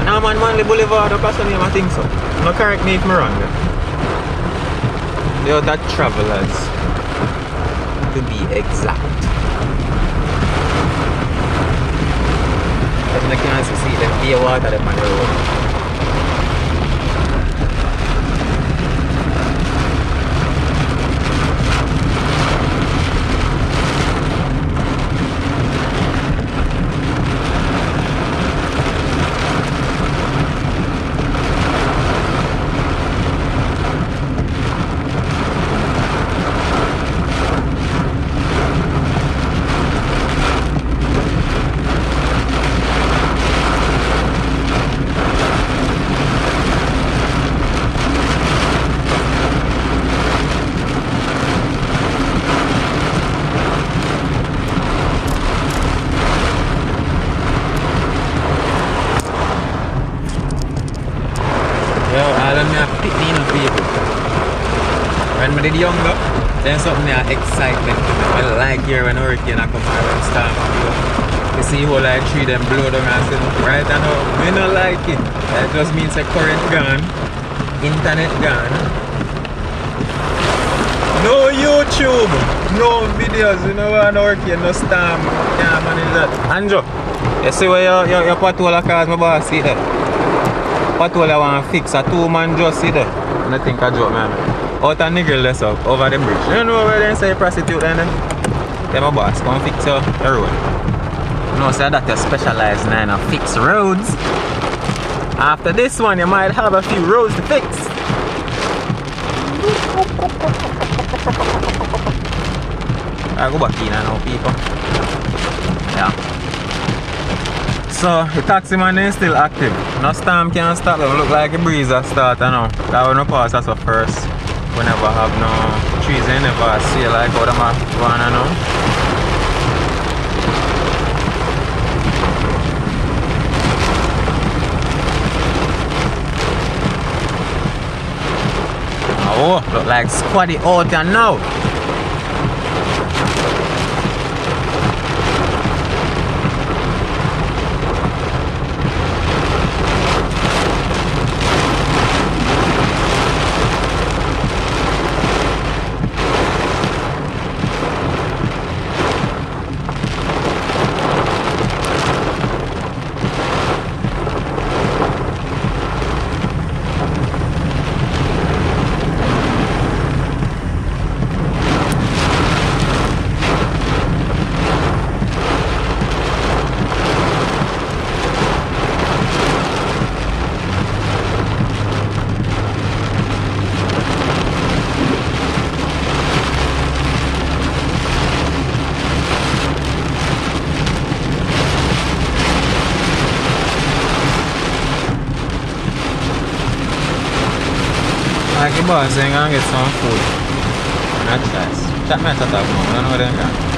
S7: Norman Manley Boulevard, that's the name I think so. No, correct me if I'm wrong. Yo, that travelers, to be exact. As you can see, the clear water on the road. Then something that excitement to me. I like here when hurricane I come out and storm and blow. You see whole like tree them blow down and say, right now, we don't like it. That just means a current gone, internet gone. No YouTube, no videos, you know what hurricane, no storm, can't manage that. Andrew, you see where your patrol cars my boss see that? Patrol I want to fix a 2-man just see that. And I think I joke man. Out of nigger less up over the bridge. You know where they say prostitute then? Then my boss come fix your road. You know, so that you specialize in fix roads. After this one, you might have a few roads to fix. I go back in now, people. Yeah. So the taxi man is still active. No storm can't stop them. Look like a breeze that start now. That will not pass as a first. We never have no trees, they never see like how them are going on now. Oh, look like squatty out there now. Like the boss saying I'm gonna get some food. Not choice. That might have more. I don't know what they're got.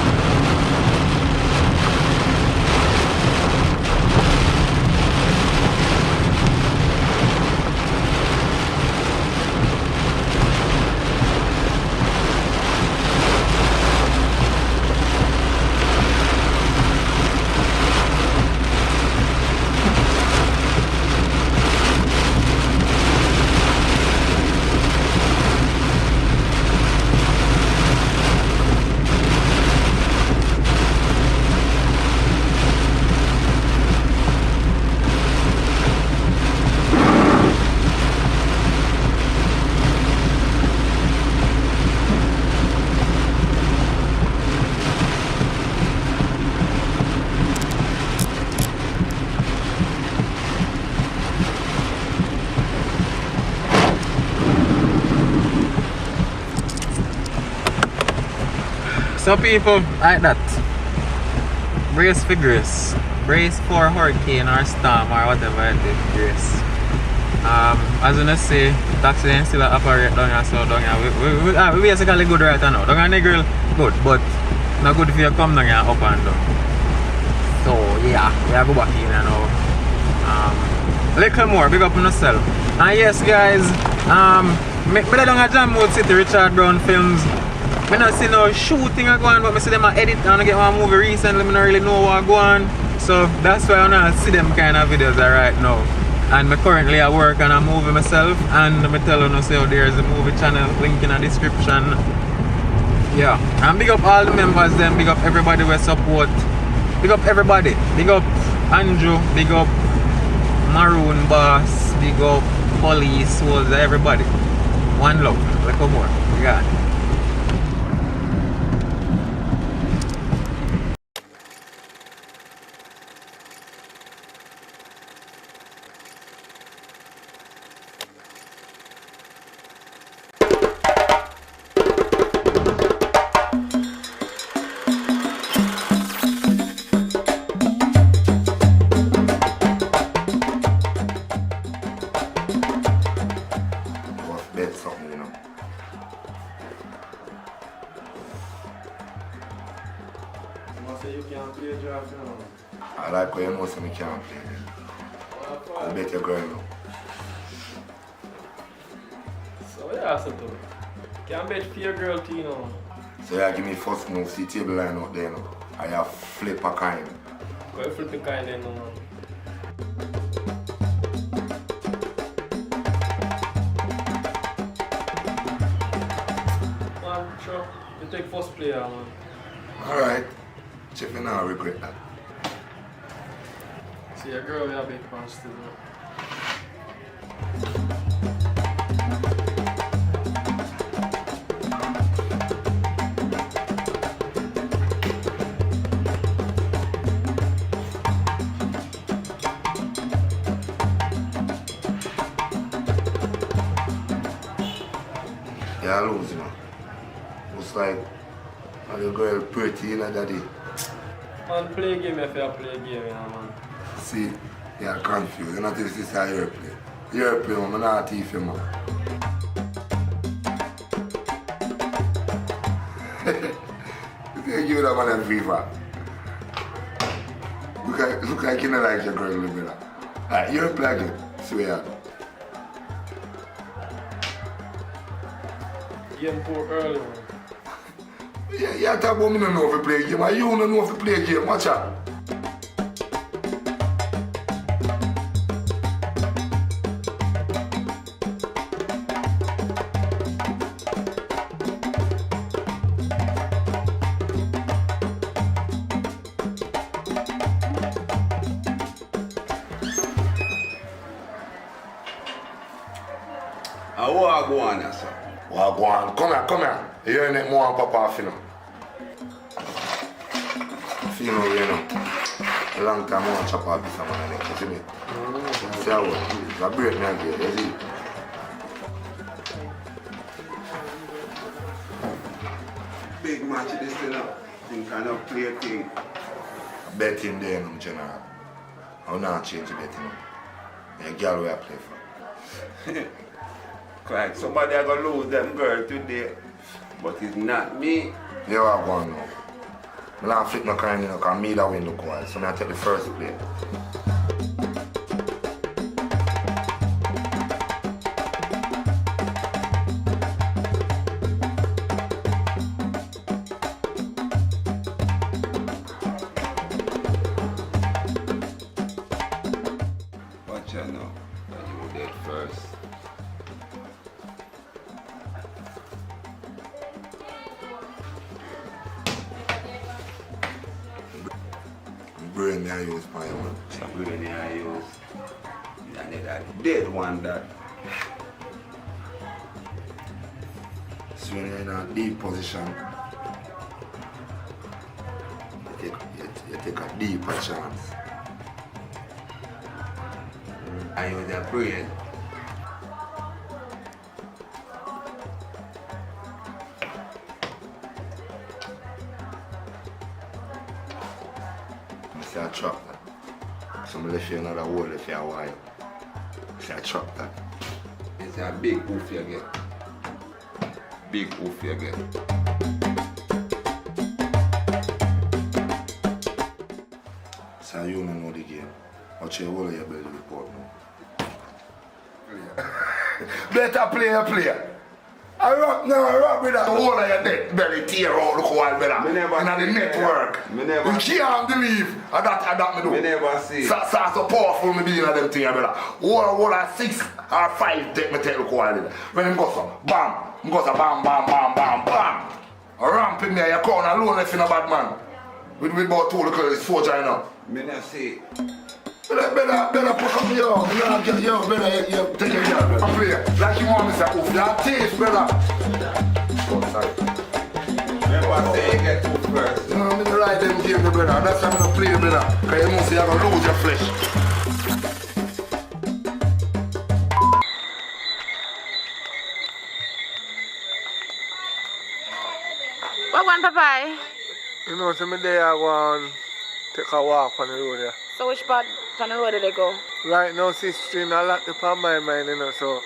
S7: So people like that, brace for grace, brace for hurricane or storm or whatever it is, grace. As you know say, taxi then still operate down here, so down here, we basically good right now. Down here Negril good, but not good if you come down here up and down. So yeah, we are go back in now. Little more, big up on yourself. And yes guys, me down at Jamaican City, Richard Brown Films. I don't see no shooting going on, but I see them edit and I get one movie recently, I don't really know what going on. So that's why I don't see them kind of videos right now. And I currently at work on a movie myself, and I tell you say there's a movie channel link in the description. Yeah. And big up all the members then, big up everybody who support. Big up everybody. Big up Andrew, big up Maroon Boss, big up Police, Soldier, everybody. One love. Look more. We got it.
S14: I like when you know some can't play. I bet you're growing up.
S11: So what you ask to do?
S8: Can't bet for your girl too, you know.
S14: So you give me first move, see table line out there, you know. I have flip a kind.
S8: Go flip a kind then, man. Man, sure. You take first player, man.
S14: Alright. Check me now, I regret that.
S8: See your girl with a big punch still.
S14: Yeah, I lose, you know. Looks like a little girl pretty, you know, daddy.
S8: Man, play a game if you play a game, you know, man.
S14: See, you're confused. You're not this is how you're play. You're play, man. I'm not thief, you, man. You can't give that man a fever. Look like you don't like your girl, little bit. Alright, you're playing. Swear.
S8: Game poor early, man.
S14: Yeah, you talk about me don't know if you play a game, and you don't know if you play a game. Watch out.
S19: What go on, sir?
S14: What go on? Come here. You hear it more and pop off, you know. You know. A long time I want to chop off this man, you see me? See how it is. I break me again, you see?
S19: Big match this still up. Think I know play a thing.
S14: Betting there, no, general. I'm not change the betting. A girl where I play for.
S19: Like somebody are gonna lose them girl today. But it's not me.
S14: You are going now. I don't flip no kind, you know, because me that win look wild. So I take the first play.
S19: Watch out now. You dead first.
S14: Brain I use my own.
S19: Some brain I use. And that dead one that.
S14: So when you're in a deep position, you take a deeper chance.
S19: I use that brain.
S14: I trap that. So I left you another hole if you a while. I trap that.
S19: It's a big oof you get. Big oof you get.
S14: So you don't know the game. Watch your whole of your belly report now. Better player. I rock with that whole of your neck belly tear out the whole brother. In the network. You can't believe that me do.
S19: Me never see.
S14: So powerful me being of them things, brother. Whole of 6 or 5 take me take the whole brother. When him go so, bam, bam. Ramp in there, you count alone if you're a bad man. With about 2 little soldier, you know.
S19: Me not see.
S14: Better push up yo, better take your job, brother. Play, like you want me to say, oof, your taste, brother. Oh, sorry.
S19: Never say you get oof first.
S14: No, I'm gonna ride them game, brother. That's why I'm gonna play, brother. Because you know, see, you're gonna lose your flesh.
S9: What one, Papa?
S2: You know, so me there I go and take a walk on the road there.
S9: So which part on the road did they go?
S2: Right now, sister, I lot upon my mind, you know, so...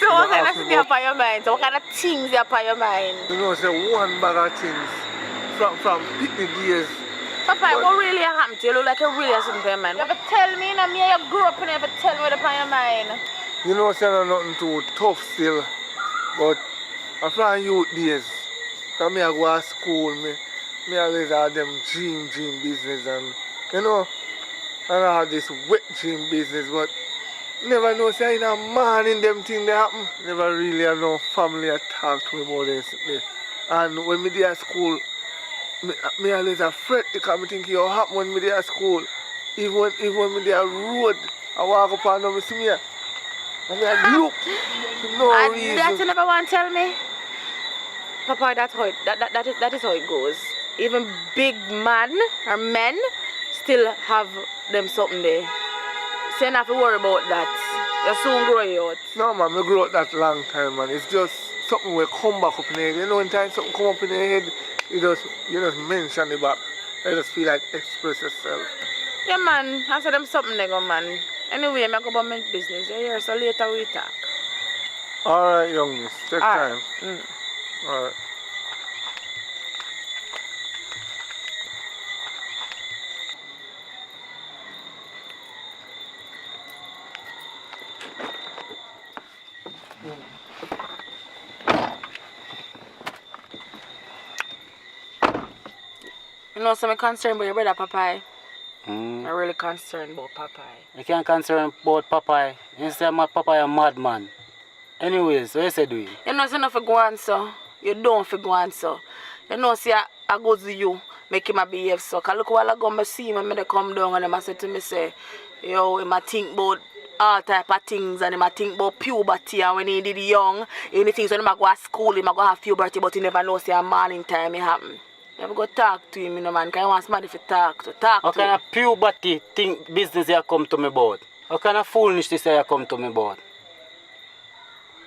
S9: So what kind of things upon your mind? So what kind of things upon your mind?
S2: You know, say one bag of things from picnic days.
S9: Papa, what really happened to you? You look like you really have something on your mind. You ever tell me, you know, me you grew up and you ever tell me what's upon your mind?
S2: You know, say no nothing too tough still, but I'm from youth days. Because me I go to school, me always have them dream business and, you know, and I have this wet dream business, but never know, say, in a morning them things that happen. Never really have no family that talk to me about this. And when me there at school, me always afraid because I think it will happen when me there at school. Even when me there road, I walk up and I see me. And I look for no reason.
S9: That you never want to tell me? Papa, that is how it goes. Even big man or men still have them something there. So you don't have to worry about that. You soon grow out.
S2: No man, I grew up that long time, man. It's just something will come back up in the head. You know, when time something come up in the head, you just mention it back. You just feel like express yourself.
S9: Yeah man, I said them something there go man. Anyway, I go about my business. You hear, so later we talk.
S2: Alright, young miss. Take time. Alright.
S9: You know, so I'm concerned about your brother Popeye. I'm really concerned about Popeye.
S20: You can't concern about Popeye. You say Popeye a madman. Anyways, what you say do you?
S9: You know, so you don't go on so. You don't go on so. You know, see, I go to you, make him a behave so. Because look while I go and see him, and I come down and I say to me, say, yo, he might think about all type of things and he might think about puberty and when he did young, anything so he might go to school, he might go have puberty, but he never knows say a morning time it happen. You have to go talk to him, you know, man, because he wants somebody to talk to him.
S20: What kind of puberty think business you come to me about? What kind of foolishness you come to me about?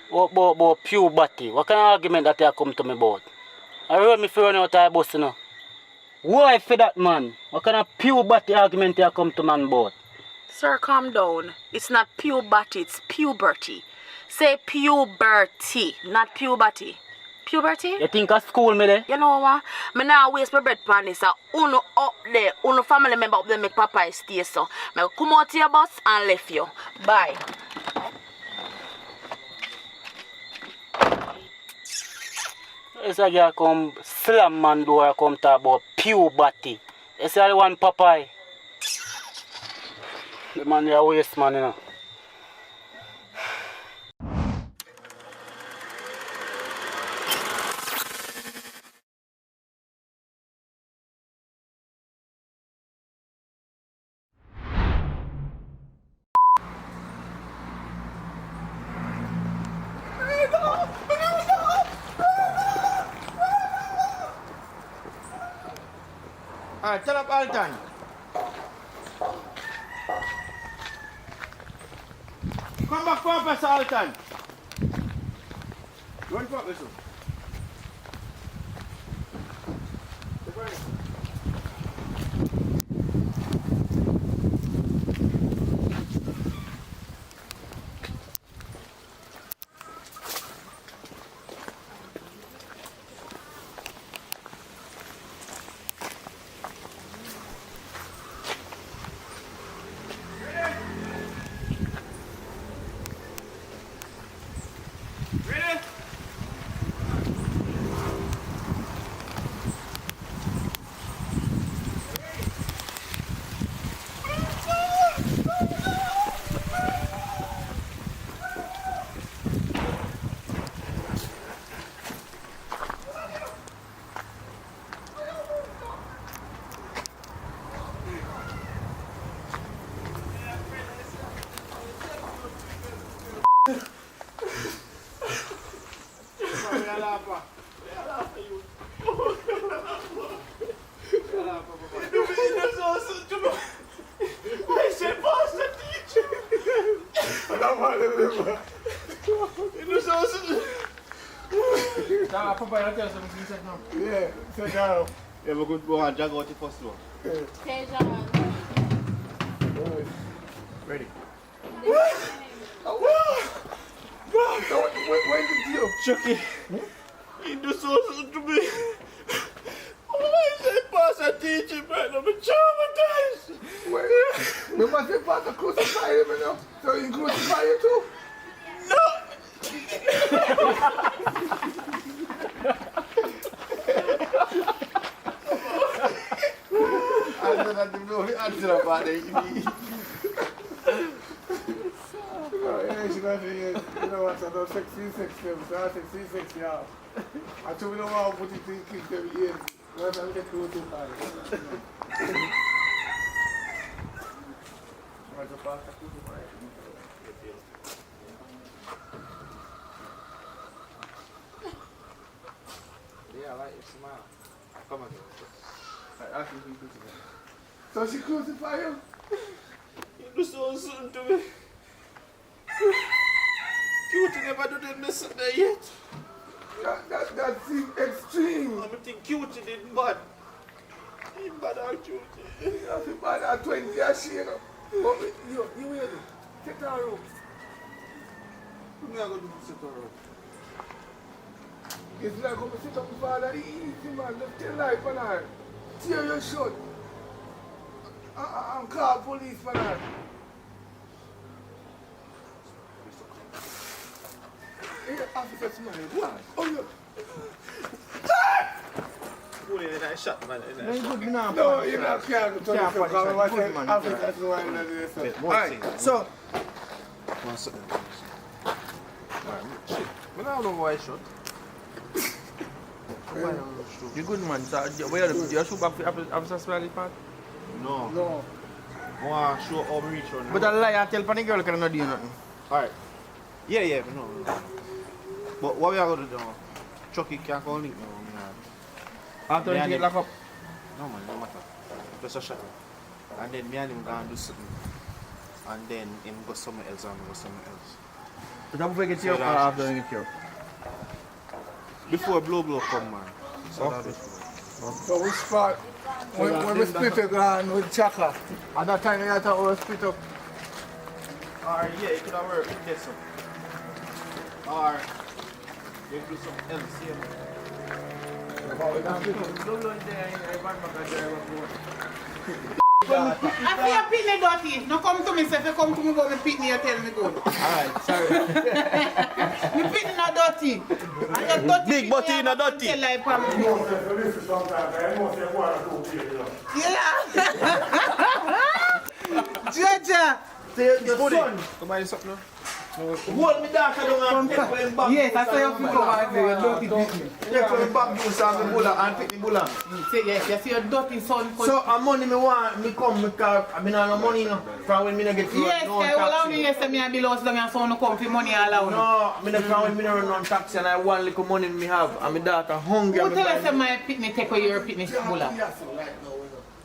S20: What about puberty? What kind of argument that you come to me about? I run me for running out of the bus, you know. Why for that, man? What kind of puberty argument you come to man about?
S9: Sir, calm down. It's not puberty, it's puberty. Say puberty, not puberty. Puberty?
S20: You think of school me there?
S9: You know what? I now waste my bread pan this. Uno up there, uno family member up there make Papa stay so. I come out to your bus and left you. Bye.
S20: This a girl come slam man door come talk about puberty. You see the one Popeye? The man there waste man, you know.
S15: Alright, tell up Alton. Come back for Professor Alton. Run for this one.
S11: Yeah, sit down. You have a good go and jog out the first one. Ready?
S2: When did you?
S11: Chucky, you do something to me. Why is that pastor teaching, man? I'm traumatized.
S2: Wait, we must be pastor crucify him, you know. So he crucify you too?
S11: No.
S15: know the answer about it.
S2: Yeah, she got you know what, so those sexy, so I said sexy, yeah. I told me no one put it in kids every year. Once I get too high. What's the past?
S15: Yeah, I like your smile. Come on.
S2: So she crucified you?
S15: You do something to me. Cutie never do the mess up there yet.
S2: That seems extreme.
S15: I think Cutie did bad. He bad at Cutie.
S2: I feel bad at 20 years, you know. But you will do. Take her rope.
S15: What am I going to do to set her up?
S2: It's like when we sit up with father, easy man, lift your life on her. Tear your shirt. And call police for her. Hey, officer, smile. What? Oh, yeah.
S15: I shot, man.
S2: No, you're not careful. Officer, smile.
S15: Alright, so. One second. Alright, shit. I don't know why I shot.
S2: You good man, so where you shoot back for Officer Smiley part?
S15: No.
S2: No.
S15: I want to show how I reach on.
S2: But I lie, I tell Panny girl can not do nothing.
S15: Alright. Yeah, no. But what we are going to do now? Chucky can't call me now.
S2: After you get locked up?
S15: No man, no matter. Just a shot. And then me and him going to do something. And then him go somewhere else and I go somewhere else.
S2: But I'm going to get you up or after you get you up?
S15: Before blow come, man. So
S2: okay. So we spot when we split the ground with Chaka. At that time, you had to split up.
S15: Or yeah, you could have worked with this one. Or you could do something else, yeah.
S13: I feel your pitney dirty. No come to me, say if you come to me go me pitney, you tell me go.
S15: Alright, sorry.
S13: Me pitney not dirty. And your dirty
S15: big butty not dirty.
S13: Yeah. Georgia.
S15: Come on, something now. Hold me down, I don't have to take back.
S13: Yes, I saw you pick up and your dirty pitney.
S15: Take me back juice and me bulla and pick the bulla.
S13: Yes, you see your dirty son.
S15: So money me want, me come because I mean I no money no. From when me no get
S13: yes, no taxi. Yes, well only yes me and the loss long and so no come for money alone.
S15: No, me no from when me no run on taxi and I want little money me have and my daughter hungry.
S13: Who tell us that my pitney take away your pitney bulla?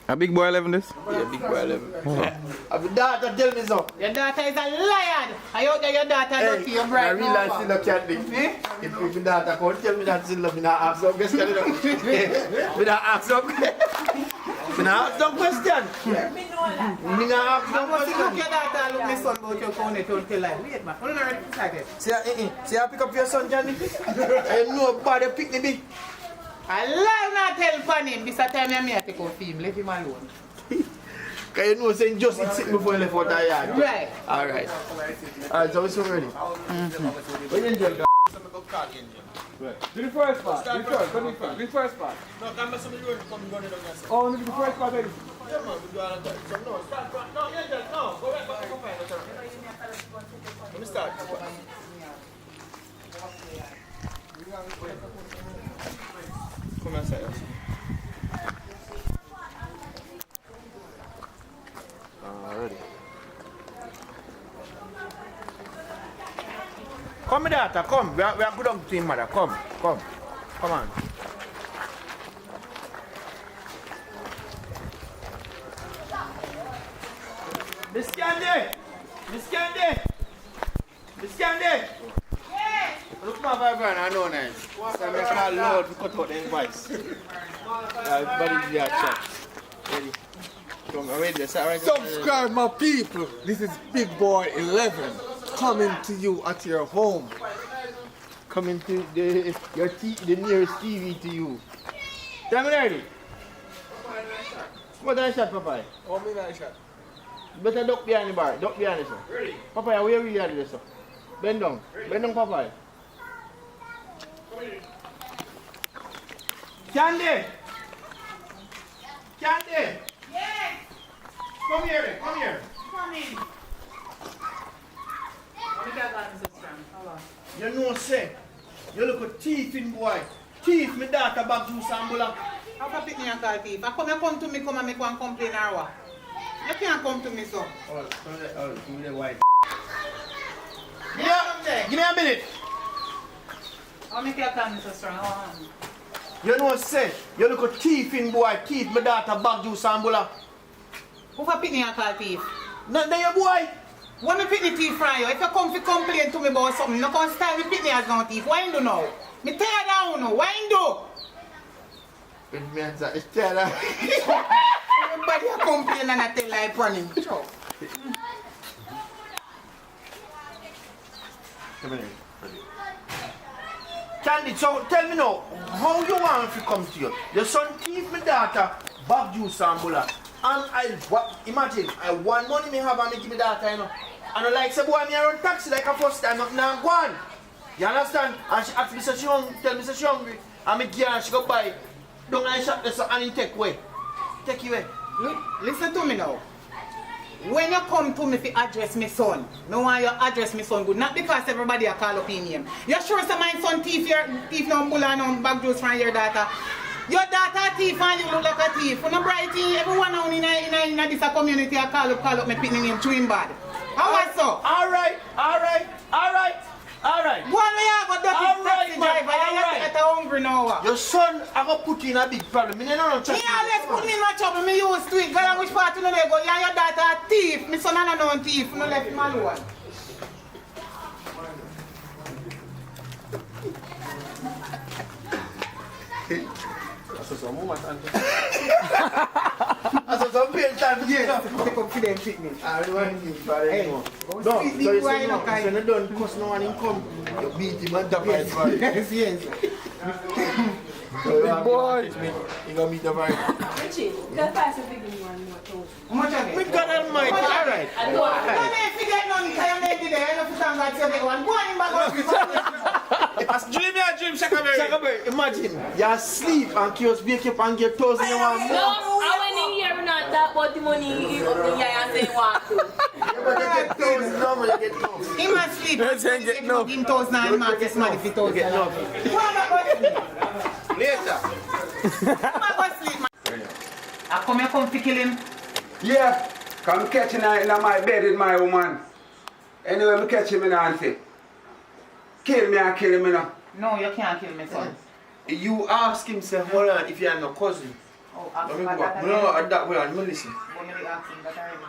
S2: A big boy 11 this?
S15: Yeah, big boy 11. And my daughter tell me so.
S13: Your daughter is a liar. I out there your daughter dirty, your bright.
S15: I realize still a candy. If my daughter come tell me that still love me not ask some question. Me not ask some question. Me not ask some question. Me not ask some question.
S13: Look your daughter look my son about your phone don't tell her. Wait man, hold on a second.
S15: See I pick up your son Johnny. I know nobody pick me big.
S13: I lie not tell Fanny. This time I may take out him. Leave him alone.
S15: Because you know saying just sit before you left out the yard.
S13: Right.
S15: Alright. Alright, so we're so ready. When you enjoy
S2: Right. Do the first part. Do the first part.
S8: No, come back to the road. Come running down yourself.
S2: Oh, do the first part then.
S8: Yeah, man, we do all of that. So no, start from. No, yeah, no. Go back to the Let me start.
S15: Come inside. Ready. Come, my daughter, come. We are good on to him, mother. Come on. Miss Candy!
S13: Yes!
S15: Look my vibrant, I know nice. So I call Lord to cut out the voice. Everybody there chat. Ready? Come, ready?
S2: Subscribe, my people. This is Big Boy 11 coming to you at your home.
S15: Coming to the nearest TV to you. Tell me ready? What I shot, Papa?
S2: Oh, me not shot.
S15: Better duck behind the bar. Duck behind this one.
S8: Ready?
S15: Papa, where we are this one? Bend down. Bend down, Papa. Candy!
S13: Yes!
S15: thieving boy. Thief, my daughter bag juice and bulla.
S13: How can pick me and call thief? I come to me, come and make one complain or what? You can't come to me, so.
S15: Give me the white. Give me a minute.
S13: I'll make your call me so strong.
S15: You know say, you look a thieving boy, thief, my daughter bag juice and bulla.
S13: Who for pick me and call thief?
S15: Not there your boy.
S13: When me pick the thief from you, if you come to complain to me about something, you can't style me pick me as no thief. Why you do now? Me tear down now. Why you do?
S15: It means that it's tear down.
S13: Everybody a complain and I tell like running. Sure.
S15: Come here. Candy, so tell me now, how you want to come to you? Your son thief my daughter, bag juice and bulla. And imagine, I want money me have and me give me daughter, you know. And I like say, boy, me run taxi like a first time, nothing and go on. You understand? And she ask me, say she hungry, tell me say she hungry. And me give her, she go buy. Don't I shop this and he take away. Take you away.
S13: Listen to me now. When you come to me to address my son, I want you address my son good. Not because everybody a call up his name. You sure say my son thief no bulla no bag juice from your daughter? Your daughter thief and you look like a thief. When I'm writing, everyone now in this community I call up my picking name chewing bad. How was so?
S15: Alright.
S13: Go on, we have a dirty taxi driver. You get hungry now.
S15: Your son, I go put you in a big problem. Me always
S13: put me in a trouble. Me used to it. Girl, which part you know they go? You and your daughter a thief. My son and no thief. No left him alone.
S15: That's some moment, That's some pain time. Yes.
S13: Take up for them picnic.
S15: I don't want to give it anymore. No, so you say no, when you don't cuss no one in come, you beat him and tap his body.
S13: Yes.
S15: Big boy. You gonna meet the vibe.
S9: Richie, that pass a big one more too.
S13: How much again?
S15: We got that mic, alright.
S13: I don't forget none because I made it there. I don't forget that second one. Go on in back up.
S15: Dream, Shakaberry. Imagine, you're asleep and kids wake up and get toes in your mouth.
S9: No, I went in here and not talk about the money you up in here and say what to.
S15: Get toes, no, you get toes.
S13: He must sleep. If you give toes now, he must get money if he toes.
S15: Get enough. Later.
S13: I come here to kill him.
S21: Yeah, come catch him in my bed with my woman. Anyway, I catch him in the auntie. Kill me and kill him, you know.
S13: No, you can't kill me, son.
S15: You ask him, say, hold on, if you have no cousin.
S13: Oh, ask
S15: him
S13: that.
S15: No, that way, let me listen.
S13: Let me ask him that already.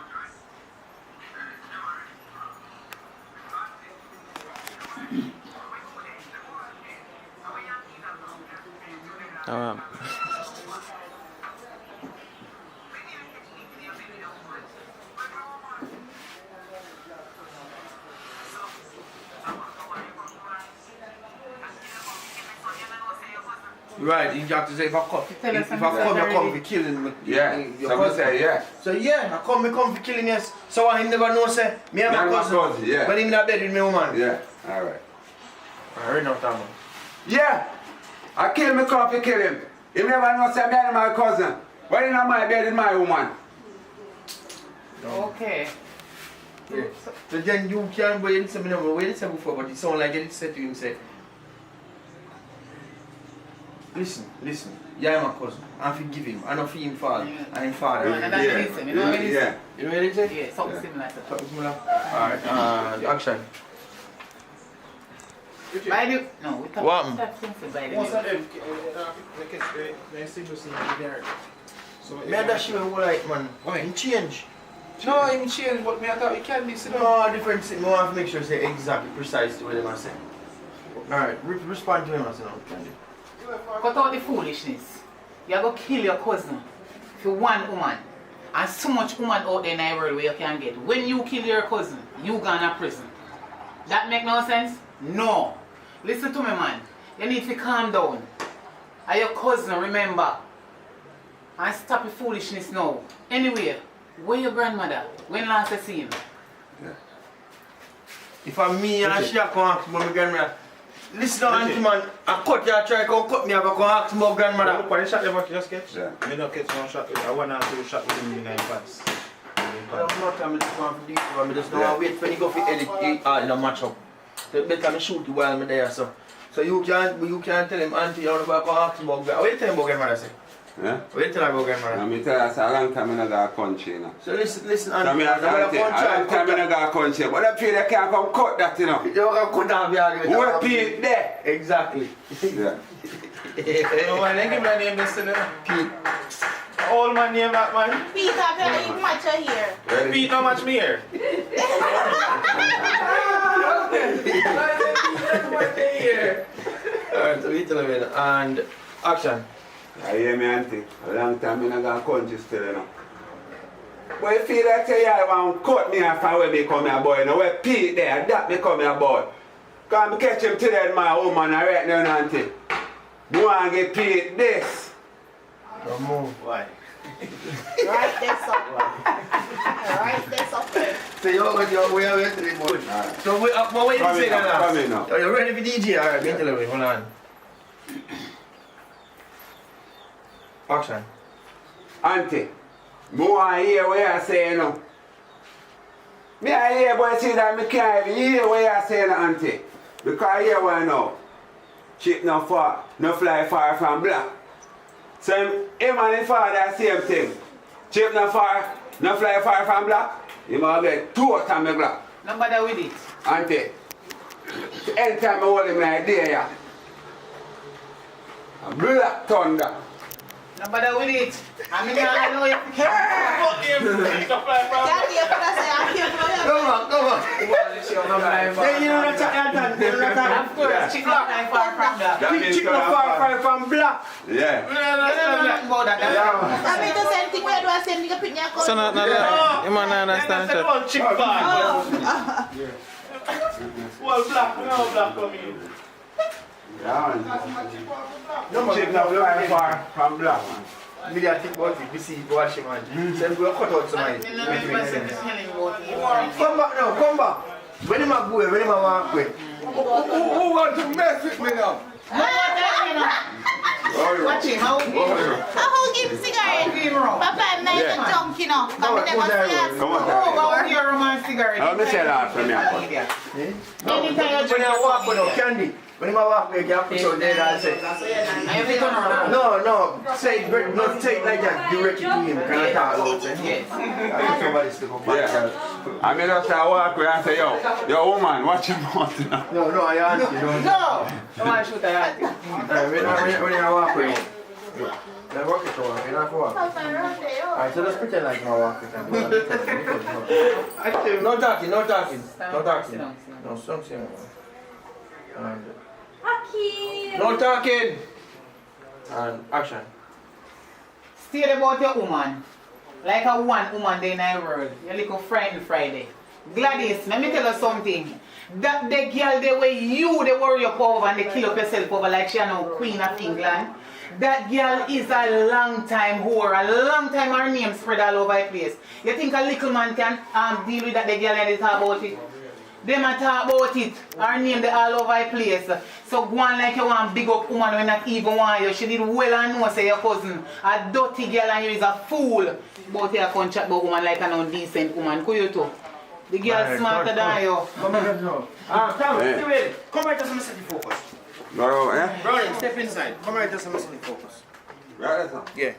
S15: Right, you have to say if I come, you come to kill him.
S21: Yeah, someone say yeah.
S15: So yeah, I come to kill him, yes. So I never know, say, me and my cousin.
S21: Yeah.
S15: But him not bed with me, woman.
S21: Yeah, alright.
S15: Alright, now, Tom.
S21: Yeah, I kill me come to kill him. He never know say me and my cousin. Why in my bed with my woman?
S13: Okay.
S15: Yeah. So then you can't go and say me never wait say before, but it sound like it said to him, say, listen, yeah, my cousin. I forgive him. I don't feel him father. And him father.
S21: You know what I mean?
S15: You know what he say?
S13: Yeah, something similar to that.
S15: Something similar? Alright, action.
S13: By the no, we can't
S15: What?
S13: start thinking by the
S15: Most of them, they seem to see there. So me and that she was like, man, him change.
S2: No, him change, but me I thought he can be sitting
S15: No, different thing. I want to make sure say exactly, precisely what they must say. Alright, respond to him and say no, can do.
S13: Cut out the foolishness. You go kill your cousin for one woman. And so much woman out there in the world where you can get. When you kill your cousin, you go to prison. That make no sense? No. Listen to me, man. You need to calm down. And your cousin, remember. And stop the foolishness now. Anyway, where your grandmother? When last you see him?
S21: Yeah.
S15: If I'm me and she come ask me my grandmother, listen to auntie man, I cut you, try to cut me, I go ask my grandmother.
S11: Look, when you shot them, what you just catch?
S21: Yeah.
S11: Me don't catch no shot. I want to do shot with him in 9 parts.
S15: I'm not coming to come for this one, I just don't want to wait for you go for edit in the match up. Better me shoot you while I'm there, so. So you can't tell him, auntie, you want to go ask about what you tell him about grandmother say?
S19: Yeah?
S15: What you tell him about grandmother?
S19: I mean, tell us a long time I go to country, you know.
S15: So listen,
S19: I
S15: auntie.
S19: mean, a long time I go to country, but I feel they can't come cut that, you know.
S15: You can't cut off your argument.
S19: We're Pete there.
S15: Exactly.
S19: Yeah.
S15: No man, they give my name this to them. Pete. Old man name that man.
S9: Pete, I feel like match your hair.
S15: Pete, no match me here. Alright, so we tell him and action.
S19: I hear me, auntie. A long time I go to country still, you know. But you feel like you want to cut me off and where me come here, boy, you know. Where Pete there, that me come here, boy. Because I catch him today, my woman, right now, auntie. You want to get Pete this.
S15: Don't move. Why?
S9: Right there, Right there,
S15: So you're way away to the boat. So what you say that last?
S19: Come in now.
S15: Are you ready for DJ? Alright, me tell you, hold on. Action.
S19: Auntie, I want to hear what you say, you know. Me I hear boy say that I can't even hear what you say, auntie. Because I hear what I know. Chip no fly far from black. So him and his father same thing. Chip no fly far from black. He must get two of them black.
S13: No bother with it.
S19: Auntie, anytime I hold him like there, yeah. Black thunder.
S13: No bother with it. I mean, I know you can't.
S15: Come on. Then you know that of course,
S13: chick not far from that.
S15: Chick not far from black.
S19: Yeah.
S9: I mean the same thing where do I send you a picture?
S15: So no, you might not understand that. Chick far. Well, black, no black come in.
S19: No, chip no fly far from black, man.
S15: Me dey think about it, we see it, watch him, man. So we go cut out some of it. Come back now, come back. When him a go, when him a walk away.
S19: Who want to mess with me now?
S13: Watch him, how
S9: I'll give him cigarette. Papa, I'm not even drunk, you know.
S19: Come on,
S13: How your romance cigarette?
S19: Let me say that from here.
S13: Anytime
S15: When I walk with candy. When you walk away, you have to show there and say, no, say it, not say it like that, directly to him, can I talk about it? Yes. Somebody's to go back.
S19: Yeah. I mean, just I walk away and say, yo, woman, watch your mouth now.
S15: No, I ask you, don't.
S13: No! Come on, shoot that.
S15: When you walk away, I walk it over, you're not to walk. Alright, so let's pretend like you're walking. No talking. No, something.
S9: Ackeen.
S15: No talking. And action.
S13: Stay about your woman. Like a one woman day in the world. Your little friend Friday. Gladys, let me tell you something. That the girl they way you they worry up over and they kill up yourself over like she no Queen of England. That girl is a long time whore. A long time her name spread all over the place. You think a little man can deal with that the girl and they talk about it? Them a talk about it. Her name they all over the place. So go on like you want big up woman when not even want you. She did well and know say your cousin. A dirty girl and you is a fool. But you can't chat about woman like a non-decent woman. Could you too? The girl smarter than you.
S15: Come here now. Come here. Come right to some city focus. Brownie, step inside. Come right to some city focus.
S19: Right,
S15: yeah.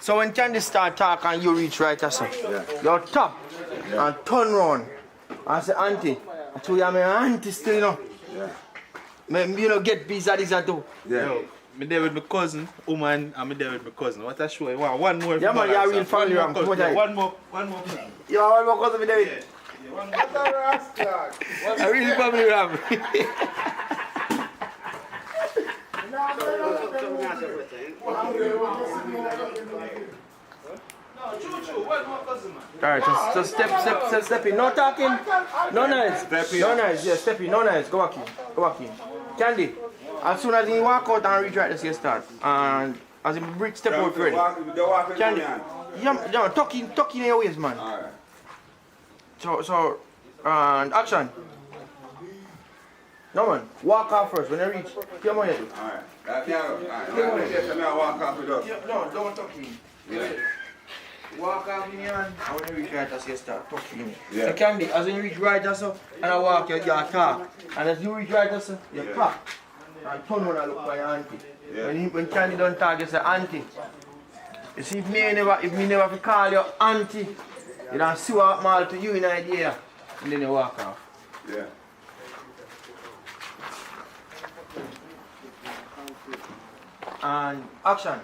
S15: So when Candy start talk and you reach right there, you tap and turn round and say, auntie, I told you I'm an auntie still, you know. Yeah. You know, get busy at this and do.
S2: Yeah. Yo, I'm there with my cousin, woman, I'm there with my cousin. What a show. Wow, one more.
S15: Yeah, man, you're real family, Ram. Come on,
S2: one more.
S15: Yeah, one more cousin, me there with.
S2: Yeah, one more.
S15: I really family, Ram. Alright, just step in. No talking. No nice. No nice. Yeah, step in. No nice. Go back in. Candy, as soon as you walk out and reach right, let's get start. And as you reach step out ready. Candy, yeah, tuck in your waist, man. Alright. So, and action. No man, walk off first. When you reach, come on here.
S19: Alright. Walk off with us.
S15: No, don't tuck in. Yeah. Walk off in here and when you reach right, as you start tuck in. Yeah. So Candy, as you reach right, and I walk, you talk. And as you reach right, you clap. and turn around and look for your auntie.
S21: Yeah.
S15: When Candy don't talk, you say auntie. You see, if me never have to call you auntie, you don't see what mal to you in the idea, and then you walk off.
S21: Yeah.
S15: And action.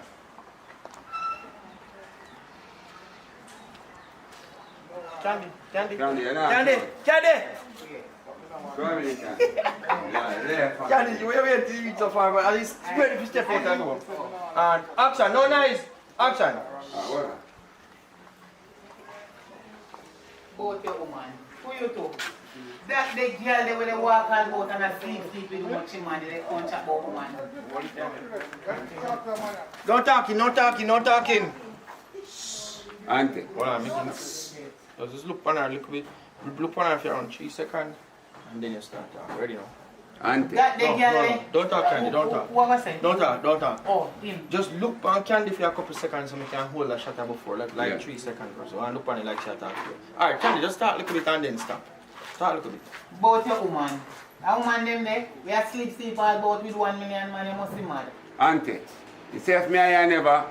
S15: Candy.
S21: Candy, you're not.
S15: Candy.
S21: Go ahead, Candy. Yeah,
S15: Candy, you wait till you reach so far, but at least ready to step out and go. And action, no nice. Action.
S13: Both your woman. Who you two? That the girl they when they walk out about and I sleep with much man, they can't chat about woman.
S15: No talking.
S21: Auntie.
S15: Hold on, just look on her a little bit. Look on her for around 3 seconds, and then you start talking. Ready now?
S21: Auntie.
S13: That the girl.
S15: Don't talk, Candy. Don't talk.
S13: What was I saying?
S15: Don't talk.
S13: Oh, him.
S15: Just look on Candy for a couple seconds so we can hold a shot before, like
S21: Yeah.
S15: 3 seconds or so, and look on it like she talk to you. Alright, Candy, just start a little bit and then stop. Start a little bit.
S13: Both your woman. A woman them there, we are sleep all about with 1 million man, you must be mad.
S21: Auntie. You say if me and you never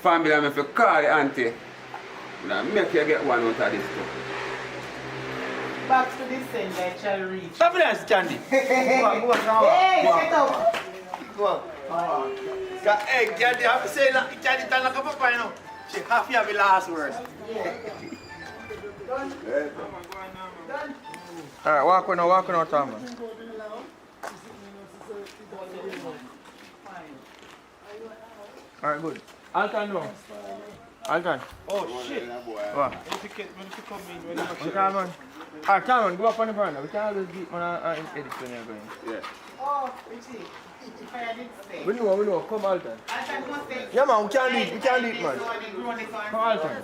S21: family and if you call the auntie, now make you get one out of this stuff.
S13: Back to the sender, it shall reach.
S15: Stop it, Candy. Go on.
S13: Hey, shut up.
S15: Go on. Hey, Candy, I have to say that Candy turn like a papa, you know. She have to have the last word. Alright, walk on now, Tom. Alright, good. Alton now. Alton.
S11: Oh shit.
S15: What?
S11: When you come in,
S15: Okay, man. Alright, come on, go up on the veranda. We can always beat man and edit when you're going.
S21: Yeah.
S13: Oh, Richie. If I did say.
S15: We know. Come, Alton.
S13: Alton must say.
S15: Yeah, man, we can do it, man. Come, Alton.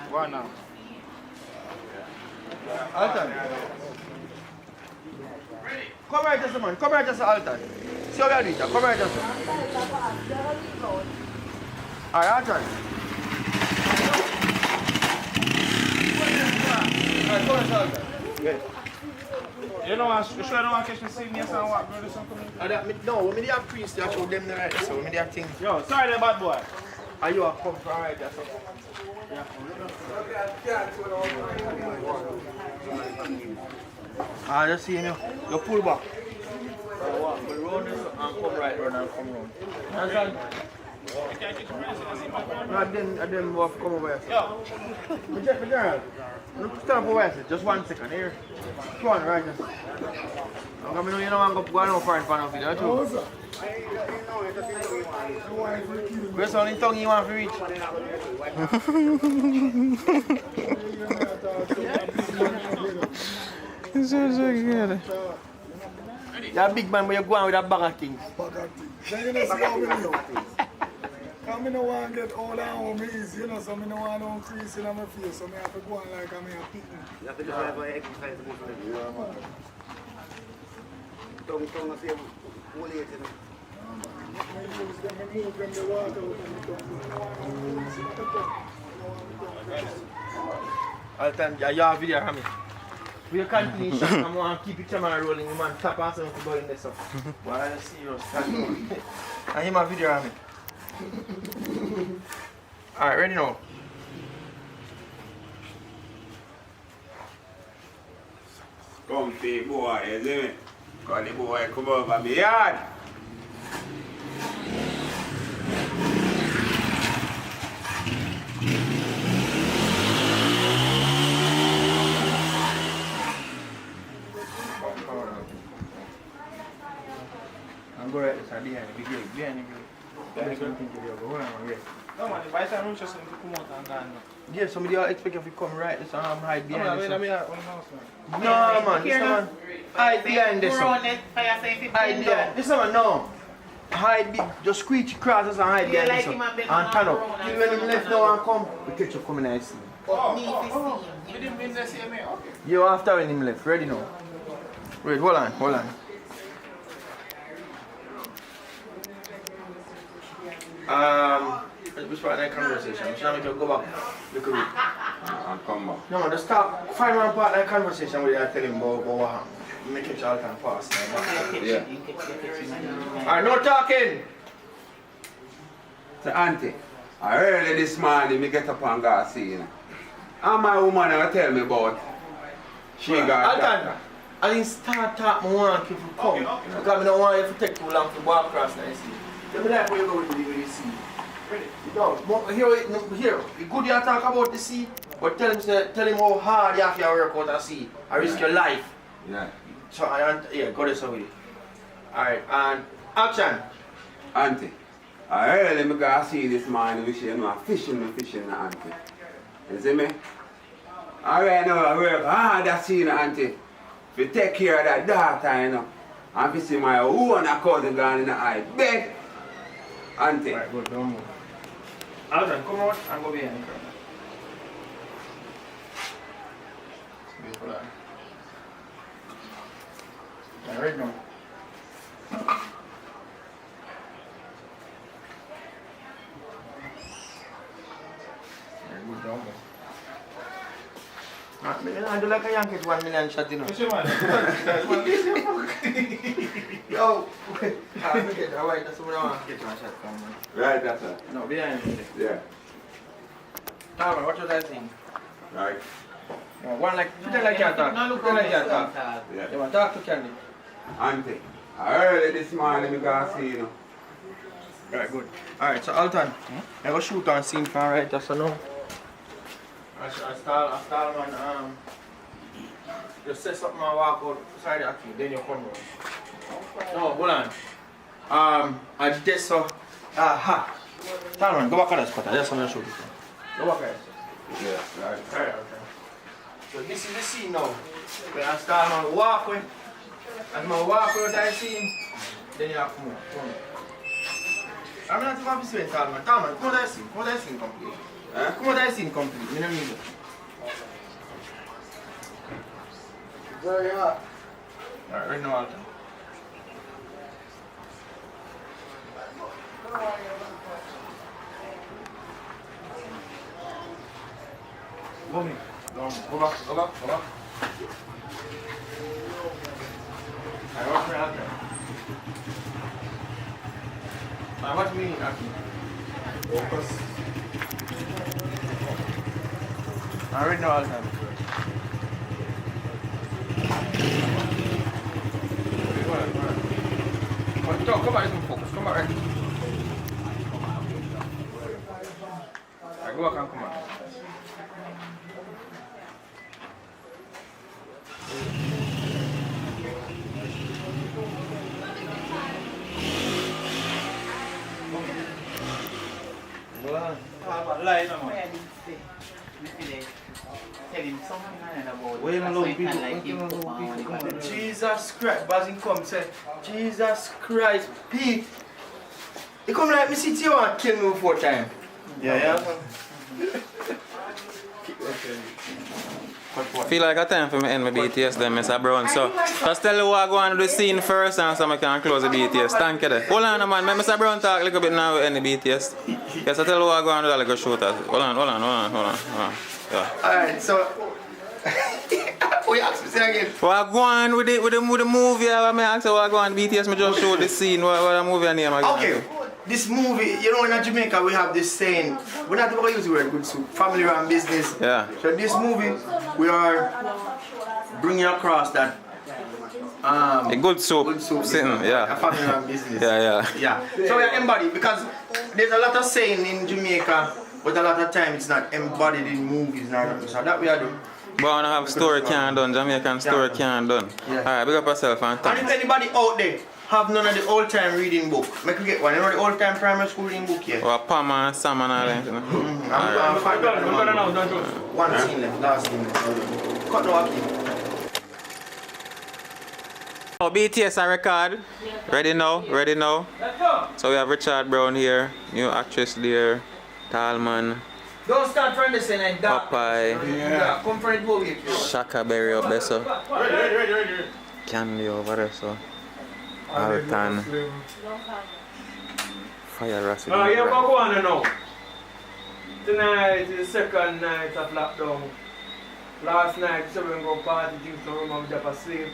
S11: What now?
S15: Alton. Come right just man. Come right just Alton. See how you do it. Come right just. Alright, Alton. Alright, come right Alton. Yeah.
S11: You know, you sure I don't want to catch me seeing yes and what, brother?
S15: No, when they have priests, they show them the right, so when they have things.
S11: Yo, sorry there, bad boy.
S15: Are you a come from right there, so? I just see you. You pull back. Go round this and come right round and come round. Understand? No, them will come over here.
S11: Yo.
S15: Check the girl. Look, stand up over here. Just 1 second. Here. Come on, right now. I mean, you don't want to go no far in front of you, don't you? Where's the only tongue you want to reach? You're a big man, but you're going with a bag of things.
S3: Then you know, see how we know. Because I don't want to get old and home easy, you know, so I don't want to increase in my face, so I have to go on like I'm a picking.
S16: You have to just have an exercise most of the day. Tongue, I say, whole age, you know.
S3: I use them and move them the water out of the tongue.
S15: Alton, you have a video of me. We continue shot, I want to keep the camera rolling, the man tap on something to go in there, so. But I see you stand. And him a video of me. Alright, ready now?
S21: Comfy boy, you see me? Call the boy come over my yard.
S15: I'm going right beside behind the grave. Behind the grave.
S11: No man, if I say I'm just going to come out and gone.
S15: Yeah, somebody will expect if you come right, this hide behind this.
S11: No man,
S15: This man. Hide behind this one. Hide behind. This one, no. Hide, just squeeze across and hide behind this one. And turn up. Till when him left now and come, we catch you coming and see.
S11: You didn't mean to see me? Okay.
S15: You after when him left. Ready now. Wait, hold on. Let's start that conversation. I'm trying to make you go back. Look at it.
S21: and come back.
S15: No, just talk, find one part of the conversation where you tell him about what happened. Make it all time pass.
S21: Yeah.
S15: Alright, no talking!
S21: So auntie, early this morning me get up and go see you. And my woman will tell me about she got
S15: Alton, I didn't start talk, I want you to come. Because I don't want you to take too long to walk across there, see. Let me like where you go with the sea. No, here, it's good you talk about the sea, but tell him how hard you have to work out at sea. I risk your life.
S21: Yeah.
S15: So yeah, go this way. Alright, and action.
S21: Auntie, early me go see this morning which you know fishing, auntie. You see me? Alright now I work hard at sea, auntie. To take care of that daughter, you know. And to see my own cousin gone in the eye. Beg! Auntie.
S15: Alright, good, don't move. Alton, come out and go behind the curtain. Beautiful, alright. Right now. Very good, don't move. I do like a Yankee 1 million shot, you know. Yo, I forget that white, that's what I want to get my shot from, man.
S21: Right, that's it.
S15: No, behind me.
S21: Yeah.
S15: Talman, what was I saying?
S21: Right.
S15: No, one like, pretend like you talk.
S20: No, look
S15: Pretend like you talk.
S21: Yeah.
S15: You want to talk to Candy?
S21: Auntie, early this morning me go see you.
S15: Right, good. Alright, so Alton, I go shoot on scene from right there, so now. I start man, you say something and walk outside the Ackeen, then you come round. No, hold on. I just saw, aha. Talman, go back at that spot, I just want to shoot it. Go back at it.
S21: Yeah, right.
S15: Alright, okay. So this is the scene now. When I start man walking, as I walk out that scene, then you have to move. I'm not even happy to say Talman. Talman, come out that scene, complete. Come out that scene complete, I don't need it. Very hot. Alright, right now, Alton. Go me. Go back. Alright, watch me out there. Alright, watch me, Ackeen. Focus. Alright, now, Alton. Come on, focus. Come on, right. Alright, go back and come on. Jesus Christ, Bazin come say, Jesus Christ, Pete. You come like me sit here and kill me 4 times. Yeah.
S7: Feel like a time for me end my BTS then, Mr. Brown. So, just tell you what I go on do the scene first and so I can close the BTS. Thank you there. Hold on, man. Let Mr. Brown talk a little bit now with any BTS. Yes, I tell you what I go on do that like a shooter. Hold on. Yeah.
S15: Alright, so we ask me say again.
S7: What I go on with the movie? I may ask you what I go on BTS, me just show the scene. What the movie name again?
S15: Okay. This movie, you know, in Jamaica we have this saying, we're not going to use the word good soup, family run business.
S7: Yeah.
S15: So this movie, we are bringing across that
S7: a good soup sitting, yeah.
S15: A family run business.
S7: Yeah.
S15: So we are embodied because there's a lot of saying in Jamaica, but a lot of time it's not embodied in movies. So that we are doing.
S7: But I don't have story can done, Jamaican story can done.
S15: Yeah.
S7: Alright, big up yourself and thanks.
S15: And if anybody out there have none of the old time reading book, make you get one. You know the old time primary school reading book here?
S7: Or Pam and Sam and all that, you know?
S15: I'm fine. One scene left, last scene left. Cut no Ackeen.
S7: Oh, BTS I record. Ready now? So we have Richard Brown here, new actress there, Talman.
S15: Don't start from the scene,
S7: Popeye.
S15: Yeah, come from the movie.
S7: Shaka Berry up there, so.
S15: Ready.
S7: Candy over there, so. Alton. Fire Racing.
S11: Yeah, go on now.
S8: Tonight is the second night of lockdown. Last night, someone go party, drink some rum and drop asleep.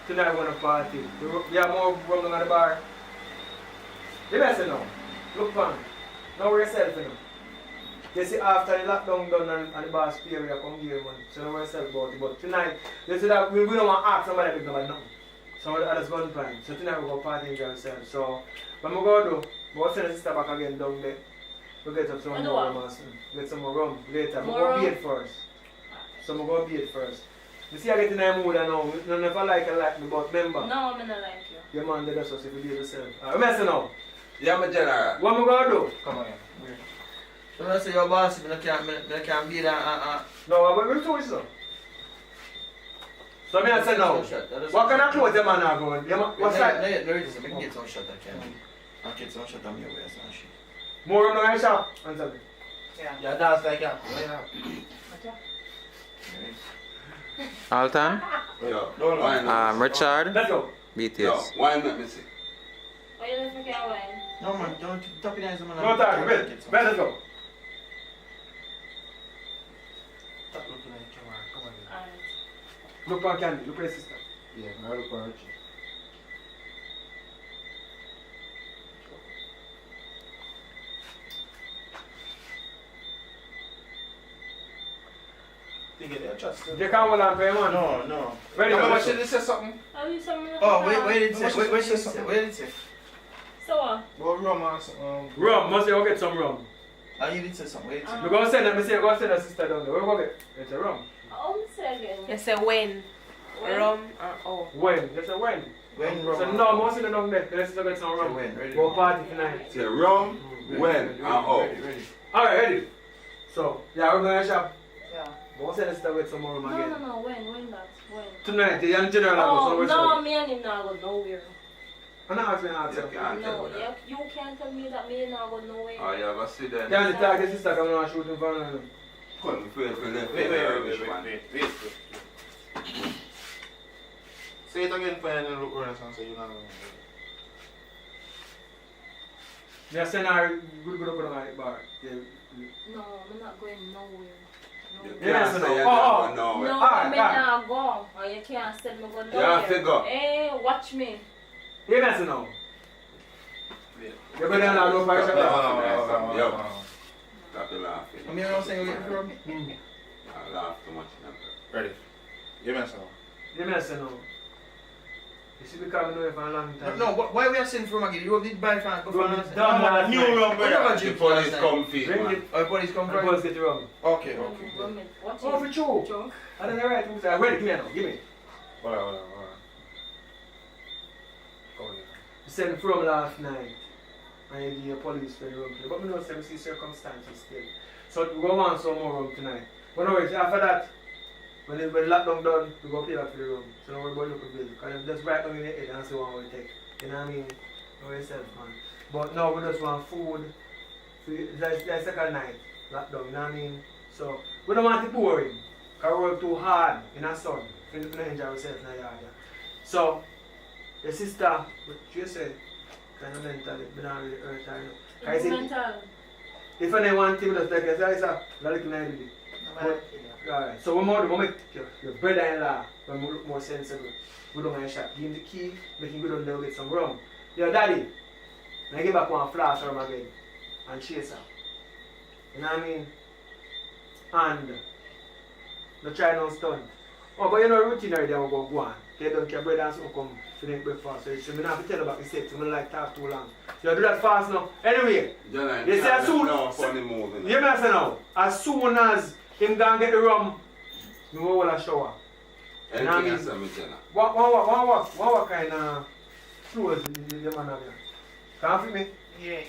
S8: Tonight we're gonna party. We have more rum at the bar. You better now. Look fun. Now we're yourself, you know. You see, after the lockdown done and the bar spare, we come here, man. So now we're yourself about it. But tonight, you see that we don't want to ask somebody to about nothing. Somebody others gun plan. So tonight we're going to party with ourselves. So, what I'm going to do, we'll send the sister back again down there. We'll get up some more rum and get some more rum later. We'll go beat first. So I'm going to beat first. You see, I get in the mood now. You never like me, but remember.
S9: No, I'm not like you.
S8: Your man did us, so if you behave yourself. Alright, I'm now.
S21: Yeah, my general.
S8: What am I going to do?
S15: Come on, yeah. So when I say your boss, I can't be that.
S8: No, but we're too so. So I say now, what kind of clothes the man are going? What's that?
S15: I can get some shot, I can. I'll get some shot on your waist and shit.
S8: More on the shop? Answer me.
S15: Yeah, that's like that.
S7: Alton? Richard?
S8: Let's go.
S7: BTS.
S21: Yo, why not me see?
S9: Why you don't forget wine?
S15: No man, don't top it as a man.
S8: No time, wait, let's go.
S15: Stop looking at the camera, come on.
S9: Alright.
S8: Look on Candy, look at your sister.
S15: Yeah, I look on Richie.
S8: You can't hold on for your man.
S15: No.
S8: Ready?
S15: Remember she did say something?
S9: Are you something?
S15: Oh, wait, did it say? Wait, did it say? Where did it say?
S9: So what?
S15: Well, rum or something.
S8: Rum, must you go get some rum.
S15: Oh, you did say something. Where did it say?
S8: We're going to send them, go send her sister down there. Where we go get? It's a rum.
S9: Oh, say again.
S4: You say when? Rum or oh?
S8: When? You say when?
S15: When
S8: rum? So no, most of them down there. Let's go get some rum.
S15: When? Ready?
S8: Go party tonight.
S21: Say rum, when, and oh.
S15: Ready.
S8: Alright, ready? So, yeah, we're going to shop.
S9: Yeah.
S8: Go send her sister with some more rum again.
S9: No, when that? When?
S8: Tonight, the young general
S9: Oh,
S8: goes
S9: no, me and him not go nowhere.
S8: I'm not asking how to.
S9: No, you can't tell me that me and not go nowhere.
S21: Oh, you ever see them?
S8: Yeah, the target sister come on and shoot in front of them.
S21: Couldn't feel for them.
S15: Wait. Say it again for you and look around and say you know.
S8: Just send her good up on the bar. Yeah.
S9: No, I'm not going nowhere.
S8: Yes, no.
S9: No, I'm not go. Or you can't send me go nowhere.
S21: Yeah, figure.
S9: Hey, watch me.
S8: You guys know. You better not go by yourself.
S21: Yo. Stop the laughing.
S15: I'm here saying you get from
S21: I laugh too much.
S15: Ready. You mess up.
S8: You mess up. You see me coming away for a long time.
S15: No, why we are sending from again? You did buy fans before
S8: New rum, brother.
S21: The police come feed, man.
S15: Oh, the police come
S8: The
S15: from?
S8: police get the rum.
S15: Okay.
S9: Watch
S8: Oh, for true. I don't know right. I'm ready. Give me now. Give me.
S15: Alright.
S8: You sent from last night. And you give your police for the rum. But we know some see circumstances still. So we go on some more rum tonight. But no, after that, when the lockdown done, we go pay back for the room. So now we're going to look at bill. Because just right down in the head and see what we take. You know what I mean? Know yourself, man. But now we just want food. That's the second night, lockdown, you know what I mean? So we don't want it boring. Because we work too hard in the sun. We don't enjoy ourselves in the yard. So, your sister, what she said, kind of mentally, but not really hurt her.
S9: It's mental.
S8: If I want to, just like I said, it's a little night. Alright, so we make your brother-in-law look more sensible. We don't want to shop. Give him the key, make him go down there and get some rum. Yo, daddy, I give back one flask rum again and chase her. You know what I mean? And no try no stunt. Oh, but you know routine already I will go on. They don't care brother and some come to drink breakfast. So you not have to tell about the sex, you don't like talk too long. You do that fast now. Anyway, you see as soon you may say now, as soon as him gonna get the rum, we go all a shower. You know what I mean? What kind of clothes the man have here? Can you fit me?
S13: Yeah,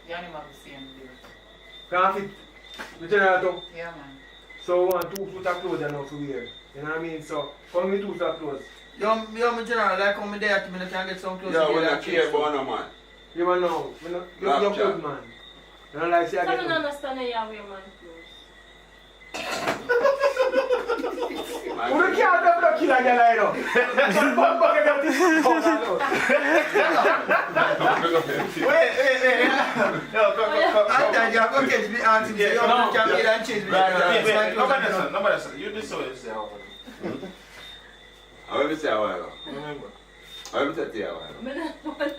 S13: you only have the same deal.
S8: Can you fit the generator?
S13: Yeah, man.
S8: So we want 2 suits of clothes now to wear. You know what I mean? So come with 2 suits of clothes.
S15: Yo, my general, like how me there to me, I can get some clothes.
S21: Yeah, we don't care about no man.
S8: You want know? You're good man. You don't like say I
S9: I
S8: get
S9: don't understand how you wear man clothes.
S11: We can't have no killer girl, I know. Some bucket of this.
S15: Wait. No, come. I you go catch me auntie. You can be and change me.
S8: Wait. Nobody listen. You this way, say how.
S21: I will say a while ago. I will say to you a while ago.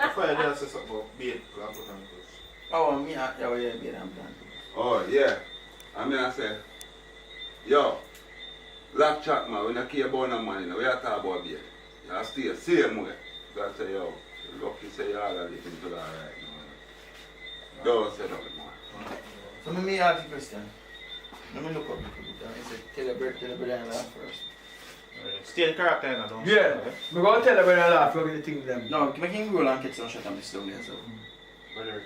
S8: Before you just say something about bait, I put on this.
S15: Oh, me, yeah, bait and plant.
S21: Oh, yeah. I mean, I say, yo, black chat, man, we don't care about no money, we are talking about bait. You stay the same way. So I say, yo, lucky say you all are living to that right now. Don't say nothing, man.
S15: So let me ask you a question. Let me look up the computer. I said, tell the brother and laugh first.
S8: Stay in character, you know, don't
S11: Yeah, we're going to tell the brother and laugh, we're going to think them.
S15: No, make him roll and catch some shot and be slow there, so.
S8: Brother.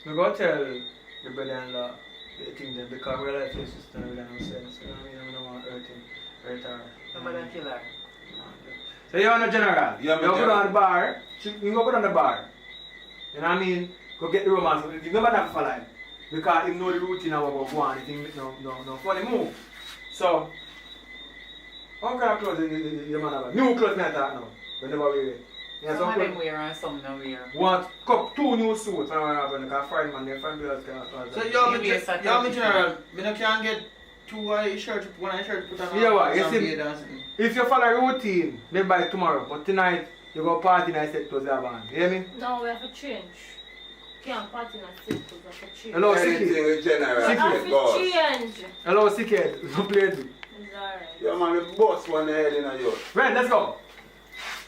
S11: We're going to tell the brother-in-law the thing them because we like his sister and we don't have sense. You know what I mean? I don't want to hurt her.
S13: Somebody kill her.
S11: So you're on the general.
S21: Yeah,
S11: you go down the bar. You go down the bar. You know what I mean? Go get the romance. You never have to follow him. Because he know the routine of what go on. He think no funny move. So, how kind of clothes the man have? New clothes me I talk now. We never wear it. Yeah,
S13: some of them wear and some don't wear.
S11: Want two new suits and I have a friend man, their friend bills can.
S15: So you general, me no can get two shirts, one shirt put on.
S11: Yeah, what? You see, if you follow routine, maybe by tomorrow, but tonight you go party and I set clothes have on. You hear me?
S9: No, we have to change. Can't party and set clothes, we have to change.
S11: Hello,
S21: Anything
S11: Sicky.
S21: with general,
S9: We have to change.
S11: Hello, Sicky. Don't play it.
S9: It's alright.
S21: Yeah, man, the boss one head in a yours.
S11: Right, let's go.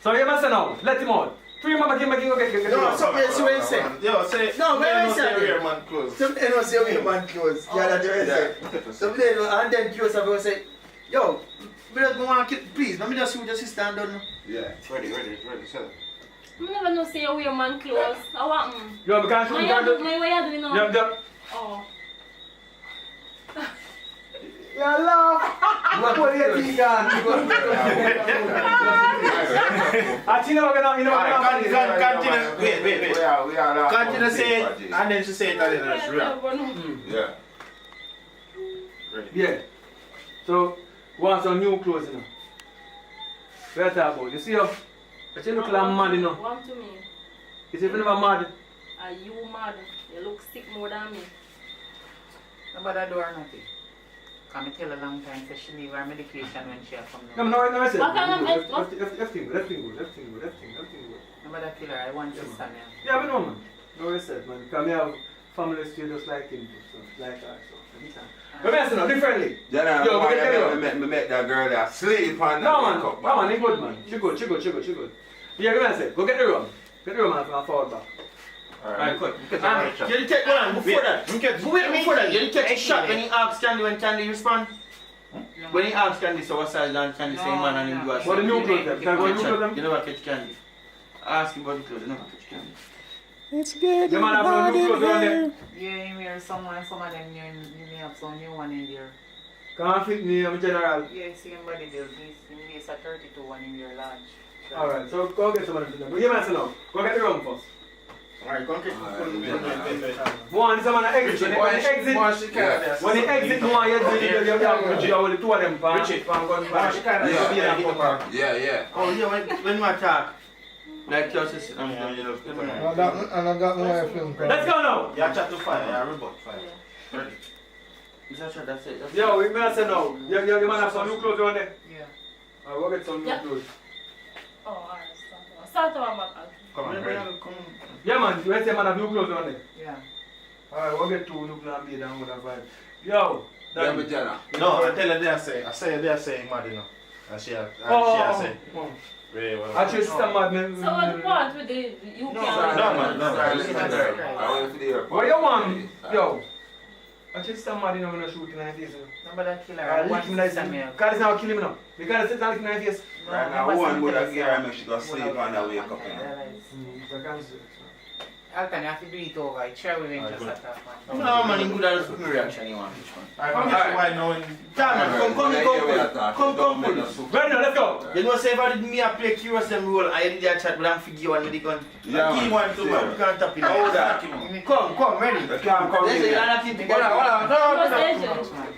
S11: So you must say now, let him out. Three mama can go get
S15: No, something else you will say.
S8: Yo, say,
S15: no, man, say
S8: wear man clothes.
S15: Something else you wear man clothes. Yeah, that's what I say. Something else, and then close up and say, yo, me just go and kill, please, let me just shoot your sister and done.
S21: Yeah.
S8: Ready, sell it.
S9: I never know say you wear man clothes. I want
S11: Yo, because
S9: my way you doing now.
S11: Yep.
S9: Oh.
S11: Yeah, love. What are you doing? I think we're gonna,
S8: continue. Wait. We are continue say it, and then she say it and then it's real.
S21: Yeah.
S8: Ready.
S11: Yeah. So, want some new clothes, you know. What you talk about? You see how? You look like mad, you know.
S9: One to me.
S11: You see if you never mad.
S9: Are you mad? You look sick more than me.
S13: Nobody do her nothing. Can I tell a long time that she leave her medication when she come
S11: No, I said.
S9: What kind of
S11: left thing good.
S13: Nobody kill her, I want to stand here.
S11: Yeah, I know, man. No, I said, man. Because I have family still just like him, so, like her, so. But I said, no, differently.
S21: General,
S11: Yo, we get
S21: me make that girl that sleep on
S11: no, man. No, man, he good, man. She good. Yeah, come on, say, go get the room. Get the room and I'll forward back. Alright, good.
S15: You take one before that. Wait before that. You take a shot when he asks Candy when Candy respond. When he asks Candy, so what size and Candy say man and him go
S11: what the new clothes them? Can I go new clothes them?
S15: You never catch Candy. Ask him about the clothes, you never catch Candy.
S13: It's good.
S11: The man have no new clothes on there.
S13: Yeah, you wear some of them you may have some new one in there.
S11: Can't fit me, I'm a general.
S13: Yeah, see him body build. He's a 32 one in your large.
S11: Alright, so go get some of them. But you man say no. Go get the room first.
S15: Alright, go and catch
S11: One is a man exit. When he exit, you want you have two of them.
S21: Yeah.
S15: Oh, yeah, when you attack. Like your sister.
S2: And I got more film.
S11: Let's go now.
S8: Yeah, chat to fire. Yeah, rebut fire. Ready.
S15: Is that shot? That's it.
S11: Yo, we may say no. You man have some new clothes on there?
S13: Yeah.
S11: I'll go get some new clothes.
S9: Oh, alright. Start over back.
S8: Come on, ready.
S11: Yeah, man. You say man have new clothes on there?
S13: Yeah.
S11: Alright, we'll get two new clothes and be down with that vibe. Yo.
S21: Yeah, me Jenna.
S8: No, I tell her they say they're saying mad, you know. And she has said. Very well.
S11: Actually, sister mad, man.
S9: So what part with the you
S8: No,
S9: can't?
S8: no.
S21: I went to the airport.
S11: What you want? Yo. Actually, sister mad, you know, I'm going to shoot him in the face.
S13: Nobody kill her. I want to stand here.
S11: Because it's not kill him now. Because it's not kill him in the face.
S21: Right now, one would have gear and make sure go sleep and I wake up.
S11: I can't see it.
S13: Alton, you have to do it over. I try with him just at that man.
S15: No, man, in good at the reaction you want, man.
S8: Come get you wine now and...
S15: Come, come,
S8: Ready now, let's go.
S15: You know, say if I did me a play curious them role, I did that chat, but I'm figure one with the gun.
S21: Yeah,
S15: key one too, man. We can't tap it.
S21: Hold that.
S15: Come, ready.
S21: You can't come
S15: Let's
S21: in
S15: say you're
S21: here.
S15: not keeping it. No.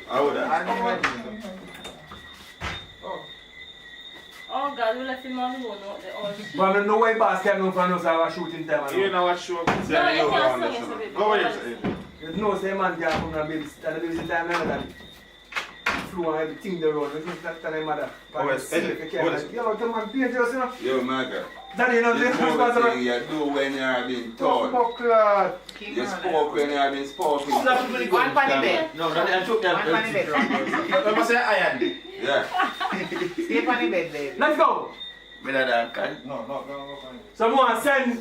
S21: Hold that.
S9: Oh God, we left him alone out there. Oh, shit.
S11: But I no way boss can know from us our shooting time.
S8: You know what show?
S9: No, you can't sing it, so baby.
S8: Go ahead.
S11: You know say man can come and baby time that flew and everything the road. We think that time mother.
S21: Oh, yes.
S11: Yo, come on, paint us, you know.
S21: Yo, my girl.
S11: Daddy, you know,
S21: this
S11: this responsible.
S21: thing you do when you are being told.
S11: Buckler.
S21: You spoke when you are being spoken.
S15: One funny bed. No, I took that.
S13: One funny bed.
S15: I must say iron.
S21: Yeah.
S13: Stay funny bed, baby.
S11: Let's go.
S8: No.
S11: So more send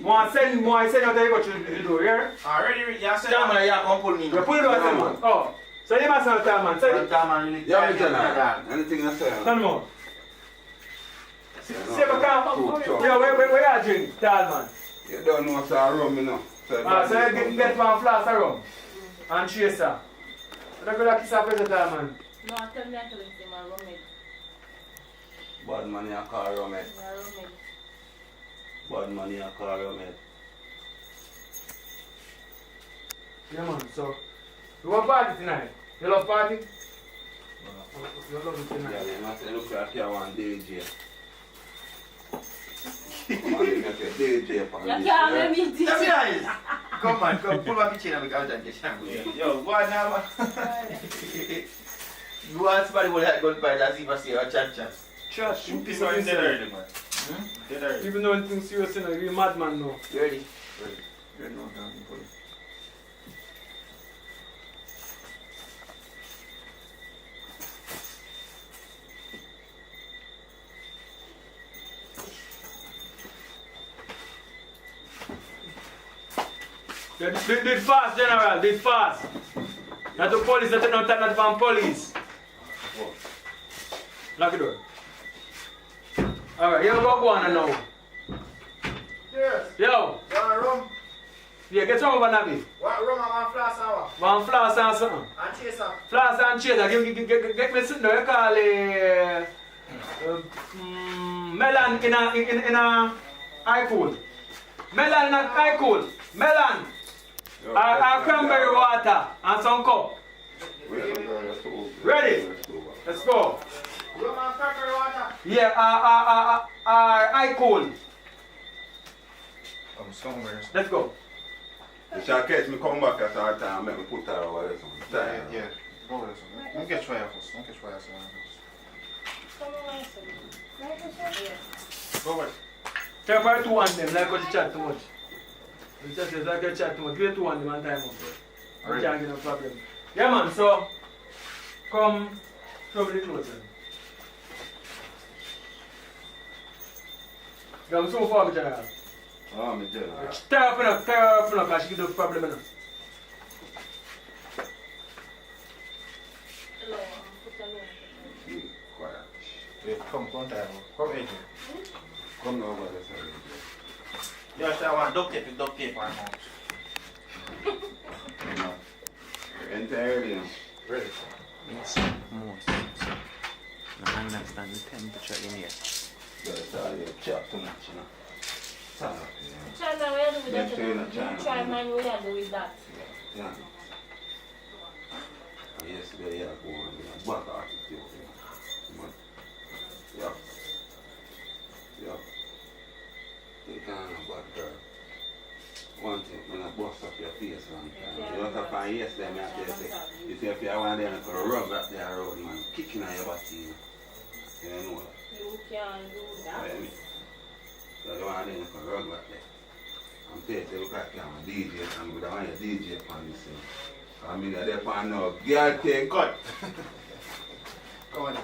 S11: out there you go to the door, yeah?
S15: Already, you said that man, you come pull me.
S11: You pull it out, man. Oh. So you must have time, man. Say
S15: really.
S21: Yeah, anything I say.
S11: Tell me more. See if I can. Yeah, where you drink, tall man?
S21: You don't know what's a rum, you know.
S11: So you get one flask of rum and chaser. So you go to kiss a present, tall man.
S9: No, I tell me I tell him say my roommate.
S21: Bad man, you call rum, eh?
S9: My roommate.
S21: Bad man, you call rum, eh?
S11: Yeah, man. So, you want party tonight? You love party? You love it tonight?
S21: Yeah, you must look like you want DJ. Come on, you make a DJ upon this.
S9: You can't let me teach
S15: That's
S9: you.
S15: nice. Come on, pull back the chain and we can get shampoo. Yo, boy, now. You want somebody with that gun by that if I say a chat.
S11: Chat, you piece
S8: People
S11: of
S8: in
S11: yourself.
S8: there, man. Dead early.
S11: Even though anything serious, you know, you're a madman now.
S15: You ready? Ready. No, pull it.
S11: Did fast, General, did fast. Not the police, not the from police. Lock the door. Alright, you go on now.
S15: Yes.
S11: Yo.
S15: You want rum?
S11: Yeah, get some over Nabi.
S15: What rum and one flask and what?
S11: One flask and something.
S15: And chaser.
S11: Flask and chaser. Get me sitting there, you call it melon in a high cool. Melon in a high cool. Melon. Cranberry water and some cup. Ready? Let's go.
S15: Rum and cranberry water.
S11: Yeah, high cool. Let's go.
S21: You shall catch me come back at our time and make me put her over there.
S8: Yeah. Go over there. Don't catch fire first. Go over.
S11: Take for 2 on them, like what you chat too much. You chat is like you chat too much. Give 2 on them and time up. You can't get no problem. Yeah man, so come show me the clothes then. I'm so far, General.
S21: Oh, me General.
S11: Tear up enough, because she give no problem enough.
S21: Quiet.
S8: Yeah, come time. Come in here.
S21: Come over there, sir.
S15: Yeah, I want duct tape on my mouth.
S21: Enter early.
S8: Ready?
S7: Yes, most. So, I understand the temperature in here.
S21: That's all you chat too much, you know. Stop.
S9: China, what you do with
S21: Them
S9: that?
S21: China,
S9: You
S21: China.
S9: try mine, what you do with that?
S21: Yeah. Yesterday, yeah, go on. Back out with you. Come on. Yeah. Yeah. You can't back girl. One thing, when I bust up your face one time. You look up on yesterday, man, I say, you see if you have one there, you can rub up there road, man, kicking on your body, you know. You know that.
S9: You can't do that.
S21: Right, me. So the one there, you can rub up there. I'm saying, you look like I'm a DJ, and with the one you DJ upon this thing. I mean, they're upon now, girl take cut.
S8: Come on.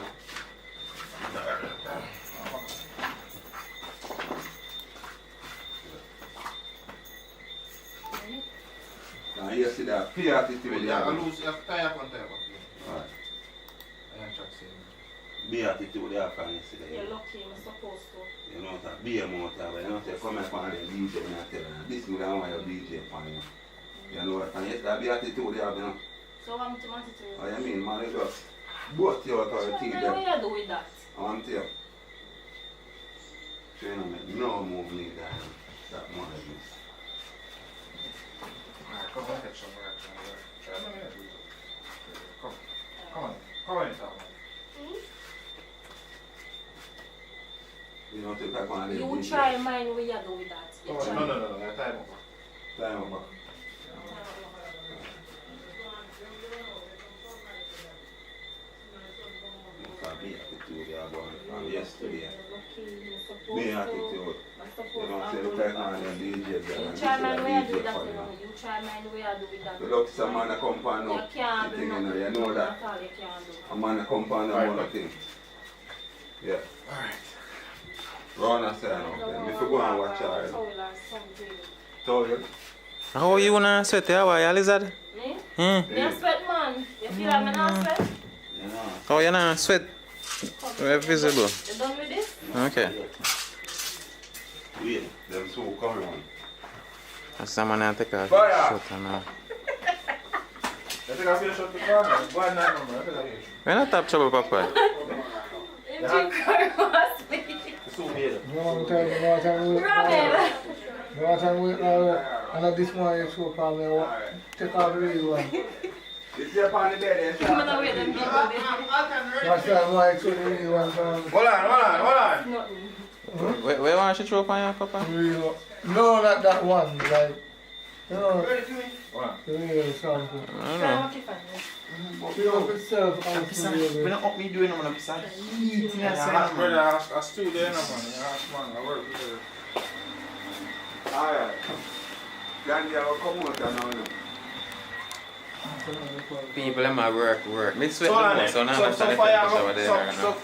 S21: Now you see that fear attitude.
S8: Yeah, I lose. You have to tie up on time.
S21: Alright.
S8: I am trying to say.
S21: Be attitude they have from yesterday.
S9: You're lucky, I'm supposed to.
S21: You know that be a motor, but you know say come here from the DJ and I tell you this me don't want your DJ upon you. You know what? And yesterday be attitude they have, you know.
S9: So I'm to attitude.
S21: What you mean, man? You just both you out of your teeth
S9: What
S21: there.
S9: do you do with that?
S21: I want to tell you. So you know make no move neither. That more than this.
S2: Alright, come on, get some work. Come on, inside.
S21: You know take back one of them
S9: You
S21: DJ.
S9: try mine what you do with that. You
S2: Oh,
S9: try.
S2: no, time over.
S21: Time over. Be attitude you are going from yesterday. Be attitude. You know, say look like one of them DJs.
S9: You try mine what you do with that, you know. You try mine what you do with that.
S21: You look some man that come for no
S9: You can't do
S21: thing, you
S9: nothing.
S21: know, you know that.
S9: That's all you can do.
S21: A man that come for no other thing. Yeah.
S2: Alright.
S21: Run and say no. Then if you go and watch her.
S9: Towel or something.
S21: Towel.
S7: How you wanna sweat? How are you, lizard?
S9: Me?
S7: Hmm.
S9: Me a sweat, man. You feel like me not sweat?
S7: Oh, you're not sweat? We're visible.
S9: You done with this?
S7: Okay.
S21: Wait, them two come around.
S7: That's someone I take a
S21: Fire!
S7: shot now.
S2: You think I feel shot the car? Go ahead, night number. I think I feel shot.
S7: We're not top trouble, Papa.
S9: You drink car must be.
S2: It's too weird.
S3: No one time wait.
S9: Robin!
S3: No one time wait now. And at this morning, so probably take off the real one.
S21: You see upon the bed,
S9: I'm gonna wait them people.
S3: That's why I'm like, so the real one.
S2: Hold on.
S9: Nothing.
S7: Where want you throw up on you, Papa?
S3: Real. No, not that one. Like, you know, the real sample.
S7: I don't know.
S3: You know, itself,
S15: When I up me doing, I'm gonna be sad.
S2: Brother, I still there now, man. I work with it.
S21: Alright. Gandhi, I will come out and now.
S7: People in my work. Me sweat
S2: So,
S7: the most, so now I'm
S2: so
S7: trying to
S2: fire,
S7: over there right now.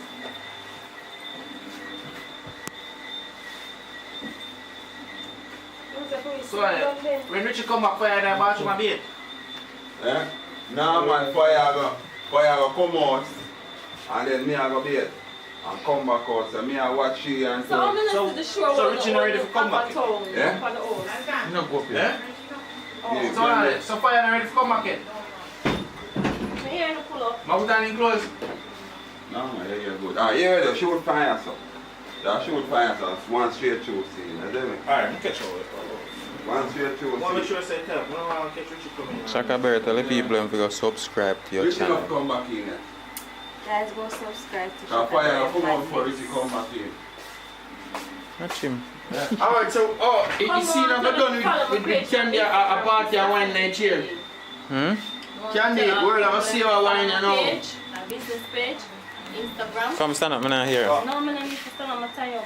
S15: So, when Richie come back, fire that bathroom a bit.
S21: Eh? Nah, man, fire go come out. And then me I go bait. And come back out. So me I watch you and
S9: So I'm gonna to the shore.
S15: So Richie not ready to come back?
S21: Yeah?
S9: For the old.
S21: You not go up here.
S15: Yeah, so fire not ready to come back yet.
S9: Me here to pull up.
S15: My put on in clothes.
S21: No, man, you're good. Ah, yeah, you shoot fire, so. You shoot fire, so. One straight through, see. You know me?
S2: Alright, catch over.
S21: One straight through,
S2: One make
S21: see.
S2: sure I say tell. I don't want to catch Richie coming.
S7: Shaka Bear, tell the people if you go subscribe to your
S21: Richie
S7: channel.
S21: not come back in yet.
S9: Guys, go subscribe to
S21: So fire come out for Richie come back in.
S7: Watch him.
S15: Alright, so, you see now we're done with Candy a party and wine night here. Candy, world of a see our wine and all.
S9: Page, a business page, Instagram.
S7: Come stand up, I'm not here.
S9: No, I'm gonna need to stand up my tie up.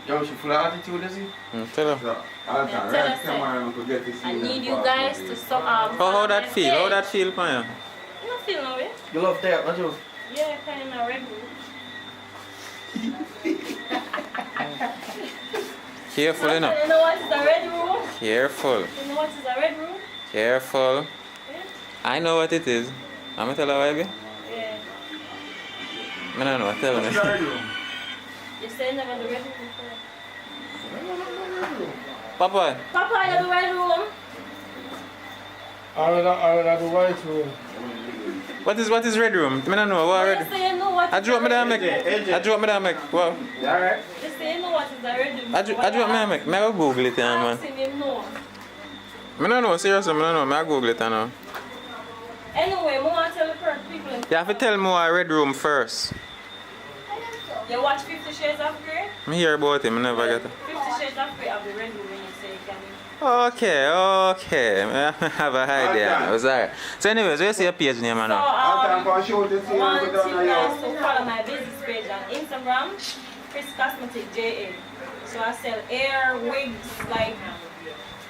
S15: Yo, she full of attitude, is he?
S7: Tell her.
S21: I'll tell
S9: us,
S21: camera and forget to see
S9: I
S21: them
S9: need you
S21: part
S9: guys
S21: of
S9: to
S21: it.
S7: How that feel? How that feel for you?
S9: You don't feel no way?
S15: You love that, don't you?
S9: Yeah, kind of red room.
S7: Careful, you
S9: You
S7: know.
S9: know what is a red room?
S7: Careful.
S9: You know what is a red room?
S7: Careful. I know what it is. I'm gonna tell her, baby.
S9: Yeah.
S7: I don't know, tell me.
S9: You say never the red room before.
S7: Papa,
S9: Papa, you're the red room.
S3: I rather the white room.
S7: what is red room? I don't know. What red?
S9: Just say you know what
S7: I
S9: is
S7: drew
S9: a
S7: up me
S9: red
S7: there,
S9: room.
S7: make. I drew up me there, make. Wow.
S21: Alright.
S9: Just say you know what is a red room.
S7: I drew up me there, make. Me go Google it, man.
S9: Ask him know.
S7: I don't know, seriously, I don't know. I Google it now.
S9: Anyway, I want to tell the people.
S7: You have to tell me what red room first.
S9: You watch 50 Shades of Grey?
S7: I hear about him, I never get it.
S9: 50 Shades of Grey have the red room when you say you can.
S7: Okay. I have a idea. It was alright. So anyways, where's your page name
S9: So,
S7: now?
S9: I want you guys to follow my business page on Instagram, Chris Cosmetic JA. So I sell hair, wigs, like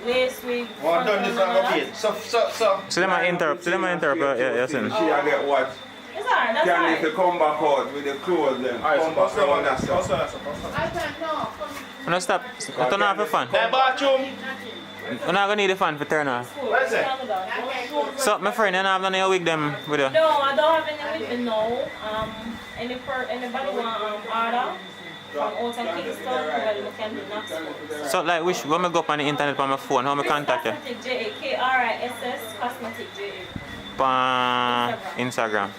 S9: lace wigs.
S15: Well, done this on the page.
S7: So let me interrupt. Yes,
S21: She I get what?
S9: It's alright, that's
S21: Can
S9: alright.
S21: need to come back out with the clothes then. Come back around that stuff.
S10: I can't know.
S7: No, stop. Turn off the fan.
S15: Hey, bathroom.
S7: You're not gonna need the fan for turn off.
S15: What is it?
S7: So, my friend, you don't have none of your wig them with you?
S9: No, I don't have any with me now.
S5: Anybody want order from out of Kingston, well, we can do Knoxville.
S7: So like when I go up on the internet on my phone, how I contact you?
S5: Cosmetic JA, KRISS, Cosmetic JA.
S7: On Instagram.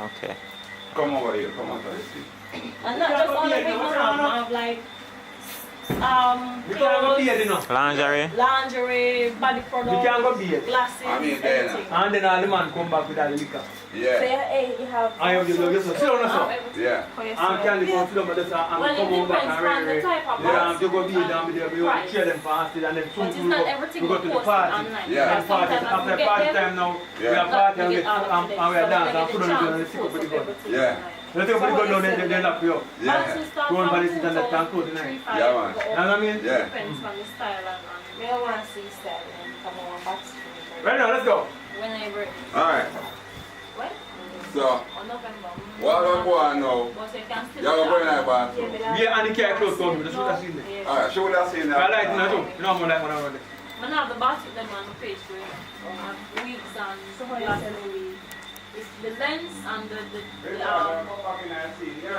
S7: Okay.
S21: Come over here, come over here.
S5: And not just all the big ones, I have like clothes, lingerie, body products, glasses, everything.
S11: And then all the man come back with that liquor.
S5: So you have...
S11: I have you sit down now.
S21: Yeah.
S11: And candy go sit down but just and come over back and ready. Yeah, you go be down there, we will share them fasted and then soon we go to the party.
S21: Yeah.
S11: Party. After party time now, we have party and we are dance and put on the gun and stick up with the gun.
S21: Yeah.
S11: Let's take up with the gun down, they lock you up.
S21: Yeah.
S11: Go on by the sit and let them close tonight.
S21: Yeah, man.
S11: You know what I mean?
S21: Yeah.
S5: Depends on the style and I want to see style and come on back.
S11: Right now, let's go.
S5: Whenever.
S21: Alright.
S5: What?
S21: So, what I want now, you're going to bathroom.
S11: Yeah, and the car close down, just show that scene there.
S21: Alright, show that scene there.
S11: I like it now too. You know I'm like when I run it.
S5: I have the basket them on the page where I have wigs and glasses. It's the lens and the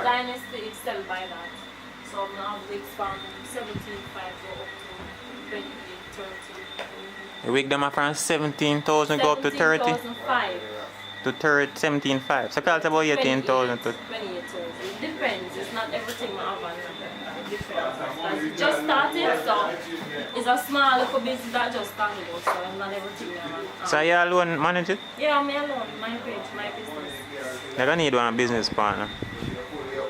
S5: dynasty is sold by that. So I have wigs from 17.5 go up to 28, 30.
S7: The wig them are from 17,000 go up to 30?
S5: 17,500.
S7: To 17,500. So call it about 18,000 to
S5: 28,000. It depends. It's not everything I have on it depends. Because it just started, so it's a small little business that just started out, so it's not everything I have.
S7: So you alone manage it?
S5: Yeah, me alone, my page, my business.
S7: You're gonna need one business partner.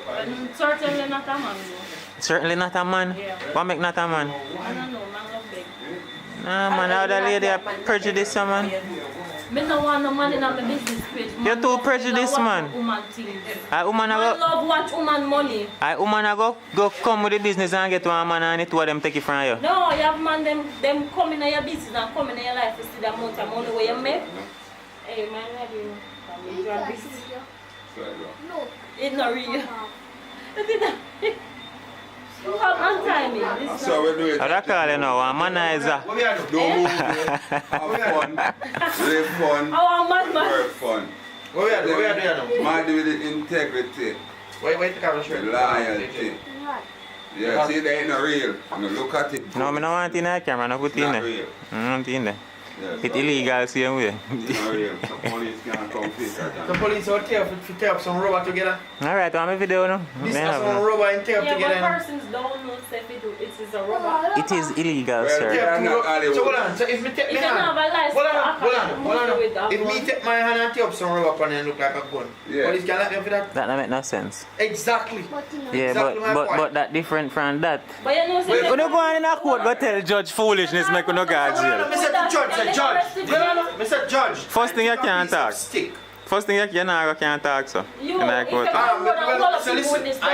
S5: But certainly not a man though.
S7: Certainly not a man.
S5: Yeah.
S7: What make not a man?
S5: I don't know, man love big.
S7: Nah man, how the lady are prejudiced man.
S5: Me no want no man in my business page.
S7: You're too prejudiced man.
S5: Woman things.
S7: Woman
S5: Man love watch woman money.
S7: Woman go come with the business and get one man and it two of them take it from you.
S5: No, you have man them come in your business and come in your life to see the amount of money where you make. Hey man, what do you your business? No. It's not real. You have untiming.
S21: So we do it.
S7: I call you now, a manizer.
S21: Don't move there. Have fun. Live fun.
S5: Oh, man.
S21: Work fun.
S15: What we are doing now?
S21: Man do with integrity.
S15: Wait to cover straight.
S21: Loyalty. Yeah, see that ain't not real. No, look at it.
S7: No, I don't want it in the camera, no put it in there.
S21: Real.
S7: I don't want it in there.
S21: Yeah,
S7: it's illegal same way.
S21: Not real. So police can't come fix that.
S15: The police out here to tear up some rubber together.
S7: Alright, I'm a video now.
S15: This is some rubber and tear up
S5: Yeah,
S15: together.
S5: but persons don't know if it is a rubber.
S7: It is illegal,
S21: Well,
S7: sir.
S15: So hold on, so if me take my
S5: If you
S15: hand,
S5: have a license,
S15: hold on. If me take my hand and tear up some rubber and look like a gun, police can lock them for that?
S7: That don't make no sense.
S15: Exactly.
S7: Yeah,
S15: Exactly my point.
S7: but that different from that.
S5: But you know,
S7: When you go on in a court, go tell judge foolishness, make you no go to jail.
S15: Mr. Judge, say judge. Mr. Judge.
S7: First thing you can't talk. First thing you can't talk, so.
S5: You,
S7: in a court.
S15: So listen, I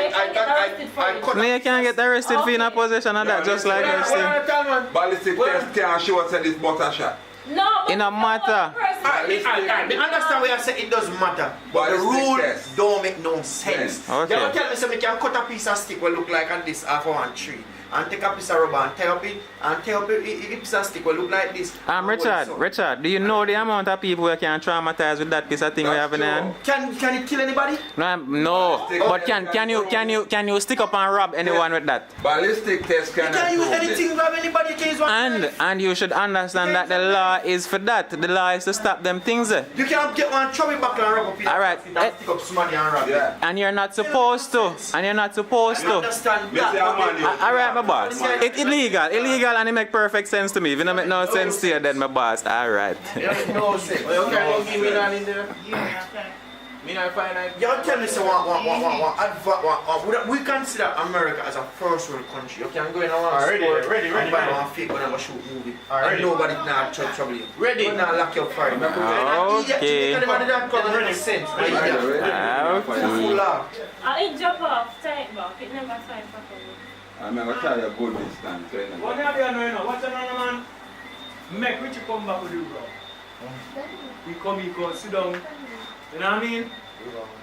S7: No, you can't get arrested for in a possession of that, just like I say.
S21: Ballistic test can't show us that this butter shot.
S5: No,
S7: in a matter.
S15: I understand what you say, it doesn't matter. But the rule don't make no sense.
S7: Okay.
S15: You don't tell me so we can cut a piece of stick will look like on this half of one tree. And take a piece of rubber and tear up it, and tear up it, piece of stick will look like this.
S7: Richard, do you know the amount of people who can traumatize with that piece of thing we have in hand?
S15: Can it kill anybody?
S7: No. But can you stick up and rob anyone with that?
S21: Ballistic test
S15: You can use anything to rob anybody, you can use one.
S7: And you should understand that the law is for that. The law is to stop them things.
S15: You can't get one trouble back and rob up your
S7: Alright.
S15: stick up somebody and rob it.
S7: And you're not supposed to.
S15: I understand that.
S7: Alright, my boss. It's illegal and it make perfect sense to me. If it don't make no sense to you, then my boss. Alright.
S15: No sense. Okay, give me that in there. Me not find out. You tell me so we consider America as a first world country. You can go in one store and buy one fake gun and go shoot movie. And nobody not trouble you. Ready. You not lock your fire.
S7: Okay.
S5: It jump off, tight back. It never tight back.
S21: I'm going to tell you a good distance.
S11: What have you done now? What's another man? Make Richie come back with you, bro. He go sit down. You know what I mean?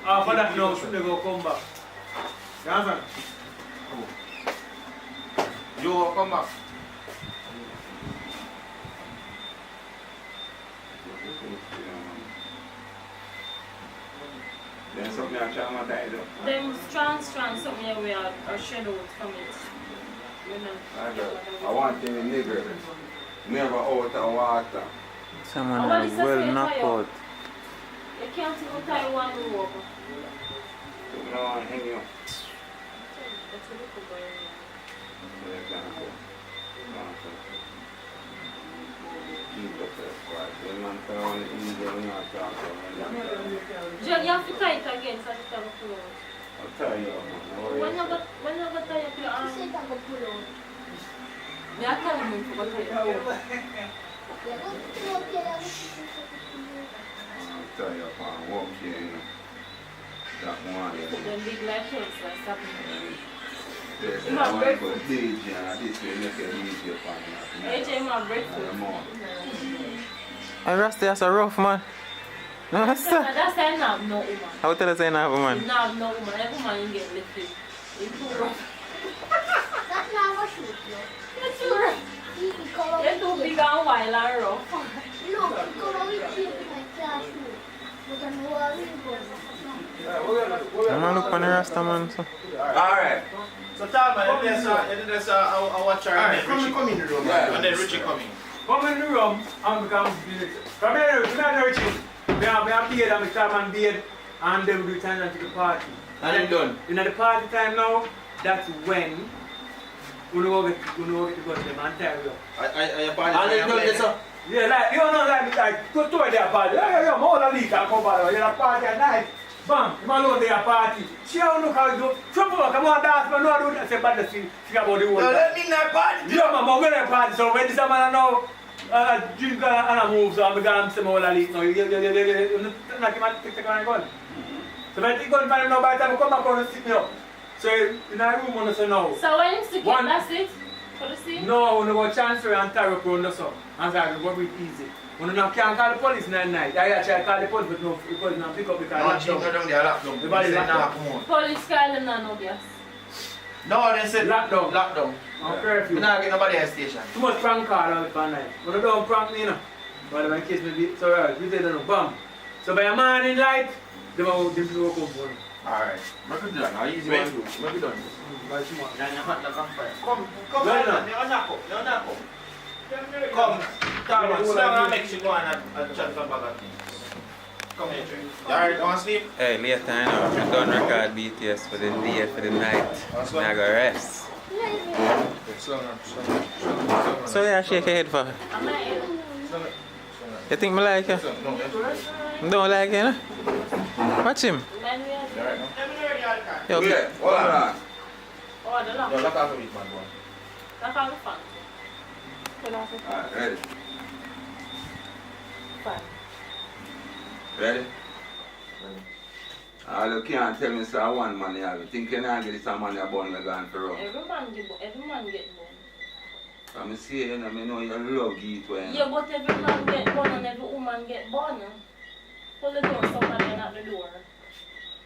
S11: After that now, should they go come back? You understand?
S15: You will come back.
S21: Then something I traumatize you.
S5: Them strong, something we are shed out from it.
S21: I want them in nigger. Never out of water.
S7: Someone is well knocked out.
S5: You can't even tie one rope.
S21: No, I hang you.
S5: John, you have to tie it again so it can pull out.
S21: I'll tell you.
S5: When you go tie up your arm, you can go pull out. Me I tell him to go tie it out.
S21: I'll tell you upon walk here. That one.
S5: Them big life shirts like something.
S21: There's one for DJ and this way make a DJ upon that.
S5: AJ my breakfast.
S7: I Rasta is a rough man. No,
S5: That's why I not have no woman.
S7: how tell us I not have a man?
S5: You not have no woman. Every woman you get lifted. You're too rough.
S1: That's not what shoot, yo.
S5: You're too rough. You're too big and wild and rough.
S1: Look, come on, we keep in my classroom. But I know what we're going.
S7: I'm gonna look on the Rasta man. So.
S8: Alright. So tell man, I watch our
S11: Alright, come in the room.
S8: and then Richie coming.
S11: Come in the room and become come here, Richie. We have beard and we come and beard and then we return to the party.
S8: And then done.
S11: In the party time now, that's when we go get to go to them and tell you.
S8: I party. And then done this up.
S11: Yeah, like, you know, like, go to their party. Yeah, I'm all a leak and come back. You're a party at night. Bam, you alone their party. See how look how you do. Trouble, come on, dance, but no, I don't say bad thing about the whole.
S8: Let me not party.
S11: Yeah, man, we're going to party. So when this man now, drink and I move, so I'm going to say all a leak. No, you're not going to take the gun. So when I take gun, now by the time I come back and sit me up. So in our room, I'm going to say no.
S5: So when it's together, that's it? For the scene?
S11: No, we go transfer and tear up around the sun. And so we go breathe easy. We can't call the police at night. I actually call the police, but no, the police not pick up because lockdown. The body lockdown.
S5: Police call them now, no gas.
S8: No, they said
S11: lockdown.
S8: Lockdown.
S11: On curfew.
S8: We not get nobody at station.
S11: Too much prank call on it at night. When I don't prank me, you know. But in case maybe, so right, we say no, bam. So by a morning light, they will come for me.
S8: Alright. Make it done. How easy one do? Make it done. Then you hot the campfire. Come on, you knock up. Come, Thomas, sit down and make you go and chat for bag of things. Come here, Trey. You alright, want to sleep?
S7: Hey, later I know. I'm done record BTS for the day, for the night. I'm gonna go rest. So yeah, shake your head for her. You think me like you? Don't like you, no? Watch him. Yo,
S21: Yeah, hold on.
S5: Oh, the lock.
S8: No, lock off the week, man.
S5: Lock off the fan.
S21: Alright, ready?
S5: Fine.
S21: Ready? You can't tell me sir one man you have. You think you not get this money a bun gone for run?
S5: Every man get born.
S21: I'm saying, you know, I know you love it when.
S5: Yeah, but every man get born and every woman get born. Pull the door, somebody at the door.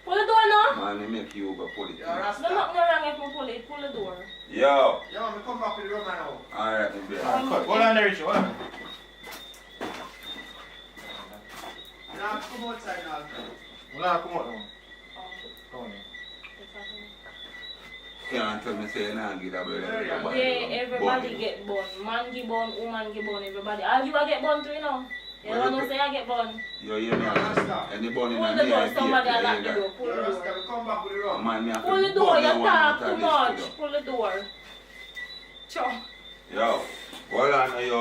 S5: Pull the door now.
S21: Man, I make you go pull it.
S5: No, not no wrong if I pull it. Pull the door.
S21: Yo.
S8: Yo, I'm come back with the room now.
S21: Alright, my baby.
S8: Hold on there, Richie. Hold on. Now come outside now. Now come out now. Come on.
S21: Can't tell me say you not get a brother.
S5: Yeah, everybody get born. Man get born, woman get born, everybody. All you get born too, you know. You don't know say I get born.
S21: Yo, you know, any born in
S5: Pull the door, somebody lock the door. Pull the door.
S8: Come back with the room.
S21: Man, me have to
S5: Pull the door,
S21: burn
S5: you
S21: the one
S5: talk
S21: that
S5: too
S21: I
S5: much.
S21: list
S5: Pull the door. Cho.
S21: Yo, hold on, yo.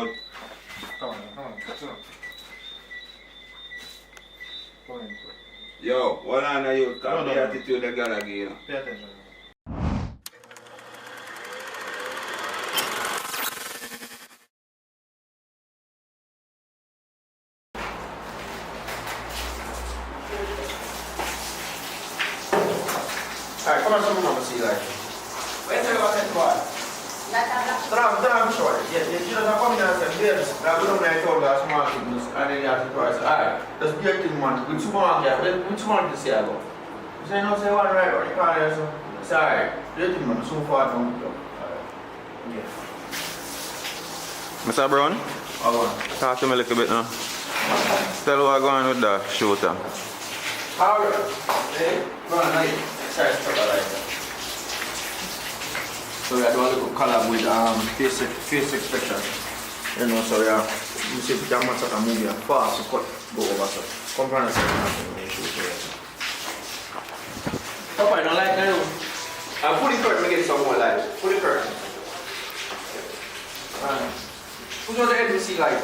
S8: Come on. Come on.
S21: Yo, hold on, yo.
S8: No,
S21: Come
S8: no,
S21: the
S8: no.
S21: attitude of God again.
S8: Pay attention. Alright, come on, some more, see like. Where's the one boy? Turn short. Yeah, you know, come in and say, yes, I'm going to told us small things, and then you have to price. Alright, that's the thing, man. Which one to say about? You say, no, say one right, or you can't answer. Sorry, the thing, man, so far from the job. Yeah.
S7: Mr. Brown?
S8: How on?
S7: Talk to me a little bit now. Tell what going with the shooter.
S11: Alright. Run, like, sorry, stuff like that. So we are doing a little collab with face expression. You know, so we are, you see, that much of a movie and fast to cut, go over, so come from the second half and we'll shoot it. Papa, I don't like that. Put the curtain, get some more light. Put the curtain. Who's on the edge to see light?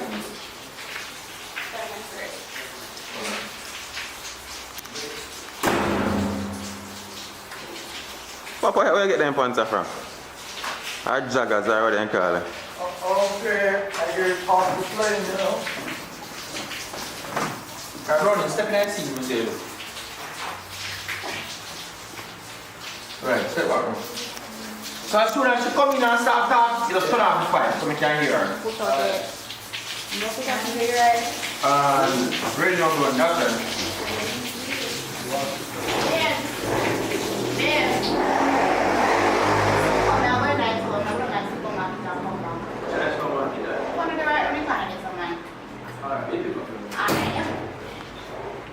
S7: Papa, where you get them pants from? Our joggers are what they call it.
S3: Okay, I get it off the plane, you know.
S11: I'm running, step in and see you, say. Right, step back now. So as soon as she come in and start talking, you just turn off the fire so we can hear her.
S1: Put out it. You know, put out the right.
S11: Really not doing nothing.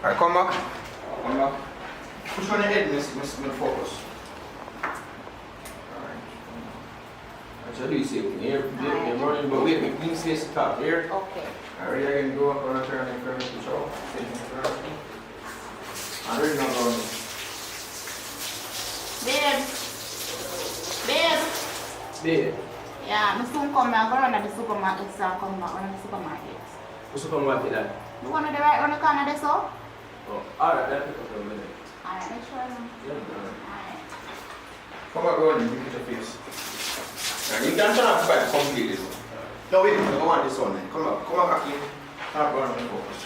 S11: Alright, come back. Come back. Push on your head, miss focus. Alright. So do you see it? You're running, but wait, please stay stop here.
S1: Okay.
S11: Alright, I can go up on a turn and curve to show. I'm really not going.
S1: Babe. Babe.
S11: Babe.
S1: Yeah, I'm soon come now. Go run at the supermarket, so I'll come back. Run at the supermarket.
S11: What's the supermarket that?
S1: You want to the right on the corner there, so?
S11: Oh, alright, let's pick up a minute.
S1: Alright, make sure.
S11: Alright. Come back running, you put your face. And you can turn off the fire completely. No, wait, I don't want this one then. Come back, Ackeen. Come back running and focus.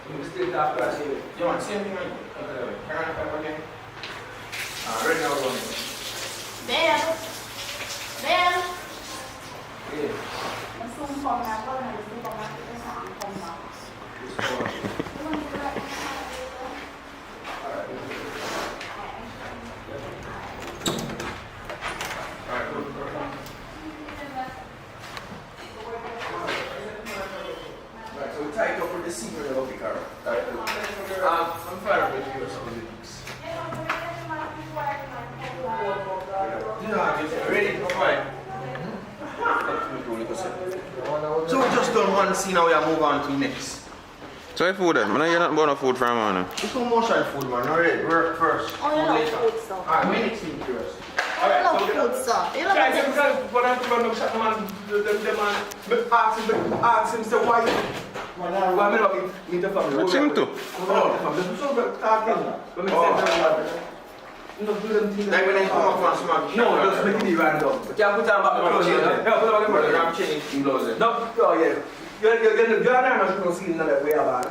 S11: You still talk to us, you want the same thing? Turn on the fire again. Right now, running.
S1: Babe. Babe.
S11: Yeah.
S1: I'm soon come now. Go run at the supermarket, so I'll come back.
S11: Right, so we tie it up with the seam of the hook, alright? I'm fired with you or something. Ready? Fine. So we just done one scene, now we are move on to next.
S7: So what food then? I know you're not about no food from man.
S11: It's no motion food, man. Alright, work first.
S1: Oh, you love food stuff.
S11: Alright, we need to first.
S1: I love food stuff. You love
S11: Guys,
S1: food
S11: because when I run up shot the man, ask him, say why? Why me not meet the family?
S7: What's him to?
S11: Oh, so we're talking. When we send them, no, do them things. Like when they come up from smack. No, just make it random. But you have to put them back the clothes. Yeah, put them back the clothes. I'm changing clothes. No, oh yeah. You're not shooting no scene now that we have on.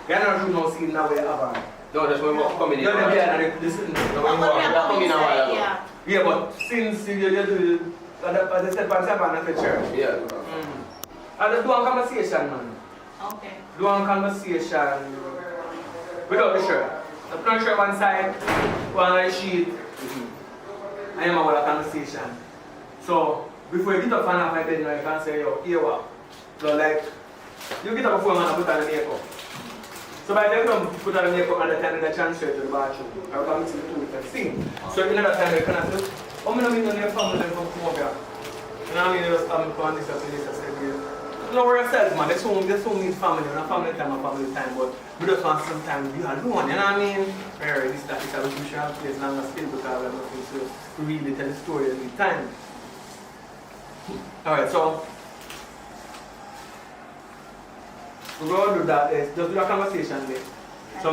S11: You're not shooting no scene now we have on. No, that's when we're coming in. You're not there and listen. Yeah, but since you do the step and step and the church. Yeah. And just do a conversation, man.
S1: Okay.
S11: Do a conversation without the shirt. The front shirt one side, one on the sheet. I am about a conversation. So, before you get up and off my bed, you can say, yo, here what? So, like, you get up before man and put on the makeup. So, by the time you put on the makeup and the time you transfer to the bathroom, I will mix the two with the thing. So, in that time, you can say, oh, I don't mean your family from come up here. You know what I mean? You just come and this and this and say, you know yourself, man. There's so need family. We're not family time, family time, but we just want some time to be alone, you know what I mean? Where this that is a crucial place, and I'm still because we're looking to really tell the story every time. Alright, so we're going to do that. Just do a conversation there. So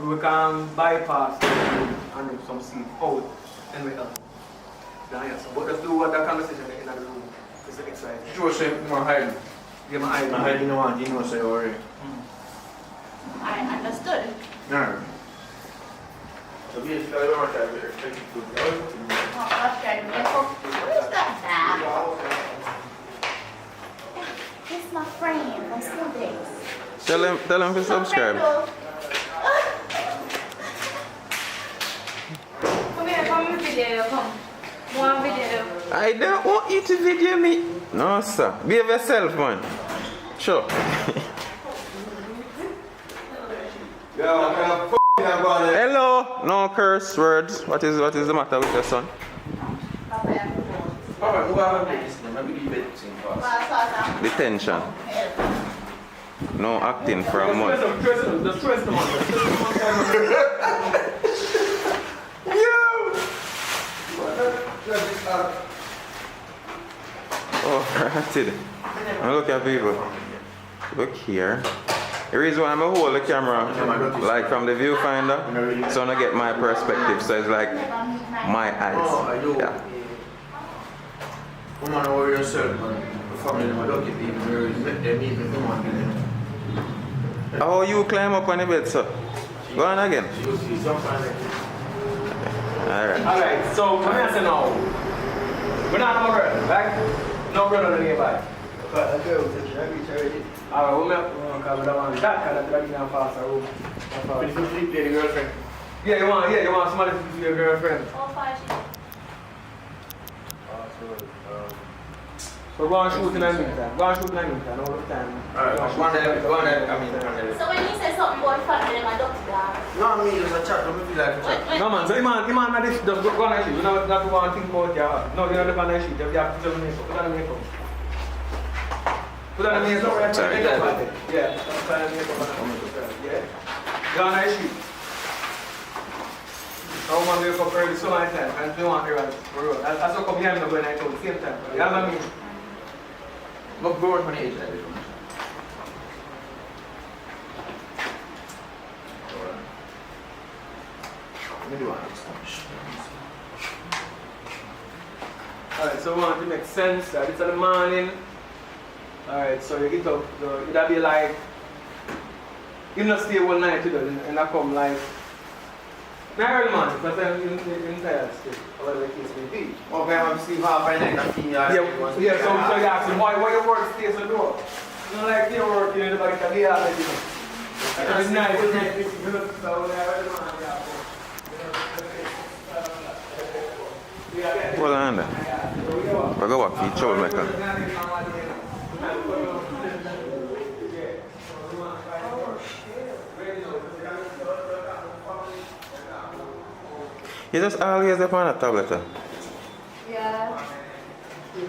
S11: we can bypass and do some seed out and we help. But just do that conversation in the room. It's exciting. Joseph, more hiding. Give me hiding. Hiding no one, you know, say already.
S1: I understood.
S11: No. So we just got to go there.
S1: What is that? It's my friend from school days.
S7: Tell him to subscribe.
S1: Come here, come in the video, come. One video.
S7: I don't want you to video me. No, sir. Behave yourself, man. Sure. Hello, no curse words. What is the matter with your son? Detention. No acting for a month. Oh, ratted. Look at people. Look here. The reason why I'm going to hold the camera like from the viewfinder, so I get my perspective. So it's like my eyes. Yeah.
S15: Come on over yourself, man. The family, I don't get even they meet me, come on.
S7: How you climb up on the bed, sir? Go on again.
S8: Alright, so what I say now? We're not no brother, right? No brother nearby. Alright, we'll make that because I'm faster. If you sleep there, the girlfriend. Yeah, you want somebody to be your girlfriend. So go and shoot in the meantime. Go and shoot in the meantime all the time.
S15: Alright, one day.
S1: So when you say something about family, I don't know.
S15: No, I mean, there's a chat, don't feel like a chat.
S8: No man, so Iman not this, just go on and shoot. You not go and think about your heart. No, you don't go and shoot. You have to put on the makeup. Put on the makeup. Put on the makeup.
S7: Sorry.
S8: Yeah, put on the makeup. Yeah. Go on and shoot. I want to wake up early so many times and don't want to run for road. That's what come behind me when I come at the same time. You know what I mean?
S15: Look forward for the age of it. Let me do one.
S8: Alright, so we want to make sense that it's in the morning. Alright, so you get up, it'll be like, you not stay one night today and I come like, not early morning, but then in tired state, whatever the case may be.
S15: Okay, I'm Steve half I night, I'm seeing you.
S8: Yeah, so you ask him, why your work stays so door? You know, like your work, you know, like a day after dinner. It's nice, it's nice. So,
S7: Hold on there. We'll go back to the troublemaker. You just always up on a tablet.
S10: Yeah. You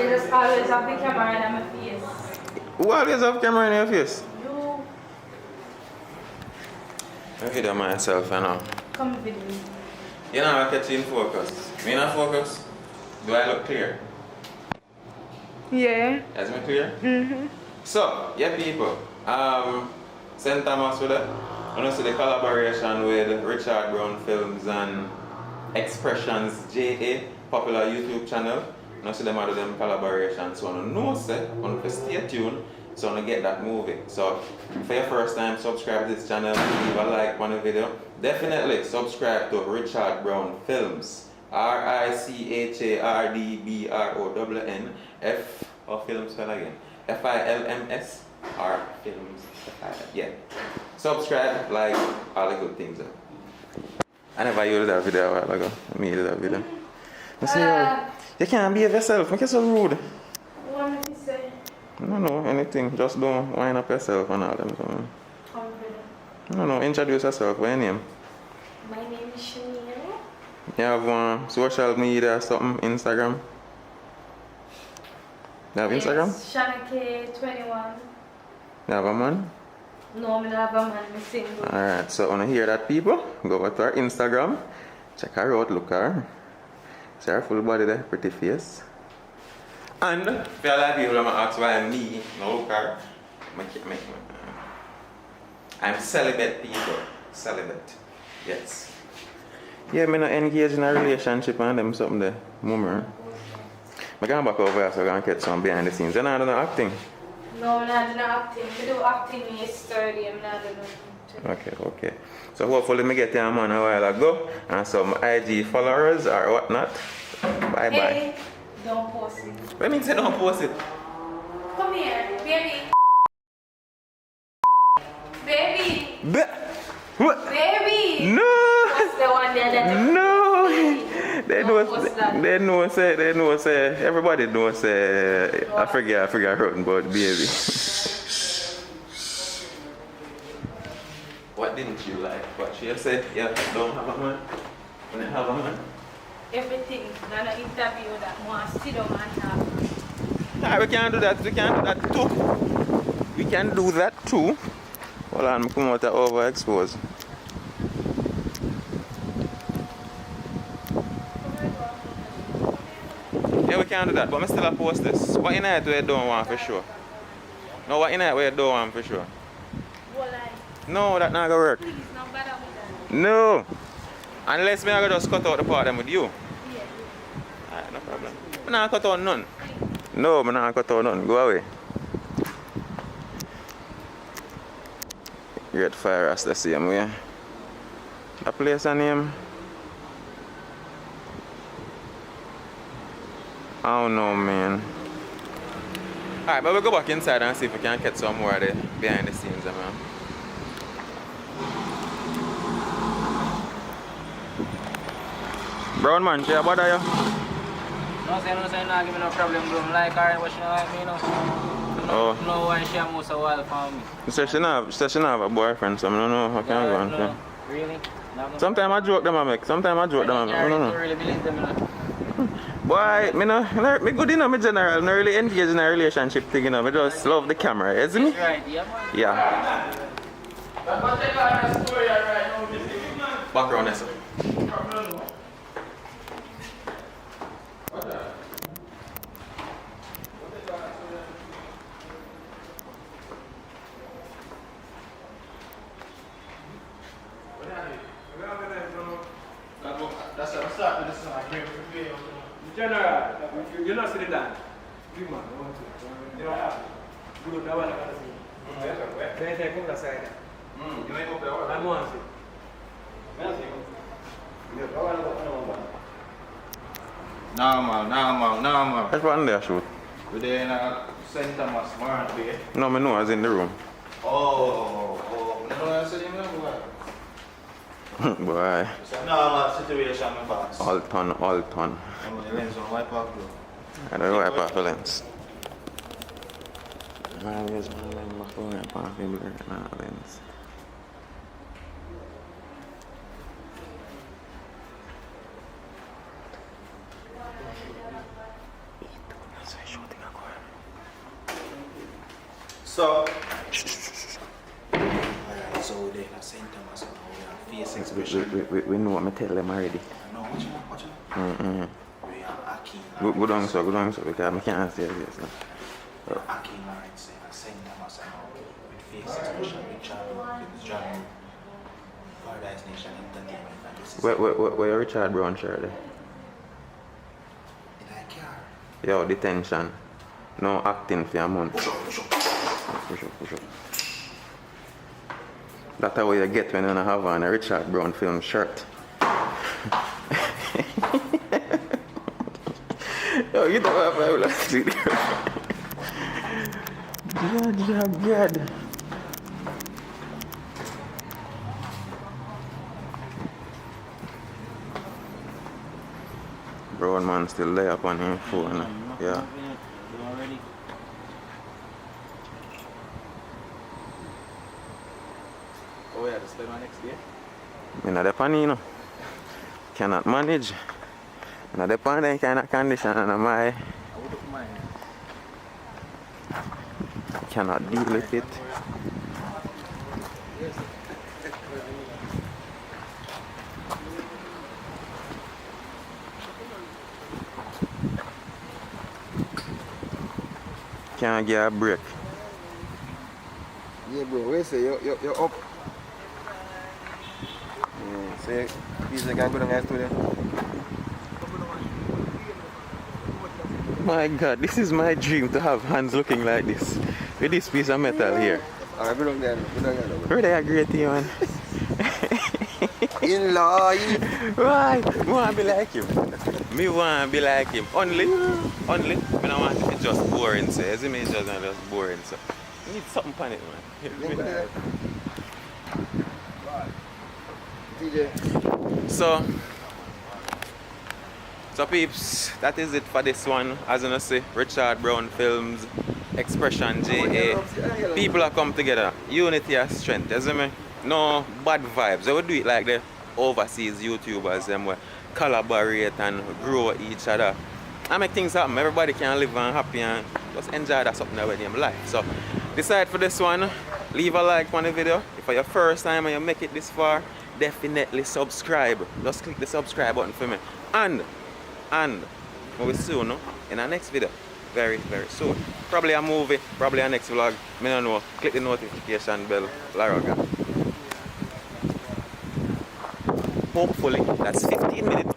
S10: just always have the camera in my face.
S7: Who always have camera in your face?
S10: You.
S7: I video myself, you know.
S10: Come with me.
S7: You know, I catch you in focus. Me not focus? Do I look clear?
S10: Yeah.
S7: Is me clear?
S10: Mm-hmm.
S7: So, yeah people, St. Thomas with it. I know see the collaboration with Richard Brown Films and Expressions JA, popular YouTube channel. I know see them out of them collaboration. So I know say, I know stay tuned, so I get that movie. So for your first time, subscribe to this channel, leave a like on the video. Definitely subscribe to Richard Brown Films. RICHARDBROWN F or Films spell again. FILMS or Films. Yeah. Subscribe, like, all the good things. I never used that video a while ago. I made that video. I say, you can't be yourself. Make you so rude.
S10: What did you say?
S7: No, anything. Just don't wind up yourself and all them. No, introduce yourself. What's your name?
S10: My name is Shania.
S7: You have social media or something? Instagram? You have Instagram?
S10: Shanake21.
S7: You have a man?
S10: No, I don't have a man. I'm single.
S7: Alright, so when you hear that, people, go over to our Instagram, check her out, look her. See her full body there, pretty face. And if you like people I'm ask why me, no look her, I'm celibate, people. Celibate. Yes. Yeah, I'm not engaged in a relationship and them something there. Mummer. I'm going back over here so I can get some behind the scenes. And I don't know acting.
S10: No, I'm not doing acting. I do acting yesterday. I'm not doing nothing.
S7: Okay. So hopefully I get your man a while ago and some IG followers or whatnot. Bye.
S10: Hey, don't post it.
S7: What means you don't post it?
S10: Come here, baby. Baby.
S7: What?
S10: Baby.
S7: No.
S10: What's the one there that
S7: No. They know say, everybody knows say, I forget wrote about baby. What didn't you like? What she said, yeah, don't have a man. When you have a man.
S5: Everything. Not an interview that wants to sit down and talk.
S7: Nah, we can do that. We can do that too. We can do that too. Hold on, I'm coming out of overexpose. Yeah, we can do that, but I still post this. What in it we don't want for sure? No, what in it we don't want for sure? No, that not gonna work. No. Unless me I go just cut out the part them with you. Alright, no problem. I'm not cut out none. No, I'm not cut out none. Go away. Great Fire as the same way. The place and name. I don't know, man. Alright, but we'll go back inside and see if we can get some more of the behind the scenes, man. Brown man, she bother you?
S20: No, say no, give me no problem, bro. Like her, but she don't like me, no.
S7: Oh.
S20: No, why she almost a while for me.
S7: She said she don't have a boyfriend, so I don't know how can I go on.
S20: No, really?
S7: Sometimes I joke them, I make. Sometimes I joke them, I don't know.
S20: really believe them, you know.
S7: Boy, me good enough in general, not really engaged in a relationship thing, you know. I just love the camera, isn't it?
S20: Right, yeah, man.
S7: Yeah. Background, yes, sir.
S11: That's what I start with this song. General, you're not sitting down. Big man, I want to. You don't have to. Good, that one I got to see. Then come to side. You ain't up there. I want to.
S7: Normal. That's one there, shoot.
S15: We're there in St. Thomas, Marant Bay.
S7: No, I know I was in the room.
S15: Oh. You know what I said in there, boy?
S7: Boy.
S15: It's a normal situation, my boss.
S7: All ton.
S15: I'm on the lens on wipe off, bro.
S7: I don't wipe off the lens. I always want to wipe off the lens.
S15: So, so they are St. Thomas and we are face expression.
S7: We know what I tell them already.
S15: No, watch it. We are Ackeen.
S7: Go down, so because I can't say this.
S15: Ackeen Lawrence and St. Thomas and with face expression, with Richard, with John, Paradise Nation Entertainment. And this is
S7: Where Richard Brown shirt?
S15: in a car.
S7: Yo, detention. No acting for a month.
S15: Push up.
S7: That's how you get when you don't have on a Richard Brown film shirt. Yo, you don't have a last video. God. Brown man still lay up on his phone. Yeah.
S15: Oh yeah, this is my next day.
S7: I'm not depending, you know. Cannot manage. I'm not depending kind of condition and I cannot deal with it. Can't get a break.
S15: Yeah, bro, where say you're up? Yeah, say, please, I can go down to them.
S7: My God, this is my dream to have hands looking like this. With this piece of metal here.
S15: Alright, go down there.
S7: Really agree with you, man.
S15: In-law.
S7: Right, I want to be like him. Me want to be like him. Only, I don't want it to be just boring, so. You see me, it's just not just boring, so. You need something on it, man.
S15: DJ.
S7: So peeps, that is it for this one. As you know, see, Richard Brown Films, Expression JA. People are come together. Unity and strength, you see me? no bad vibes. They would do it like the overseas YouTubers them where collaborate and grow each other. I make things happen. Everybody can live and happy and just enjoy that something that in life. So decide for this one. Leave a like on the video. If it's your first time and you make it this far, definitely subscribe. Just click the subscribe button for me. And we'll see you no? In our next video. Very, very soon. Probably a movie, probably a next vlog. Me don't know. Click the notification bell. Laraga. Hopefully that's 15 minutes.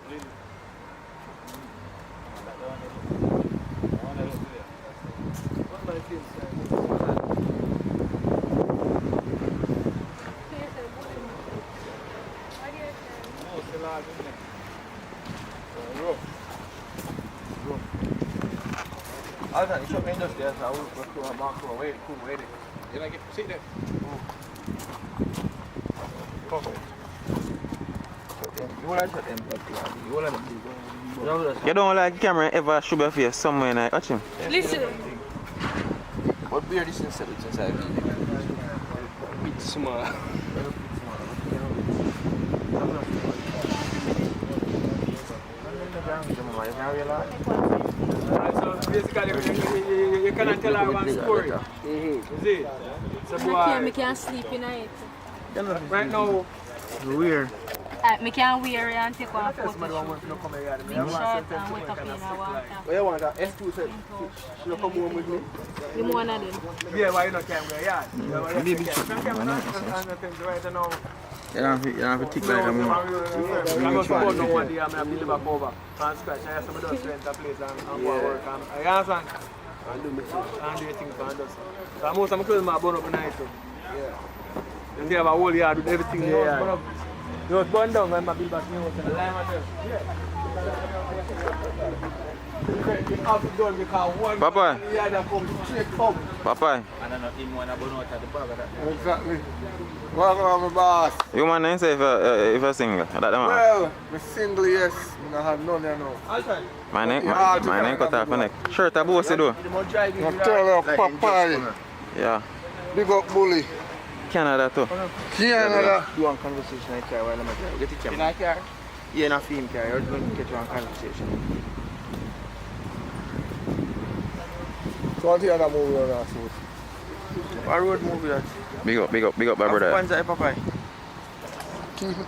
S15: I thought you shot me just there, so I was going to mark for wait, cool, wait. You like it? Sit there. Perfect. You want to shot them, you want to
S7: You don't like camera ever show your face somewhere and watch him?
S10: Listen.
S15: What beer this inside? It's inside. Bit small. So basically, you cannot tell her one story. You see? So
S10: I can't sleep in it.
S15: Right now, weird.
S10: I can't wear it and take one photo. Big shot and wake up in a water.
S15: What you want? S2 said, she'll come home with me.
S10: You want one of them?
S15: Yeah, why you not can wear yard?
S17: Maybe you don't have to tick like a man.
S15: I'm not supposed to know one day I'm going to build back over. From scratch, I have somebody else rent a place and go work. I understand? And do your things and do so. So most of my clothes are burn up in the night. Yeah. They have a whole yard with everything there. It was burned down when I build back new house and the lime at them.
S7: Papa. Papa.
S2: Exactly. Welcome on my boss.
S7: You want to say if you're single?
S2: Well, I'm single, yes. I have none there now.
S7: My name cut off my neck. Shirt a bossy though.
S2: I'm telling you, Papa.
S7: Yeah.
S2: Big up bully.
S7: Canada too.
S2: Canada.
S15: Do one conversation in the car while I'm at get it in the car? Yeah, in a film car. You're going to get one conversation.
S2: So what the other movie on that shoot?
S15: A road movie that.
S7: Big up, my brother.
S15: Panza Papa.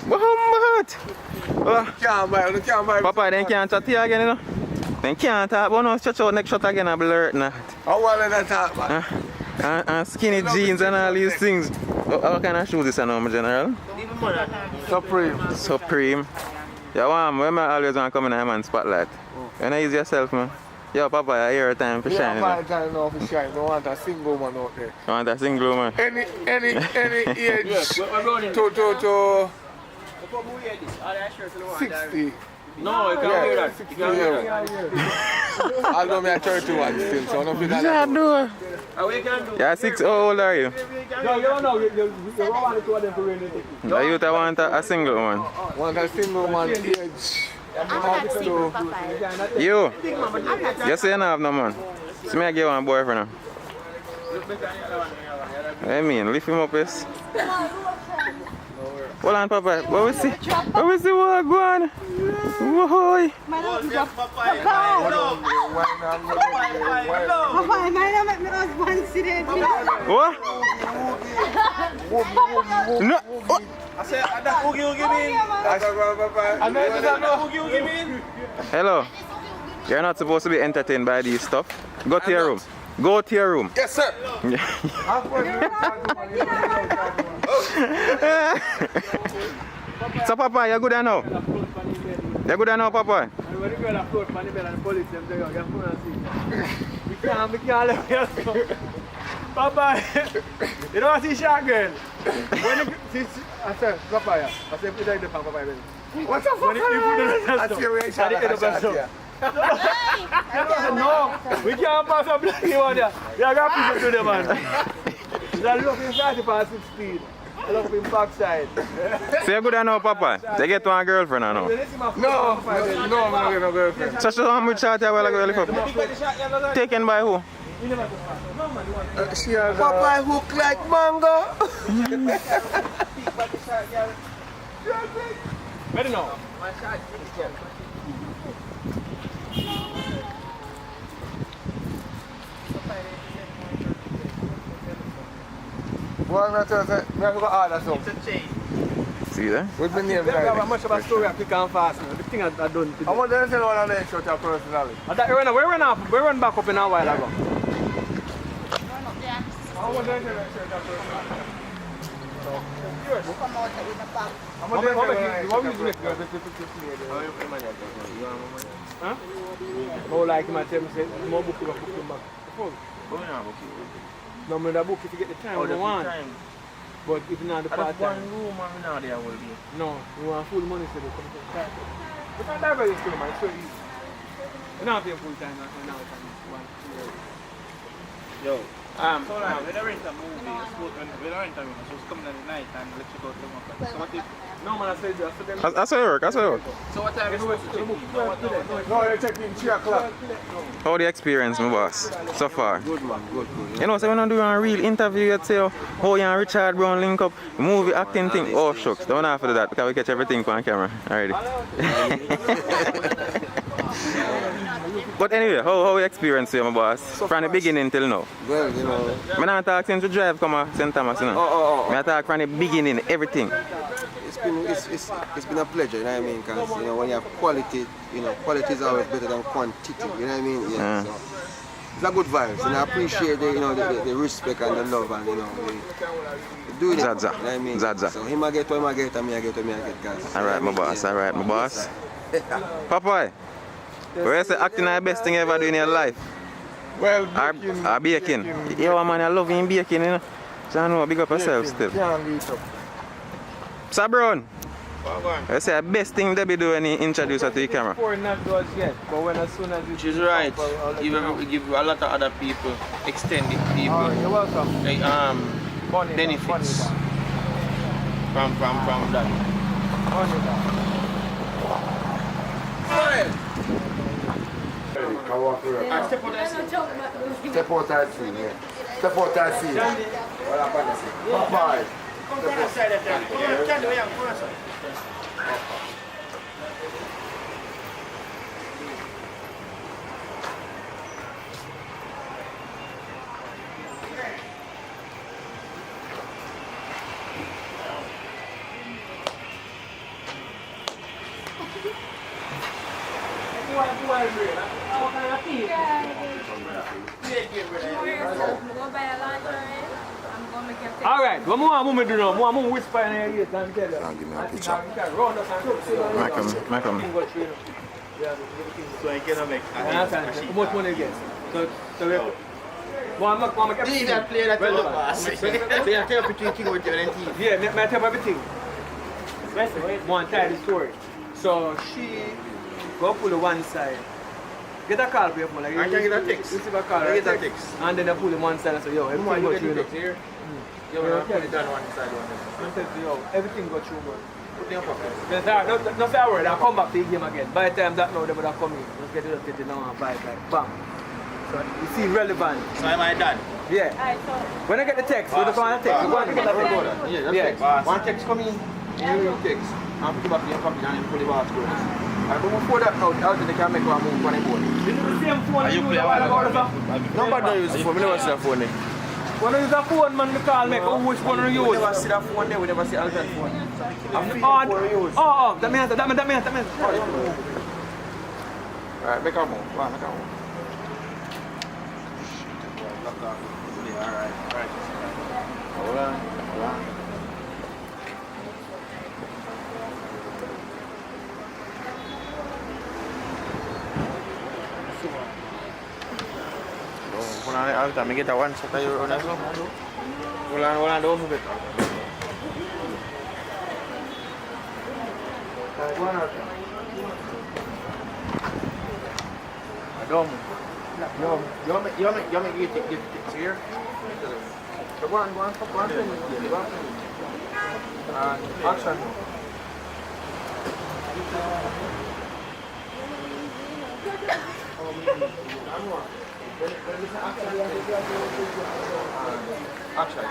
S7: Muhammad!
S2: You can't buy.
S7: Papa, they can't chat here again, you know? They can't talk, but no, stretch out next shot again and blur now.
S2: How well they talk, man?
S7: And skinny jeans and all these things. What kind of shoes is this now, my general? Supreme. Yeah, when I always want to come in a man spotlight. You know, ease yourself, man. Yo, Papa, I hear time for shine.
S2: Yeah, my time now for shine. I want a single man out there.
S7: You want a single man?
S2: Any age to 60.
S15: No, you can't wear that.
S2: 60 years. Although I'm 31 still, so I don't feel like
S7: that. Yeah, 6, how old are you?
S15: No, you don't know. You want to go them for really taking.
S7: The youth want a single one.
S2: Want a single man age.
S7: You say you don't have no man. So me I give one boyfriend now. I mean, lift him up, yes. Hold on, Papa. What we see? What we see? What go on? Whoa! What? No.
S15: I said, that oogie mean?
S7: Hello. You're not supposed to be entertained by these stuff. Go to your room. Go to your room.
S2: Yes, sir.
S7: So, Papa, you're good now? You're good now, Papa?
S15: When the girl float on the bed and the police them say, you come and see. We can't let you. Papa, you don't want to see shot girl? When I said, Papa, I said, put it in the pan, Papa.
S2: What the fuck? I see where you shot here.
S15: No, we can't pass a black one there. We are going to people to them, man. They look inside the past 6 speed. I look in backside.
S7: So you're good now, Papa? They get one girlfriend now?
S2: No, I'm not getting a girlfriend.
S7: So how much shot you will go? Taken by who?
S11: You never go fast. No, man, you want to.
S15: She has Popeye hook like mango.
S11: Ready now?
S15: Boy, I'm not trying to say, I have to order something.
S2: See there?
S15: What's my name?
S11: We don't have much of a story of quick and fast. Now. The thing I done today.
S15: I want to tell one of them short your personality.
S11: I thought we run back up in a while ago.
S15: I want to tell you short your personality.
S1: Come out with the bag.
S11: Huh? More like him, I tell him, say, more book him back. No, I'm book if you get the time we want. But if you not the part time.
S15: One room and we now there will be.
S11: No, you want full money so they come to the start. You can't dive this man, it's so easy. You don't have to pay full time now.
S15: Yo.
S12: So like, when I rent a movie, when I rent a movie, so it's coming at the night and let you go to the market. So what if...
S11: No man, I said that.
S2: I saw it work.
S12: So what time is it supposed to check in?
S15: No, you're checking 3 o'clock.
S2: How the experience, my boss, so far?
S15: Good man, good.
S2: You know, so we're not doing a real interview yet, say, how you and Richard Brown link up, movie acting thing, oh shucks, don't have to do that because we catch everything on camera already. But anyway, how you experience you, my boss, from the beginning till now?
S15: Well, you know.
S2: I'm not talking to drive come to St. Thomas, you know. I talk from the beginning, everything.
S15: It's been a pleasure, you know what I mean? Because, you know, when you have quality, quality is always better than quantity, you know what I mean? Yeah. So it's a good vibes, and I appreciate the, the respect and the love and, the doing it.
S2: Zaza.
S15: You know what I mean?
S2: Zaza.
S15: So him I get what I get and me I get what I get, guys.
S2: Alright, my boss, alright, my boss. Popeye, where you say acting is the best thing you ever do in your life?
S15: Well,
S2: baking. Yo, man, I love you in baking, you know. So I know, big up yourself still. Sir Brown, I say the best thing they be doing when he introduce her to the camera.
S11: Before not does yet, but when as soon as
S12: She's right. Give a lot of other people, extended people.
S11: Oh, you're welcome.
S12: Like, benefits from that.
S15: Step out that scene, yeah. Step out that scene. Bye.
S12: Come from the side of that. Candy, where you come from?
S11: Alright, what more I'm do now? More whisper in your ears and tell you.
S2: Give me a picture.
S11: Come.
S12: So I cannot make
S11: How much money you get? So we I'm not
S12: Leave that play that well, boss. So you tell between King with you and TV.
S11: Yeah, I tell everything. One tell the story. So she go pull the one side. Get a call for you. Like,
S12: I can get a text.
S11: Receive a call.
S12: I get a text.
S11: And then I pull the one side and say, yo, everything go through.
S12: Here. Yo, I'll put it down one side.
S11: Yo, everything go through, man. No fair word, I'll come back to the game again. By the time that now they would have come in. Let's get it now and buy it like bam. So you see relevant.
S12: So am I done?
S11: Yeah. When I get the text, we just want to text. We want to get that record.
S12: Yeah. One text come in, you text. I'll put it back in your pocket and then pull the bar through. But before that now, how they can make one move on the board.
S11: This is the same phone you use a while ago.
S12: Nobody don't use the phone, we never see the phone there.
S11: When you use a phone, man, we call me, which one you use?
S12: We never see the phone there, we never see alternate phone.
S11: Oh, that means.
S12: Alright, make a move. Make a move. Alright. Hold on. Hold on, I get that one shot of you on as well. Hold on, don't move it. Don't move. You make you take this here. So go on, action.
S15: Action.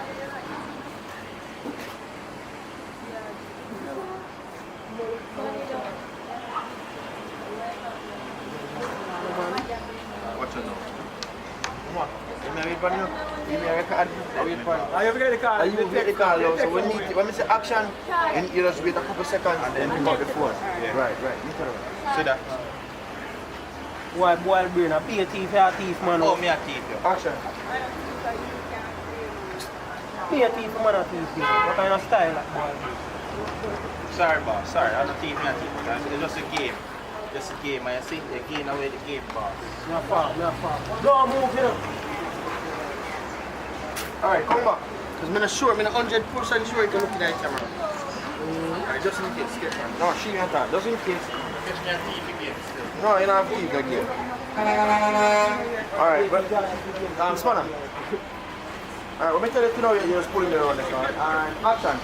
S15: Watch it now. Come on. Give me a record now. Give me a record.
S11: I have the call.
S15: You get the call now. So when we say action, you just wait a couple seconds and then pick up the phone.
S8: Yeah.
S15: Right. See that?
S8: Boy, brain, be a thief, you're a thief, man.
S15: Oh, me a thief, yo. Action.
S8: Be a thief, man, a thief, yo. What kind of style, like, boy?
S15: Sorry, boss. Sorry, I'm a thief, me a thief. It's just a game. Just a game, and you see, you're giving away the game, boss.
S8: Me a farm. Don't move, you know.
S15: Alright, come back. Because I'm not sure, I'm not 100% sure you can look at that camera. Alright, just in case, get one. No, she ain't that. Just in case. No, you don't have teeth again. Alright, but Spanner. Alright, let me tell you to know you're just pulling me around the car. And action.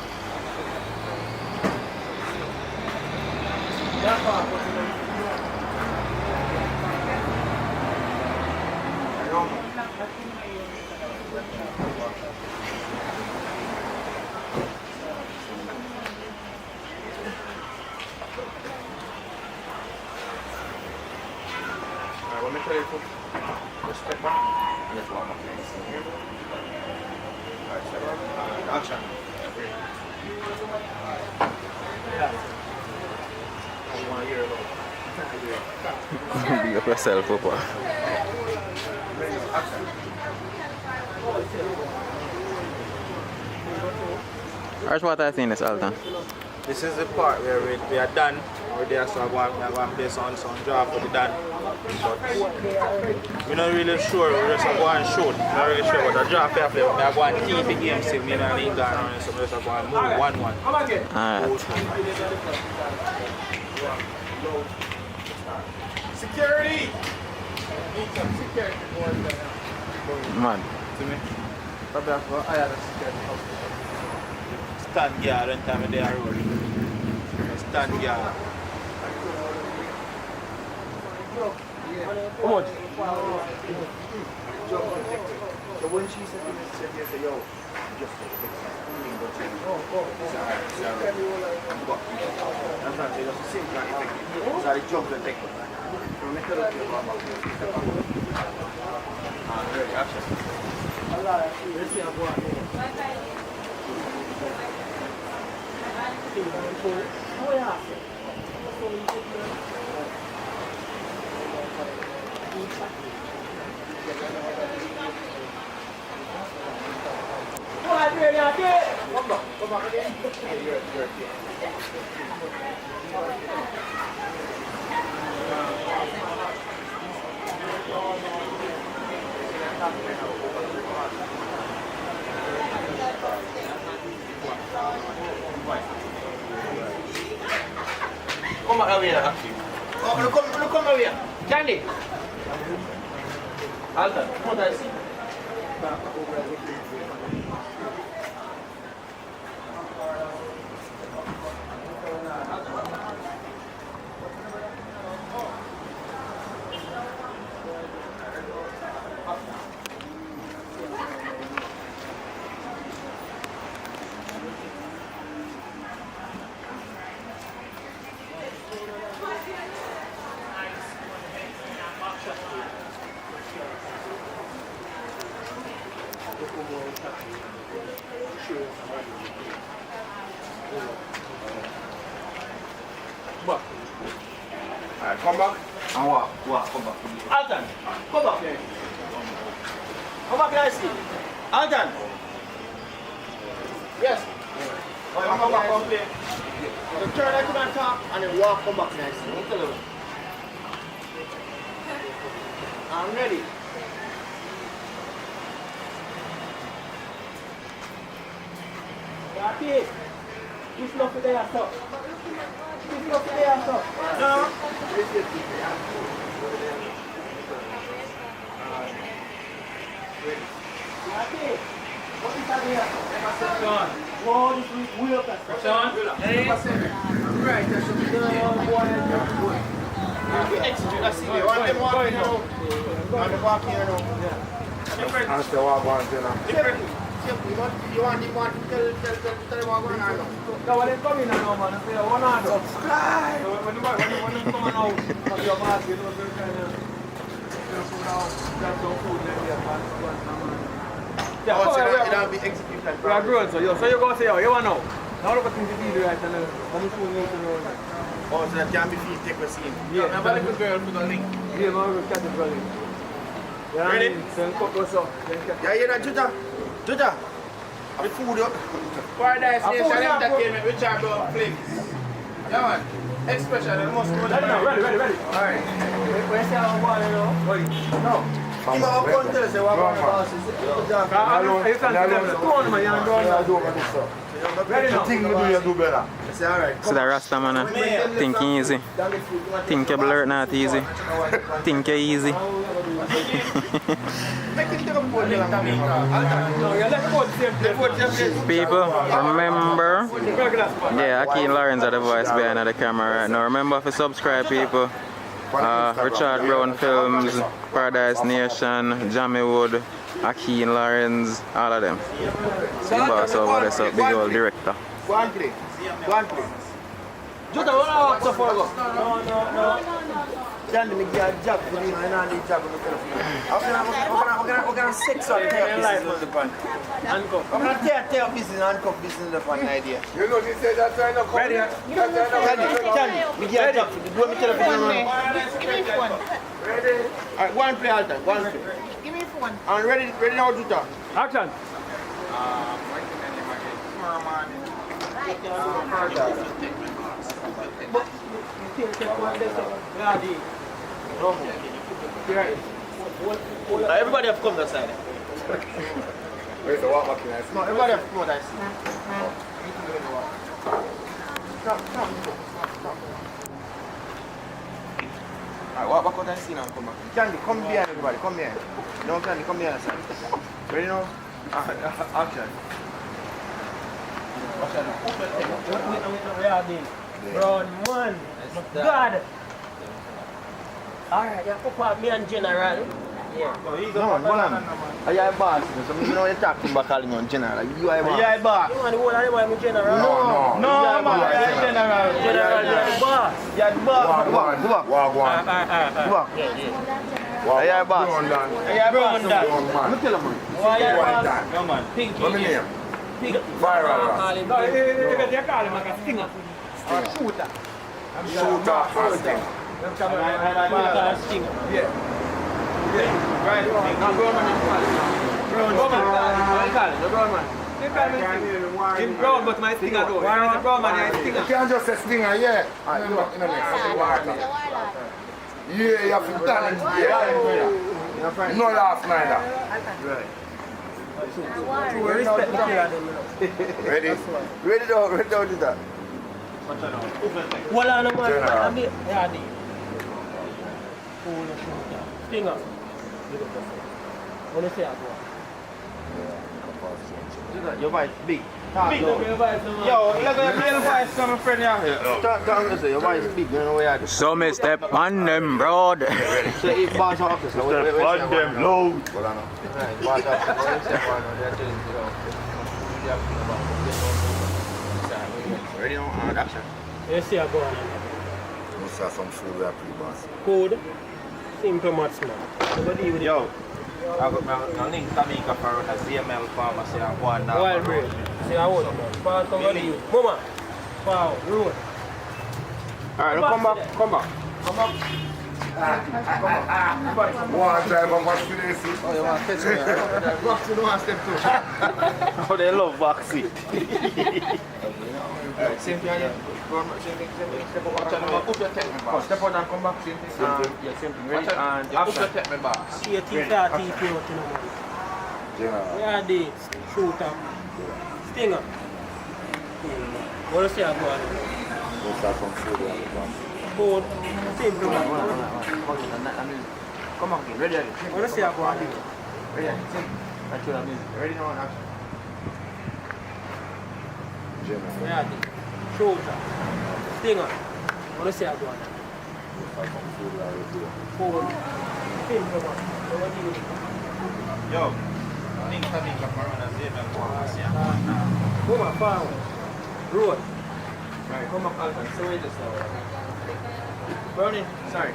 S15: Let me tell you to just step back and just walk up next. Alright, step back. Action. I want to hear it all.
S7: Big up yourself, Papa. Alright, what I think is Alton.
S15: This is the part where we are done. We're there, so I'm going to play some draft for the done. But we're not really sure, we're just going to shoot. I'm not really sure, but the draft I play, I'm going to keep the game still. Me and I ain't going around, so we're just going to move 1-1.
S7: Alright.
S15: Security!
S7: Man.
S15: To me? I had a security. Stand guard when time they are rolling. Stand guard.
S8: How much?
S15: So when she said to me, she said, yo, just take it. I'm not saying that's the same kind of thing. So I jumped and take it. So I make a look at very action. Let's see how Come back again. You're come over here, Ackeen. Oh, look over here. Candy. Alton, what I see? Back. Alright, come back and walk, come back. Alton, come back here. Come back nicely. Alton. Yes. Come back, come play. You turn right to the top and then walk, come back nicely. I'm ready.
S8: Ackeen, this not for there, sir. This not for there, sir. No. Ackeen, what is that here? Sean. Whoa, this is weird. Sean. Hey. Right, that's what we're doing.
S15: Execute that scene. One them walking around. One them walking around. Different.
S14: And say what going on.
S15: Different. You want him to tell them what going on.
S11: No, when they come in now, man, they say, what on? Subscribe! So when you come out of your mask, you know, they're kind of, put out, grab some food, then they have
S15: It'll be executed.
S11: We are grown, so you go say, you want now? Now look at things you do right, and then I'm soon going to know.
S15: Oh, so that can be feed, take a scene.
S11: Yeah.
S15: Have a little girl for the link.
S11: Yeah, man, we'll catch it for you. Yeah,
S15: ready?
S11: Then cook us up.
S15: Yeah, you know, Judah? Judah? The food up. Paradise Nation Entertainment, which are about flicks. Yeah, man. Expression, the most good.
S11: Ready.
S15: Alright.
S11: Where's the other one, you know?
S15: No. Give me a contest, say what about the boss is.
S14: Ready now? Think we do, you do better.
S7: So the Rasta man, thinking easy. Think you're blurred, not easy. Think you're easy. People, remember, yeah, Ackeen Lawrence are the voice behind the camera right now. Remember to subscribe, people. Richard Brown Films, Paradise Nation, Jamie Wood, Ackeen Lawrence, all of them. See boss over there, so big old director.
S15: Go and play. Go and play. Judah, what are you so far go? No. Jandy, me give a job for me, and I need a job on the telephone. We're going to sex on the business on the pan. Handcuff. I'm going to tear business, handcuff business on the pan idea.
S2: You know, he said that's why I don't come.
S15: Ready? Jandy, me give a job for you. Do me telephone.
S10: Give me phone.
S15: Ready? Alright, go and play all time. Go and play.
S10: Give me phone.
S15: And ready now, Judah.
S11: Action.
S15: Everybody have come that side.
S14: Where's the water machine?
S15: No, everybody have come that side. Alright, walk back out and see now, come back. Candy, come behind everybody, come behind. No, Candy, come behind the side. Ready now? Action.
S8: We are doing brown man. God. Alright, you put up me and General. Yeah.
S15: No, man. Are you a boss? So you know you talk to me about calling you on General. You are a boss. You are a boss.
S8: You want the whole of them I'm General?
S15: No, man. You are General.
S8: General, you are the boss.
S15: You are the boss. Go back. Go back. Are you a boss? Are you a boss? Let me tell you, man.
S8: Why are you a boss?
S15: No, man.
S8: Pinky.
S14: What's my name?
S8: Pinky.
S14: Viral.
S11: No, you call him like a stinger. Or shooter.
S14: Shooter or stinger.
S8: Stinger.
S11: Yeah.
S15: Right. Now, Brown man is
S11: Brown man. In brown, but my stinger though. If it's a brown man, I stinger.
S14: You can't just say stinger, yeah. Alright, look, in the next. Yeah, you have to done it. Yeah. No laugh neither.
S15: right.
S8: Respect the killer.
S14: Ready?
S15: Ready now, do that.
S8: Well, I know man. Yeah, D. Stinger. What do you say, Abu?
S15: Your voice big.
S8: Big, your voice, man.
S15: Yo, look at your real voice, my friend here. Talk, your voice big, you know where you are.
S7: So me step on them, broad.
S15: So if boss office,
S14: step on them, low.
S15: Right, boss office, what you step on, they're telling you, ready now, action.
S8: You see, I go on.
S14: Must have some food we are pre-boss.
S8: Code. Simple maths, man.
S15: Yo. I got my link Jamaican for a ZML pharmacy and one now.
S8: Wild bread. See, I want man. Pass over to you. Mama. Wow, road.
S15: Alright, come back. Come back.
S14: One drive on my place.
S15: Oh, you want to fetch me? Box, you don't want to step too. Oh, they love back seat. Alright, same thing again. Same thing. Step up. Step out and come back. Same thing. Yeah, same thing. Ready? And after take me back.
S8: See a teeth out, teeth out, you know, man. Where are they? Shooter. Stinger. What do you say I go on?
S14: Must have some food we are pre-boss.
S8: Code. Simple man.
S15: Come on, ready?
S8: What do you say I go on?
S15: Ready? That's what I mean. Ready now and action.
S8: Where are they? Shooter. Stinger. What do you say I go on?
S15: Yo, things coming up around and save them for us, yeah? Come on, farm. Road. Right, come up, Alton. So wait just now. Brownie, sorry.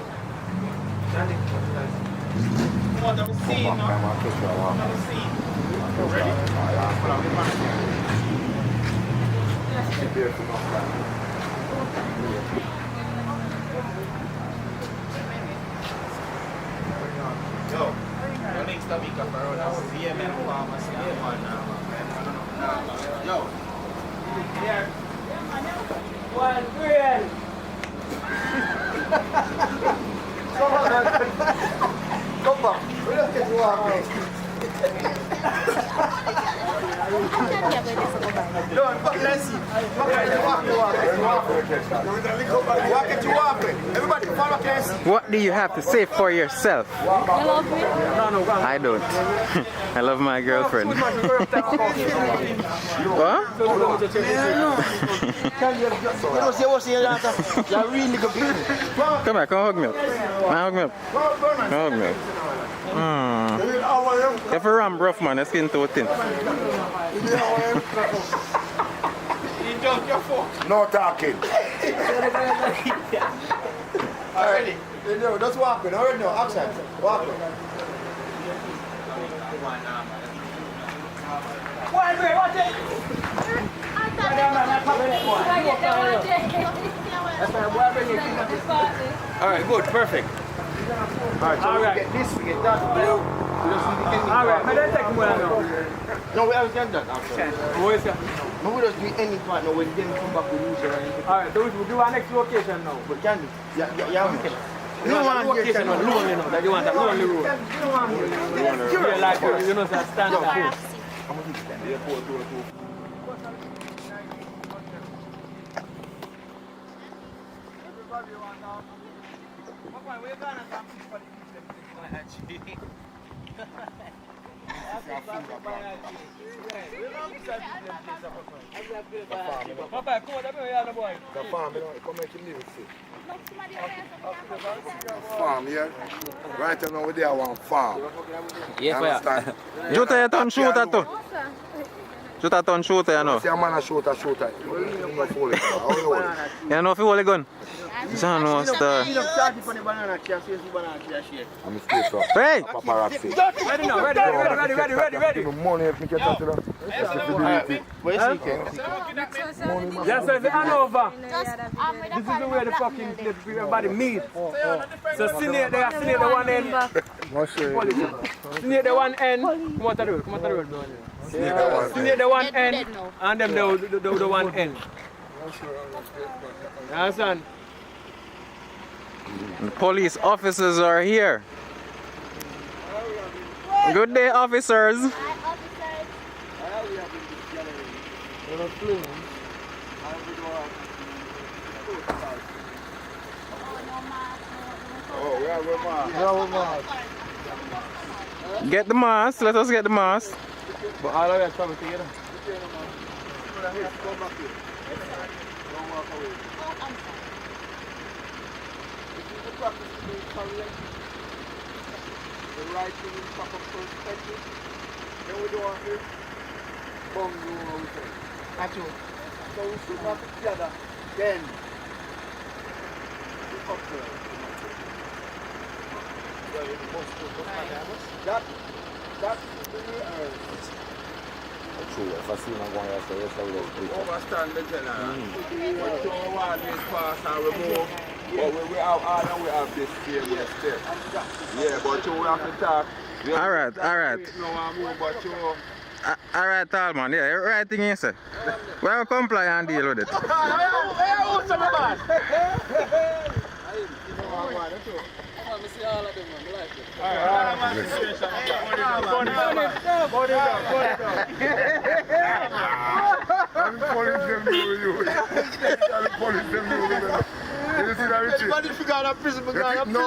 S15: Sandy, come on, I'm seeing now. I'm seeing. Ready? Hold on, Yo, your next time you come around and see him and farmers and one Yo, here. One green. Come back. We don't get to walk. No, let's see. Everybody, follow Casey.
S7: What do you have to say for yourself?
S10: You love me?
S7: I don't. I love my girlfriend. What? Come here, come hug me up. Hug me up. Hug me up. You have a ram rough, man. Your skin too thin.
S14: No talking.
S15: Already? No, just walk in. Already no, action. Walk in. Alright, good, perfect. Alright, so we get this, we get that. Alright, I don't take more now. No, we have done that after. What is that? No, we don't do any part now when they come back with news or anything. Alright, so we'll do our next location now. But can we? Yeah. No one location on lonely now, that you want a lonely road. You're like, you know, that stand up.
S14: Farm, yeah? Right now we're there one farm.
S7: Yeah, understand? Juta ya ton shooter too. Juta ton shooter, you know.
S14: See a man a shooter.
S7: You know if you hold a gun? John wants to...
S14: I'm straight up.
S7: Hey!
S14: Paparazzi.
S15: Ready now, ready.
S14: Give me money if me get that to them.
S15: Where's he? Yes, sir, it's Hanover. This is the way the fucking place everybody meet. So see near the one end. See near the one end. Come out the road. See near the one end. And them the one end. You understand?
S7: The police officers are here. Good day, officers. Get the mask. Let us get the mask.
S15: But all of us coming together. The right thing in proper perspective. Then we don't want to bungle what we say. That's true. So we should not together. Then we up there. That's the earth.
S14: True, if I see him going after this, I will speak.
S15: Overstand the general. We show one this pass and remove. But we have all and we have this same step. Yeah, but you have to talk.
S7: Alright. Alright, tall man. Yeah, right thing you say. We will comply and deal with it.
S14: it.
S15: But if you got a prison, you got a prison.
S14: No,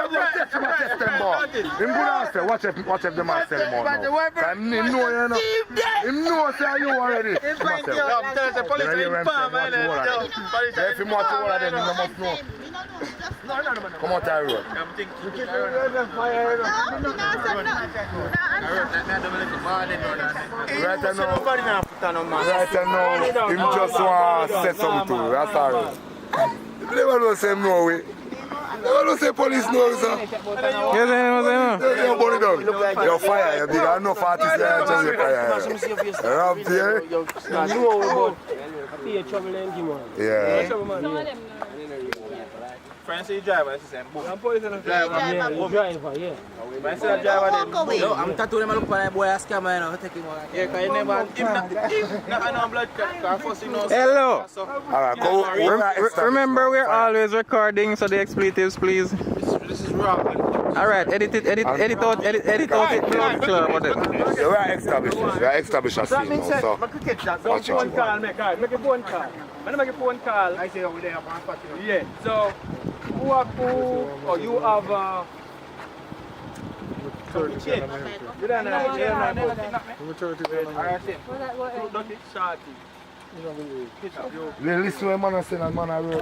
S14: you must test them, boy. Him good answer. Watch if the man sell him out now. Him know you know. Him know say you already.
S15: I'm telling the police are in farm, man.
S14: If you want to all of them, you must know. Come out the road.
S15: I'm thinking.
S14: Right now, him just want to say something to you. That's all right. You never know say him no way. You never know say police know, sir.
S7: Yes, I know.
S14: You're burn it down. You're fire. You're big. I know 40 years Jamaica. You're up there. Yeah.
S15: Friends, you drive, I say, I'm police and
S20: driver. Yeah.
S15: I say, driver.
S20: Yo, I'm tattooing him look for that boy a scammer, you know. Take him out.
S15: Yeah, because you never, no blood clot. First thing
S7: Hello.
S14: Alright,
S7: remember we're always recording, so the expletives, please.
S15: This is wrong.
S7: Alright, edit it out it.
S14: So we are established a scene now, so watch out.
S15: Call, make a phone call. When I make a phone call, I say over there, yeah. So, you have you don't know,
S14: Listen to man say that man I road.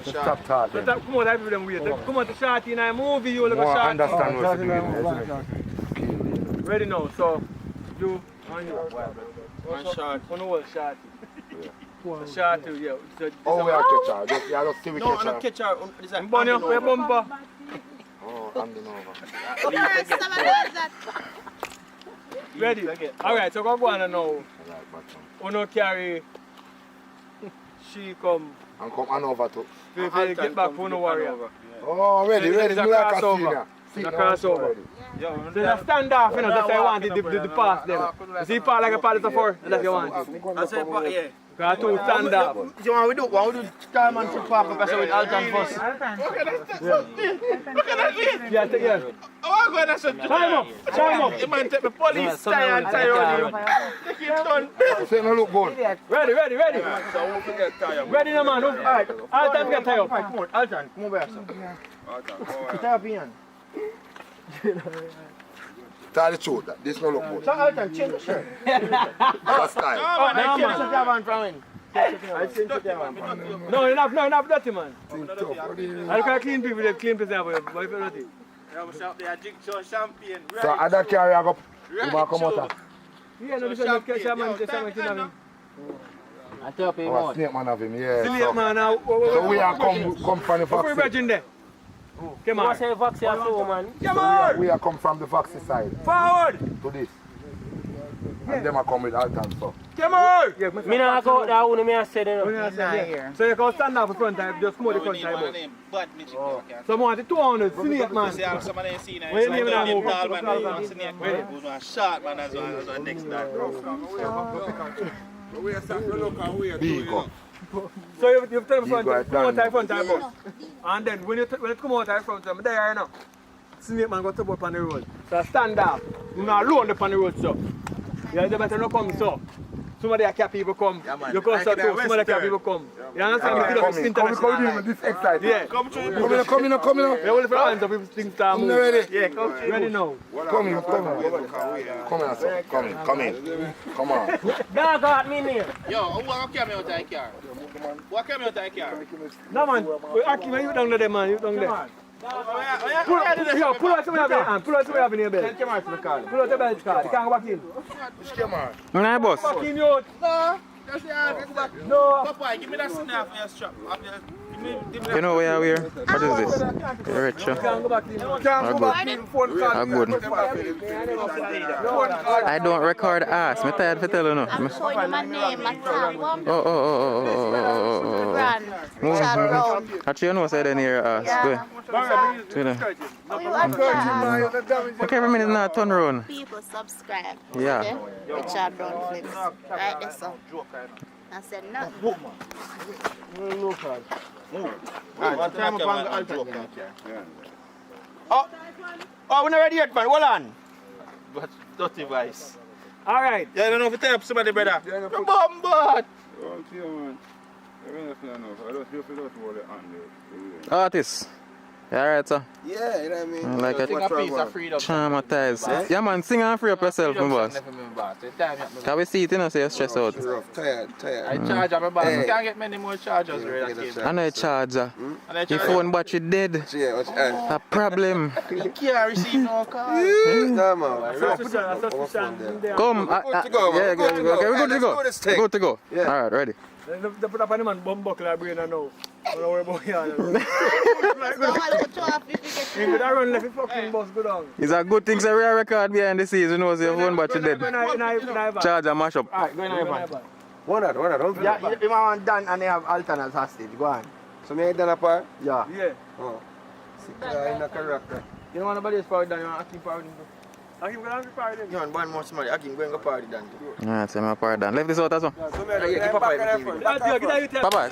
S14: Stop talking.
S15: Come on, everybody wait. Come on to shot in a movie, you look at shot.
S14: Understand what's doing.
S15: Ready now, so you on your one shot. On the wall shot. Shot to you.
S14: Oh, we are catch her. Just see we catch her.
S15: No, catch her. This is bumper.
S14: Oh, handing over.
S15: Ready? Alright, so go on now. Uno carry she come
S14: and come on over to
S15: get back for no warrior.
S14: Oh, ready.
S15: It's a crossover. It's a crossover. So there's a standoff, you know, that's why I wanted the pass them. You see part like a part of the four, that's what you want. I say, yeah. Got to stand up. So what we do time and to park up with Alton first. Yeah. Oh, I'm going to say, time up. You might take the police tie and tie on you. Take it done.
S14: Say no look good.
S15: Ready. Ready now, man. Alright, Alton get tie up. Come on, Alton, come over here, sir. Tie up Ian.
S14: Tell the truth, this no look good.
S15: So Alton, change the shirt.
S14: That's time.
S15: No, change the javan from him. I change the javan. No, enough dirty, man. I can clean people, they clean people, but if you're dirty. They are drink some champagne.
S14: So other carry I go, you want to come out?
S15: Yeah, no, this is not champagne, just champagne.
S20: I tell you,
S14: oh, snake man of him, yeah.
S15: Snake man now.
S14: So we are come from the
S15: Foxy. What's there? Come on.
S20: What's the Foxy after, man?
S15: Come on!
S14: We are come from the Foxy side.
S15: Forward!
S14: To this. And them are come with Alton, so.
S15: Come on!
S20: Me not go out there, only me I said, you know.
S15: So you can stand up in front time, just come out the front time. So I want the 200, snake man.
S18: Some of them seen it.
S15: Where you name that move?
S18: Tall man, snake man. Who's one short man as well next time.
S14: Big up.
S15: So you tell them front, come out the front time. And then when it come out the front time, there you know. Snake man got to up on the road. So stand up. You not alone up on the road, so. Yeah, they better not come so. Some of the cat people come. Yeah, you come so too, some of the cat people come. You understand?
S14: Come in, this excited.
S15: Yeah.
S14: Come in.
S15: Yeah, all the hands of people things start moving.
S14: Ready?
S15: Yeah, ready now.
S14: Come in. Come in. Come on.
S20: Don't go at me near.
S18: Yo, who want to come out of the car? What come out of the car?
S15: No man, Ackeen, you down there, man. You down there. Pull out some of your hand. Pull out some of your belt. Pull out the belt card. You can't go back in.
S7: When I boss?
S15: Back in, you.
S18: No. That's the hand.
S15: No.
S18: Papa, give me that snap for your strap.
S7: You know where we are? What is this? You're rich, huh?
S15: Can't go back in. Can't go back in. Phone call.
S7: Good. I don't record ass. I'm tired to tell you now.
S1: I'm showing you my name, my tag.
S7: Oh. Actually, you know what's in here ass. Okay, every minute now, turn around.
S1: People subscribe.
S7: Yeah.
S1: Richard Brown Flips. Right there, so. I said no.
S15: Oh, we're not ready yet, man. Hold on. But dirty vice. All right. Yeah, I don't know if you tell somebody, brother. Bombard.
S21: Artist. You alright, sir?
S12: Yeah, you know what I mean?
S21: Like
S12: Take a piece of
S21: freedom. Traumatized. Yeah, man, sing and free up yourself, my boss. Can we see it, you know, so you're stressed out?
S12: Rough, tired.
S18: I charge up my boss. You can't get many more chargers.
S21: I know a charger. Your phone battery dead. A problem.
S18: You can't receive no call.
S12: No, man.
S21: Come. Yeah, okay, we're good to go. Good to go. Alright, ready.
S3: They put up on the man bum buckle our brain and now. Don't worry about it. You could have run left the fucking bus go down.
S21: It's a good thing that we are record behind the scenes, you know, so your phone battery dead. Charge and mash up.
S15: Alright, go in your van. One that, don't feel bad. You want done and they have alternates hostage, go on.
S12: So me done a part?
S15: Yeah.
S3: Yeah.
S12: Oh. Sick in the character.
S15: You don't want nobody else power done, you want Ackeen power done.
S3: Ackeen go and party them.
S15: You want one more somebody, Ackeen go and go party done too.
S21: Alright, so my part done. Left this out as well.
S15: So me keep a pipe TV.
S21: Bye-bye.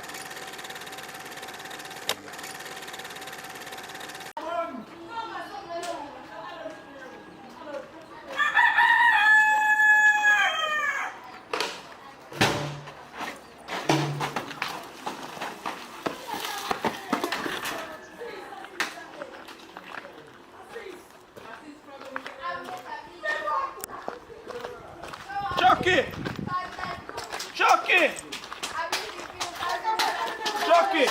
S8: Chucky! Chucky! Chucky!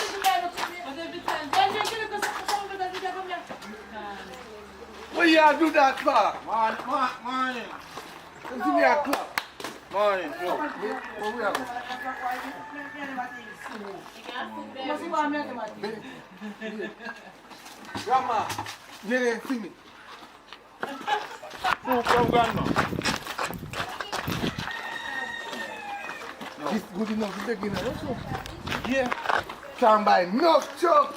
S3: What you do that for?
S18: Morning.
S3: Give me a clap.
S18: Morning.
S3: Where we are? Grandma, you didn't see me.
S18: Who from Grandma?
S3: This good enough to take in a yeah. Can't buy no chuck.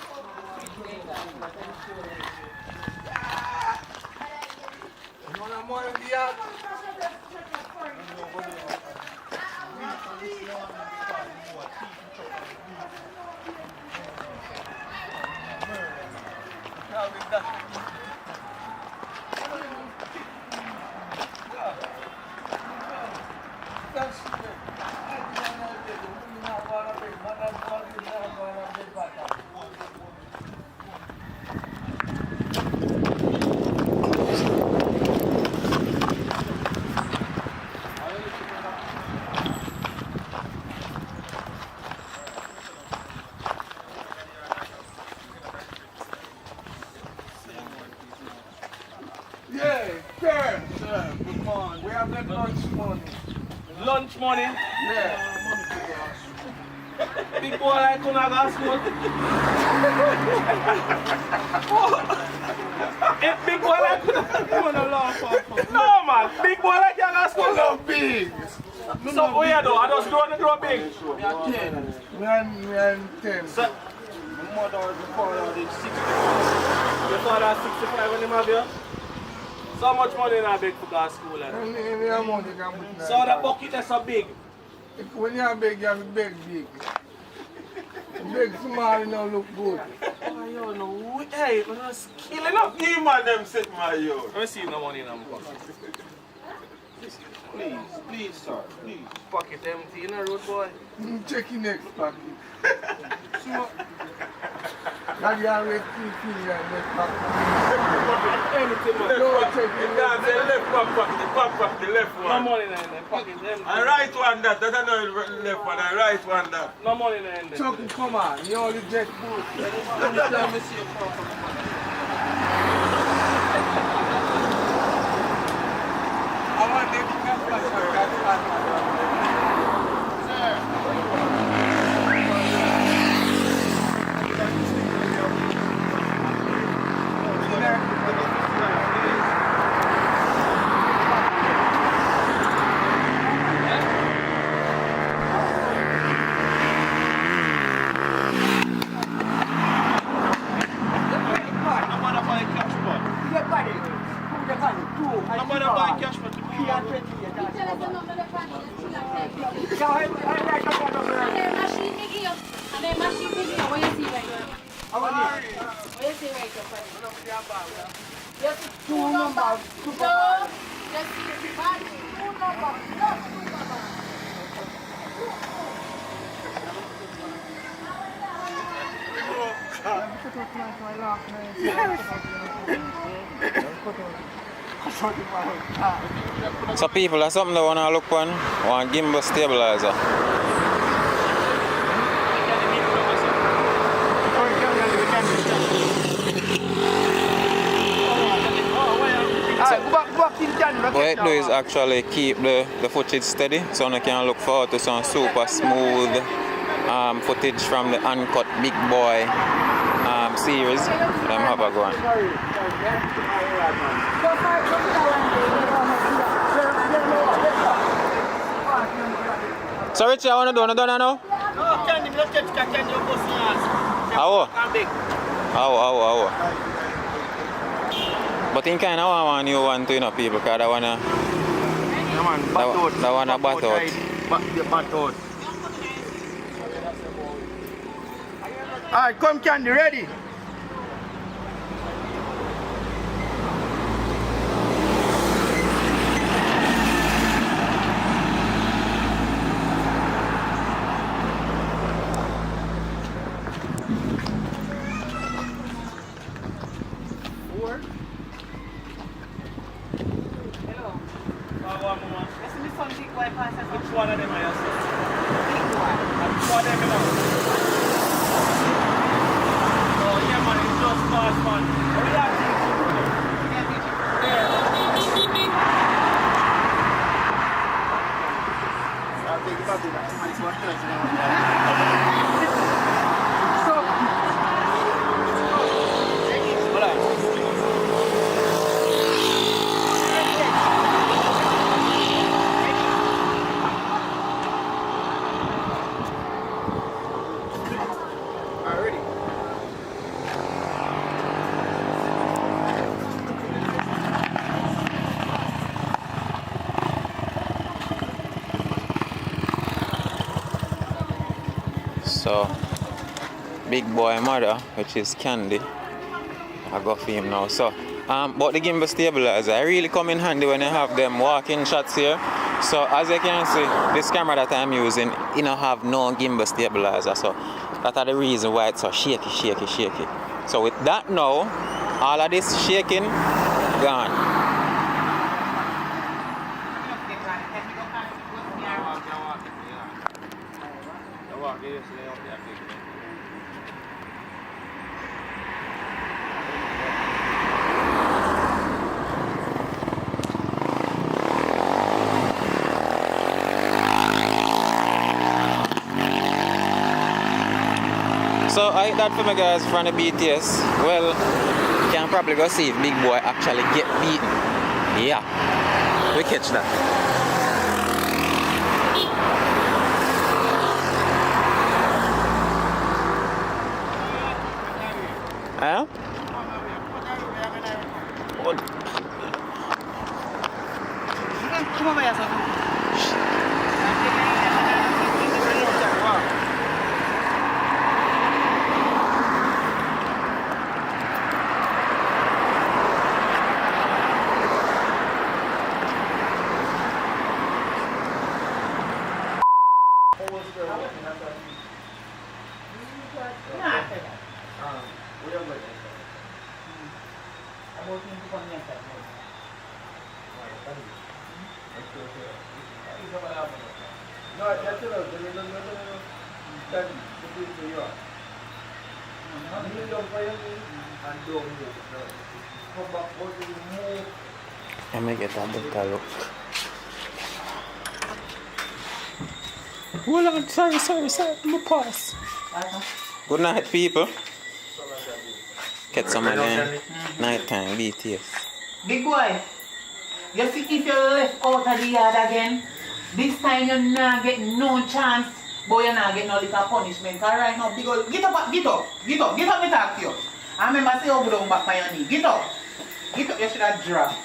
S8: Lunch money?
S3: Yeah.
S8: Big boy like you not got school. If big boy like you not laugh. No man, big boy like you got school.
S3: No big.
S8: So where you do? I just grow big.
S3: Me and 10.
S8: So,
S18: My mother was the father of 65.
S8: Your father 65 when him have you? So much money in a big for gas school.
S3: Any amount you can put in.
S8: So the bucket is so big.
S3: When you are big, you have to big. Big small, you don't look good.
S8: Oh, yo, no, hey, man, that's killing up.
S21: Give man them set my yo.
S8: Let me see no money in my pocket.
S18: Please, sir, please.
S8: Pocket empty, you know, road boy.
S3: Check your next pocket. Now you always keep your next pocket.
S8: Anything, man.
S3: No, check your
S21: That's the left pocket, the left one.
S8: No money in the pocket empty.
S21: And right one that, that's another left one, and right one that.
S8: No money in the
S3: Chucky, come on, you only get food.
S18: Let me see your pocket.
S3: I want them to come back.
S7: So people, that's something they want to look on. One gimbal stabilizer. What it do is actually keep the footage steady so you can look forward to some super smooth footage from the uncut Big Boy series. Them have a go on. So Richie, I want to do another now?
S15: No, Candy, let's get Candy your pussy ass.
S7: How? But in kind of want you want to, you know, people, because I want to...
S15: Yeah, man, bat out. Alright, come Candy, ready?
S8: Which one of them are you saying? Which one of them are you Oh yeah man, it's just fast man. What do you have to
S7: So, Big Boy mother, which is Candy, I got for him now. So, but the gimbal stabilizer, I really come in handy when you have them walking shots here. So, as you can see, this camera that I'm using, you know, have no gimbal stabilizer. So, that's the reason why it's so shaky. So, with that now, all of this shaking, gone. So I hit that for me guys from the BTS. Well, you can probably go see if Big Boy actually get beaten. Yeah, we catch that. Huh?
S15: Come over here,
S7: Let me get a better look. Hold on, sorry, I'm pause. Good night, people. Get some of them nighttime BTS.
S13: Big boy, you see if you left out of the yard again, this time you're not getting no chance, but you're not getting no little punishment. Alright now, big old, get up, me talk to you. I remember say you go down back by your knee. Get up, you should have dropped.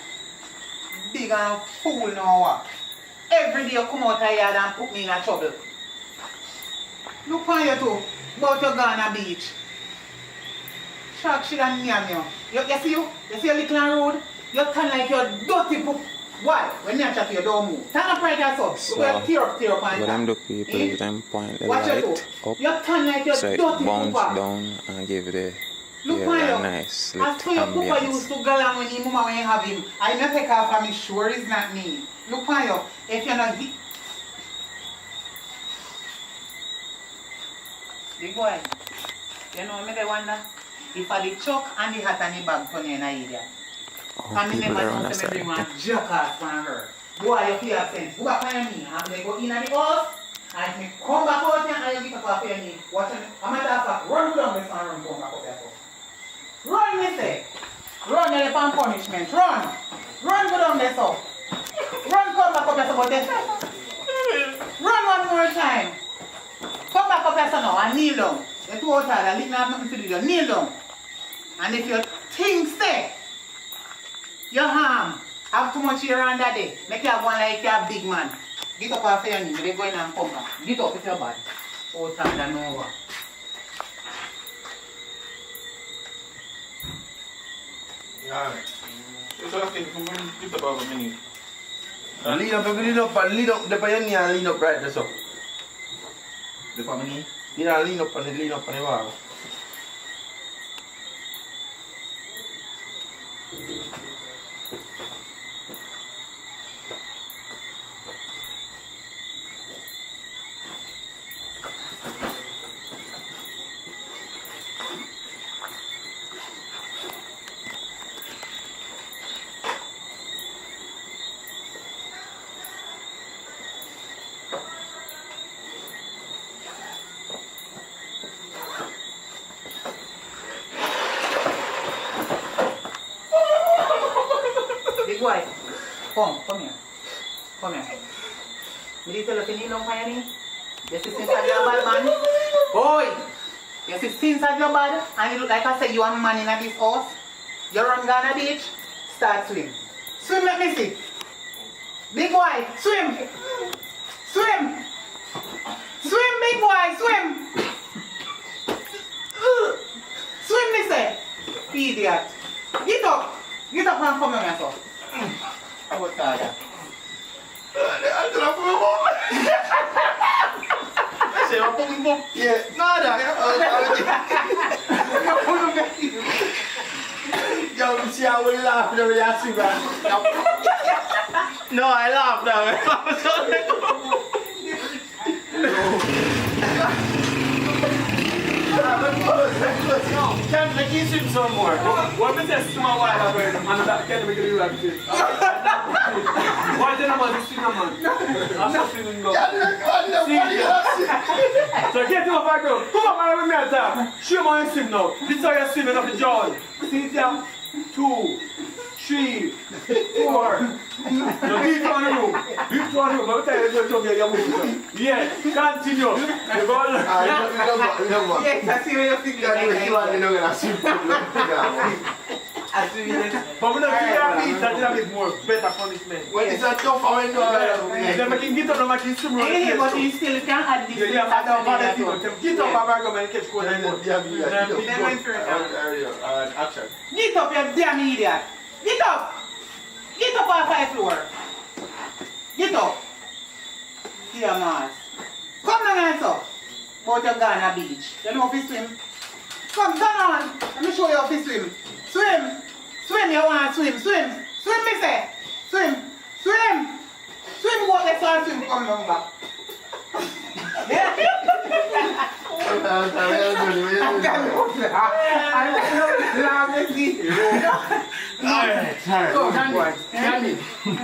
S13: Big and fool now what? Every day you come out of the yard and put me in a trouble. Look on you too, about your Ghana beach. Shark should have near you. You see your little road? You turn like your dirty poop. Why? When you chat to you, don't move. Turn up right there, so.
S7: So,
S13: You will tear up and
S7: what them do people is them point the
S13: Watch your
S7: light
S13: toe.
S7: up,
S13: You turn like you're
S7: so it
S13: dirty
S7: bounce
S13: pooper.
S7: down and give the
S13: Look
S7: air
S13: for
S7: a
S13: you.
S7: nice
S13: As
S7: lit
S13: for your pooper used
S7: ambience.
S13: to go along when he mama when you have him. I not take off of me sure it's not me. Look for you. If you're not hit. Big boy. You know me they wonder if I the chuck and the hat and the bag turn you in a idiot. And me
S7: people
S13: never
S7: around
S13: know
S7: the
S13: say me bring
S7: side.
S13: one jerk ass on her. Boy, you feel sense. Go back on me. I'm going to go in the house. And if me come back out here and you get up off your knee. Watch me. I'm going to run down this and run come back up here. Run, me say. Run, you're on punishment. Run. Run, go down there, so. Run, come back up here, so. But then. Run one more time. Come back up here, so now, and kneel down. You're too tired. I have nothing to do. You kneel down. And if you think, say, your arm have too much hair on that day, make you have one like you're a big man. Get up off your knee. They're going and come back. Get up if you're bad. Oh, time and over.
S15: Yeah. It's okay. Get up over me. Lean up, lean up. The payan niya, lean up right there, so. The payan niya. Yeah, lean up and lean up and wow.
S13: Big boy, come here. Come here. Me did tell you to kneel down for your knee. You see since I your bad man? Boy! You see since I your bad? And you look like I said you are a man in this house. You run down the beach, start swim. Swim, let me see. Big boy, swim! Swim! Swim, big boy, swim! Swim, me say. Idiot. Get up! Get up and come here, so. Oh, tired.
S15: Yeah, nada. Yo, see how we laugh when we ask you that. No, I laughed Can't make you swim some more. What is that small while I'm not getting me to do like this? Why did I want to swim, man? I'm not swimming go. So get to my girl. Come on, man, with me at that. Show me swim now. This is how you're swimming up the jaw. See it down. 2, 3, 4. No, deep on the room. Deep on the room. But tell you to get moving. Yeah, continue. You go on.
S13: Yes, I see where you're thinking.
S15: But we're not going to beat that is more better punishment. Well, it's a tough one. Then we can get up and we can swim around.
S13: Yeah, but you still can add this.
S15: Yeah, but get up and go and catch cold and action.
S13: Get up, you damn idiot. Get up. Get up off the floor. Get up. Dear Mars. Come down and so. About your Ghana beach. You know how to swim? Come down on. Let me show you how to swim. Swim. Swim, you want to swim. Swim. Swim, me say. Swim. Swim. Swim, go let's all swim. Come down back.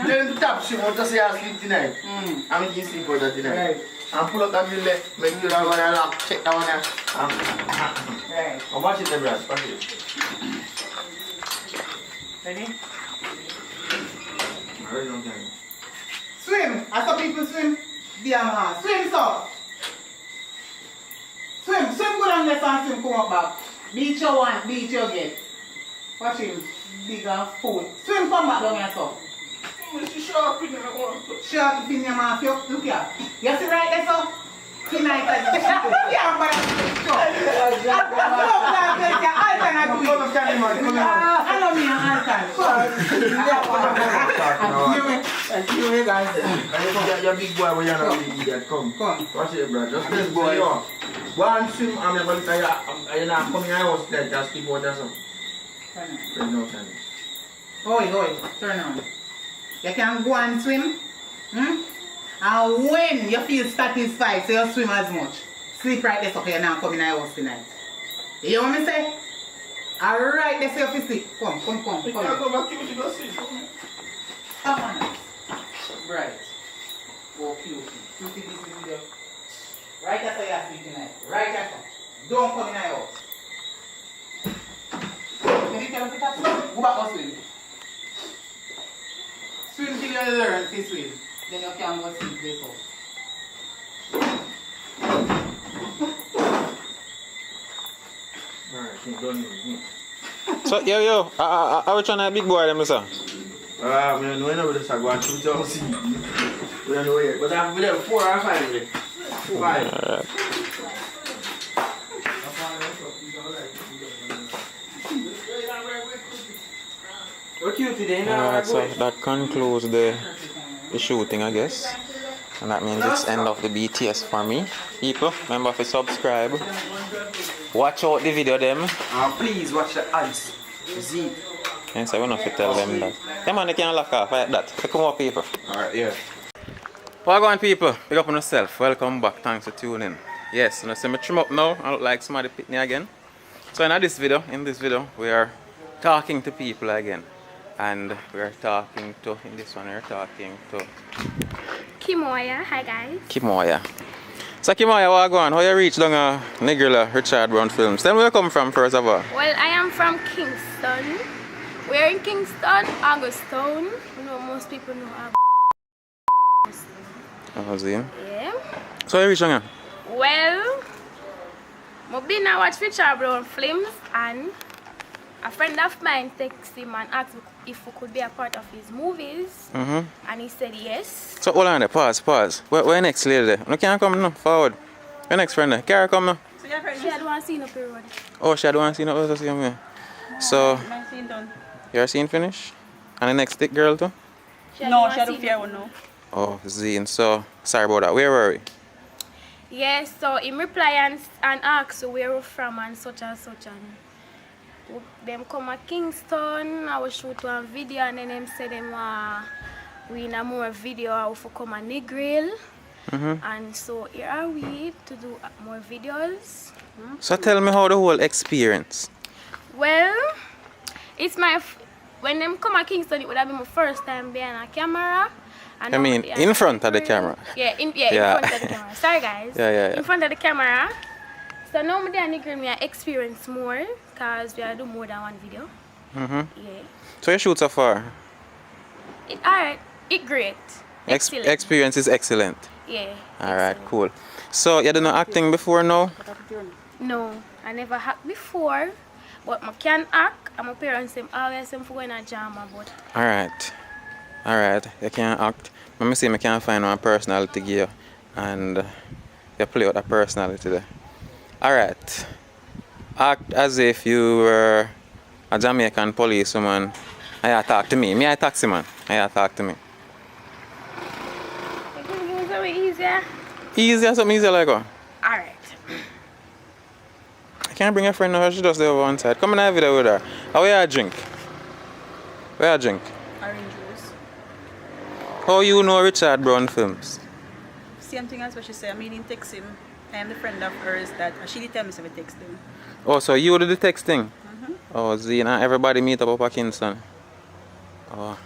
S15: Then tap she want to say I sleep tonight. I'm in sleep for that tonight. And pull up that bill, make sure that one and check that one. Right. I'm watching the brass. Watch it.
S13: Ready?
S15: I really don't care.
S13: Swim. I saw people swim. Dear man. Swim, so. Swim. Swim go down there and swim come up back. Beat your one, beat your get. Watch him. Big and full. Swim come back down here, so. Sharp in your mouth. Look here. You see right there, so? Tonight, yeah, but I know me an Alton.
S12: You You're big boy, you're not big idiot. Come. What's it, bro? Just big boy. Go and swim. I'm not coming in my house there. Just keep water.
S13: Turn on. Oi, turn on. You can go and swim. And when you feel satisfied, so you swim as much. Sleep right there so you're not coming in my house tonight. You hear what I say? Alright, let's see if you sleep. Come.
S12: You can't go back to go sleep.
S13: Come on. Right. Go cute. You see this video? Right after you sleep tonight. Right after. Don't come in my house. Can you tell us that? Go back and swim. Swim till you learn to swim. Then you can go sleep this house.
S7: So, yo, I was trying to big boy them, sir.
S12: I don't know whether this is going to shoot out. We don't know yet. But I'm with 4 or 5 with it. 5.
S7: Alright, so that concludes the shooting, I guess. And that means it's end of the BTS for me. People, remember to subscribe. Watch out the video them.
S12: Please watch the ads. See.
S7: Yes, I want to tell them that. Them man, they can't lock off like that. So come on, people.
S12: Alright, yeah.
S7: What going on, people? Pick up on yourself. Welcome back. Thanks for tuning in. Yes, and I see me trim up now. I look like somebody picked me again. So in this video, we are talking to people again. And we're talking to, in this one, we're talking to
S6: Kimoya. Hi guys.
S7: Kimoya. So Kimoya, what going on? How you reach down Negrilla Richard Brown Films? Tell me where you come from first of all.
S6: Well, I am from Kingston. We're in Kingston, Augustown. You know, most people know Augustown.
S7: Oh, see?
S6: Yeah.
S7: So you reach down here?
S6: Well, I've been to watch Richard Brown Films and a friend of mine texted him and asked if we could be a part of his movies. And he said yes.
S7: So hold on there, pause. Where next lady there? You can't come now, forward. Where next friend there? Carry come now.
S6: So your friend? She had one scene up the road.
S7: Oh, she had one scene up the same way. So,
S6: My scene done.
S7: your scene finished? And the next thick girl too?
S6: No, she had a fair one now.
S7: Oh, Zine. So, sorry about that. Where were we?
S6: Yes, so he replied and asked where we're from and such and such. And them come to Kingston, I was shoot one video and then them say them we in a more video of come a Negril. And so here are we to do more videos.
S7: So tell me how the whole experience.
S6: Well, it's when them come to Kingston, it would have been my first time behind a camera. And
S7: I mean, in front of the camera.
S6: Yeah, in front of the camera. Sorry guys.
S7: Yeah.
S6: In front of the camera. So now I'm doing Negril, I experience more because we are doing more than one video. Yeah.
S7: So you shoot so far?
S6: Alright, it's great. Excellent.
S7: Experience is excellent.
S6: Yeah.
S7: Alright, cool. So you done no acting before now?
S6: No, I never act before, but I can act. And my parents them always say for in a drama, but.
S7: Alright, you can act. Let me see if I can find one personality give you and you play out that personality there. Alright. Act as if you were a Jamaican policewoman. I talk to me. Me, I taxi man. I talk to me.
S6: You can give me something easier?
S7: Easier, something easier like what?
S6: Alright.
S7: I can't bring a friend now, she just there over one side. Come in a video with her. Where you drink? Where you drink?
S22: Orange juice.
S7: How you know Richard Brown Films?
S22: Same thing as what she said. I didn't text him. I am the friend of hers that she did tell me to text him.
S7: Oh, so you did the texting? Oh, Zine, everybody meet up at Kingston. Oh,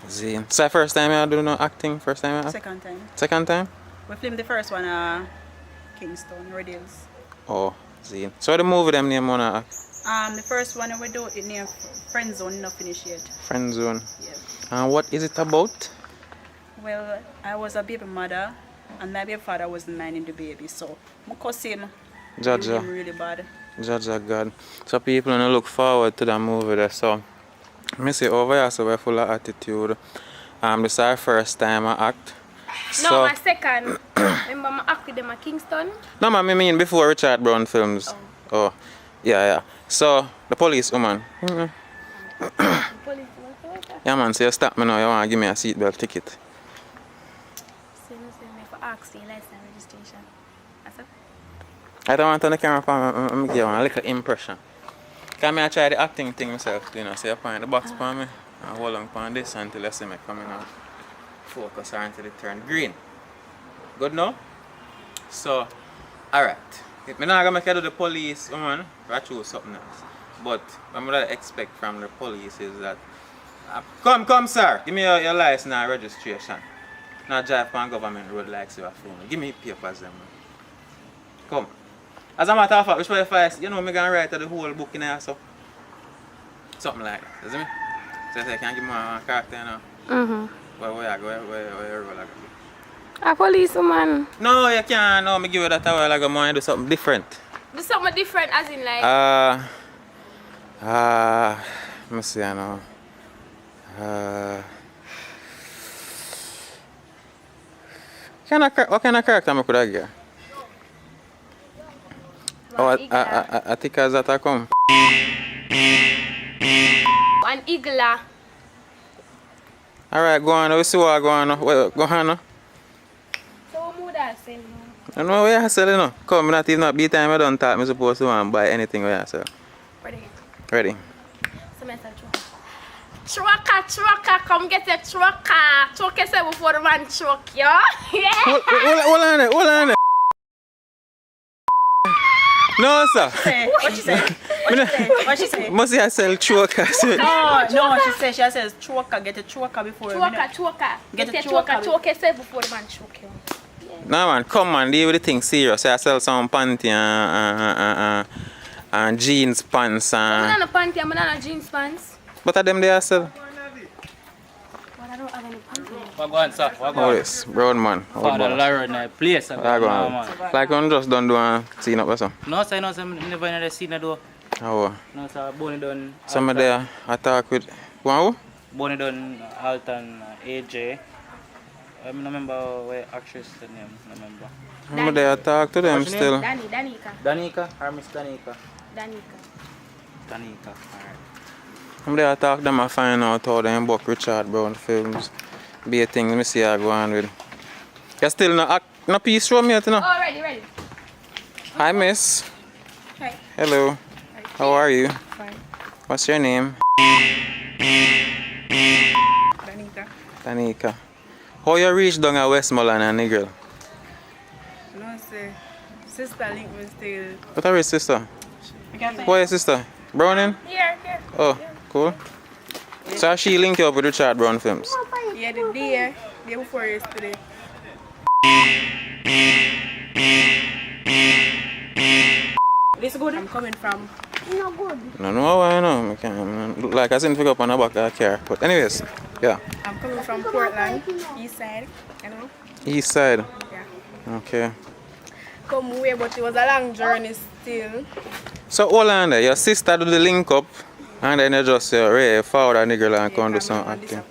S7: Zine. So first time you do no acting? First time you act?
S22: Second time.
S7: Second time?
S22: We filmed the first one Kingston, Red Hills.
S7: Oh, Zine. So the movie them name wanna act?
S22: The first one we do it near Friend Zone, not finished yet.
S7: Friend Zone.
S22: Yeah.
S7: And what is it about?
S22: Well, I was a baby mother and my baby father wasn't minding the baby, so my cousin
S7: Jaja.
S22: him really bad.
S7: Jaja God. So people wanna look forward to that movie there. So I say over here, so we're full of attitude. This is our first time I act.
S6: No,
S7: So,
S6: my second. Remember I act with them at Kingston?
S7: no, man, I mean before Richard Brown Films. Oh, yeah. So the police woman.
S6: Police woman.
S7: Yeah, man, so you stop me now. You want to give me a seatbelt ticket.
S6: So you say me for ask you license registration. That's it?
S7: I don't want on the camera for me. Give you a little impression. Can I try the acting thing myself, you know, so you point the box for me and hold on on this until you see me coming out. Focus or until it turn green. Good now? So, alright. If I'm not going to make you do the police, I choose something else. But what I expect from the police is that come sir, give me your license and registration. Not drive on government road like you are phone. Give me papers them. Come. As a matter of fact, which way if I, you know, I'm going to write the whole book in here, so something like that, you see me? So I can give me a character, you know? Where you roll like
S6: a policeman.
S7: No, you can't. No, I give you that a while ago, man. Do something different.
S6: Do something different as in like?
S7: Let me see, you know. What kind of character I could have get? Oh, I think as that I come.
S6: An igla.
S7: Alright, go on. We see what go on. Go on.
S6: So what would I say now?
S7: I know what you're selling now. Come, not even not be time I don't talk. I'm supposed to want to buy anything where you sell.
S6: Ready?
S7: Ready.
S6: So I said trucker, come get a trucker. Truck yourself before the man truck, yo. Yeah.
S7: Hold on it. No, sir.
S22: What she say? What she say?
S7: Must I sell trucker?
S22: No, she says trucker, get a trucker before.
S6: Trucker. Get a trucker. Truck yourself before the man truck you.
S7: No man, come on, deal with the thing serious. I sell some panty and jeans pants
S6: I'm
S7: and...
S6: not a panty, I'm not a jeans pants.
S7: But of them they are sell?
S6: But I don't have any panty.
S20: What go on, sir? What go
S7: Oh
S20: on?
S7: yes, brown man.
S20: Father Larry in a place.
S7: What go on? Like one just done do a scene up or something?
S20: No, sir, no, sir, never in the scene though.
S7: Oh.
S20: No, sir, Bonnie done.
S7: Some there I talk with... Wow?
S20: Bonnie done Alton, AJ. I don't remember what actress name, I remember.
S7: Some there I talk to them still.
S20: Danica, or Miss Danica? Danica, alright.
S7: Some there I talk to them and find out how they book Richard Brown films. Be a thing, let me see how I go on with. You still no piece from me yet, you know?
S6: Oh, ready.
S7: Hi, miss.
S6: Hi.
S7: Hello.
S6: Hi.
S7: How are you?
S6: Fine.
S7: What's your name? Danica. How you reach down at Westmoreland and Nigel?
S22: No, say, sister link me still.
S7: What are your sister? Who is your sister? Browning?
S6: Here.
S7: Oh, cool. So she link you up with Richard Brown films?
S22: Yeah, the day before yesterday. This good? I'm coming from.
S1: No good.
S7: No, why no? I can't. Like I didn't pick up on the back of the car. But anyways, yeah.
S22: I'm coming from Portland, east side, you know?
S7: East side?
S22: Yeah.
S7: Okay.
S22: Come away, but it was a long journey still.
S7: So hold on there, your sister do the link up and then you just forward a nigga and come do some acting.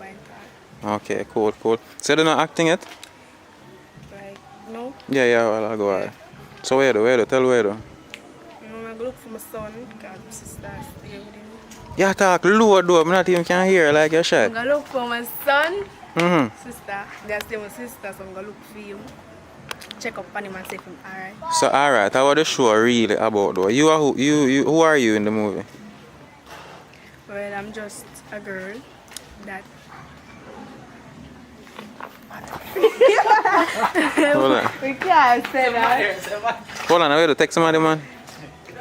S7: Okay, cool. So you do not acting yet?
S22: Like, no?
S7: Yeah, well I'll go ahead. So where do? Tell where do?
S22: I'm going to look for my son because my sister stay with him.
S7: Yeah, talk low though, I'm not even can hear like you're shy.
S22: I'm going to look for my son,
S7: Sister.
S22: They stay with my sister, so I'm going to look for him. Check up on him and see if he's alright.
S7: So alright, how was the show really about though? You are who are you in the movie?
S22: Well, I'm just a girl that...
S7: Hold on.
S22: We can't say that.
S7: Hold on, I will text somebody man.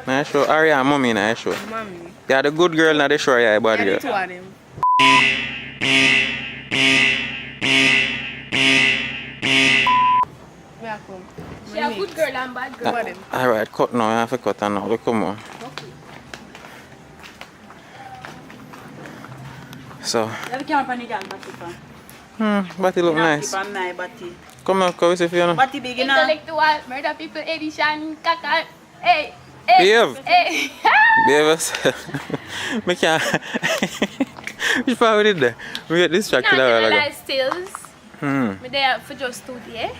S7: Nice show. Aria, mommy, nice show.
S22: Mommy.
S7: Yeah, the good girl, not the show, yeah, bad
S22: Yeah,
S7: girl.
S22: the two of them.
S6: She a good girl and bad girl.
S7: Alright, cut now, I have to cut her now. Look, come on. So, Batty look nice. Come on, come see if you know.
S22: Batty big enough.
S6: Intellectual, murder people, edition, kaka. Hey.
S7: Behave.
S6: Hey.
S7: Behave yourself. Me can't. Which part we did there? We get distracted a while ago.
S6: Stills. Me there for just 2 days.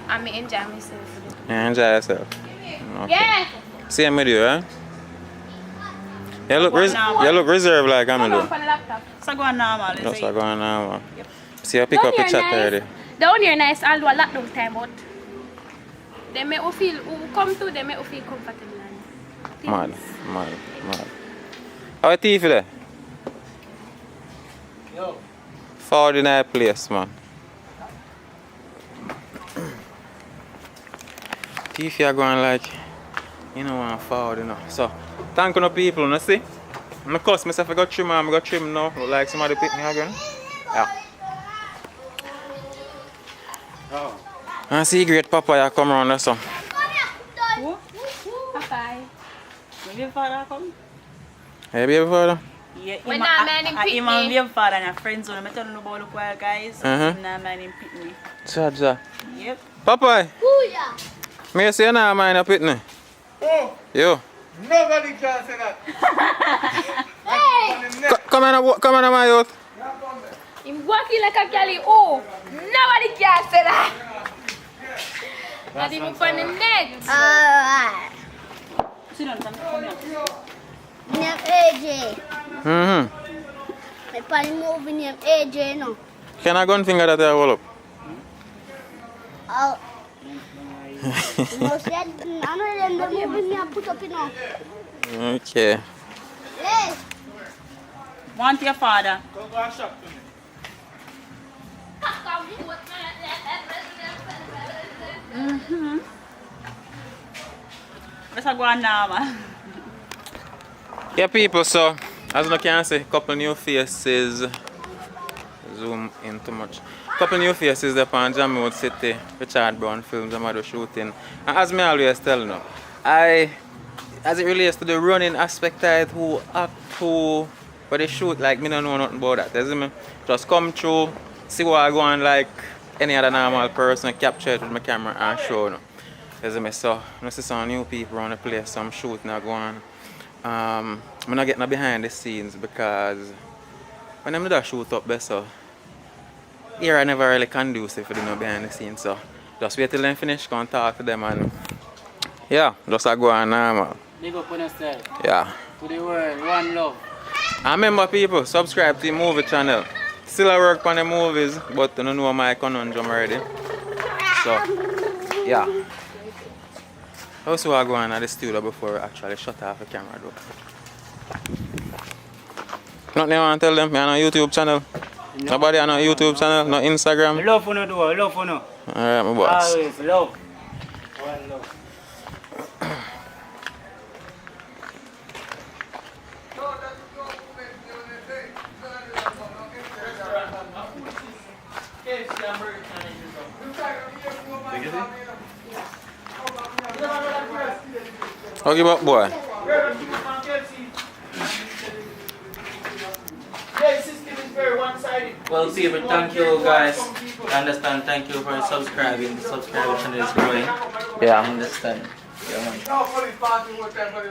S6: And me enjoy myself.
S7: Yeah, enjoy yourself. Okay.
S6: Yeah.
S7: Same with you, right? You look reserved like I'm doing.
S22: So go on normal.
S7: Just go on normal. See, I pick up the chat already.
S6: Down here nice, although a lot of time, but they make you feel, who come to, they make you feel comfortable.
S7: Mad. How are you there?
S20: Yo.
S7: Forward in that place, man. Teeth are going like, you know, I'm forward, you know. So, thank you, people, you see? I'm going to cuss myself, I got trim, I'm going to trim now. Look like somebody pick me again. Yeah.
S20: Oh.
S7: I see great papaya come around there, so.
S22: Who?
S6: Bye.
S22: When your father come?
S7: Hey, baby father?
S22: Yeah,
S6: when that man in pick
S22: him and your father and your friends, when I tell you about the choir guys, him that man in pick me.
S7: Cha.
S22: Yep.
S7: Papa,
S1: Booyah!
S7: me say you not mind a pitney.
S2: Oh!
S7: Yo.
S2: Nobody can say that.
S1: Hey!
S7: Come on, my youth.
S6: Him walking like a galley. Oh, nobody can say that. Not even from the net.
S1: Alright.
S22: Sit down, come here.
S1: Name AJ.
S7: Mm-hmm.
S1: My funny movie name AJ no.
S7: Can I go and finger that I roll up?
S1: Oh. No said none of them the movie name put up in no.
S7: Okay.
S1: Yes.
S22: Want your father?
S2: Go and shop to me.
S22: Mm-hmm. Let's go on normal.
S7: Yeah, people, so as you can see, couple new faces. Zoom in too much. Couple new faces there on Jamaican City, Richard Brown Films, I'm out shooting. And as me always tell you, as it relates to the running aspect of it, who act, who, but they shoot, like, me don't know nothing about that, you see me? Just come through, see what I go on like any other normal person, capture it with my camera and show you. You see me? So, I see some new people around the place, some shooting are going. I'm not getting behind the scenes because when I'm not shoot up there, so here I never really conducive for them behind the scenes. So just wait till they finish, go and talk to them and yeah, just go on normal.
S20: Big up on yourself.
S7: Yeah.
S20: To the world, one love.
S7: And remember people, subscribe to the movie channel. Still I work on the movies, but I don't know my conundrum already. So yeah. Also I go on at the studio before I actually shut off the camera though. Nothing I want to tell them, I on a YouTube channel. No. Nobody on a YouTube channel, no Instagram.
S20: Love for no do, love for no.
S7: Alright, my boss.
S20: Always love. One love.
S7: Okay, boy.
S16: Well, people, thank you guys. I understand. Thank you for subscribing. The subscriber channel is growing.
S7: Yeah.
S16: I understand. Yeah, man.
S2: No, for the party, what time for the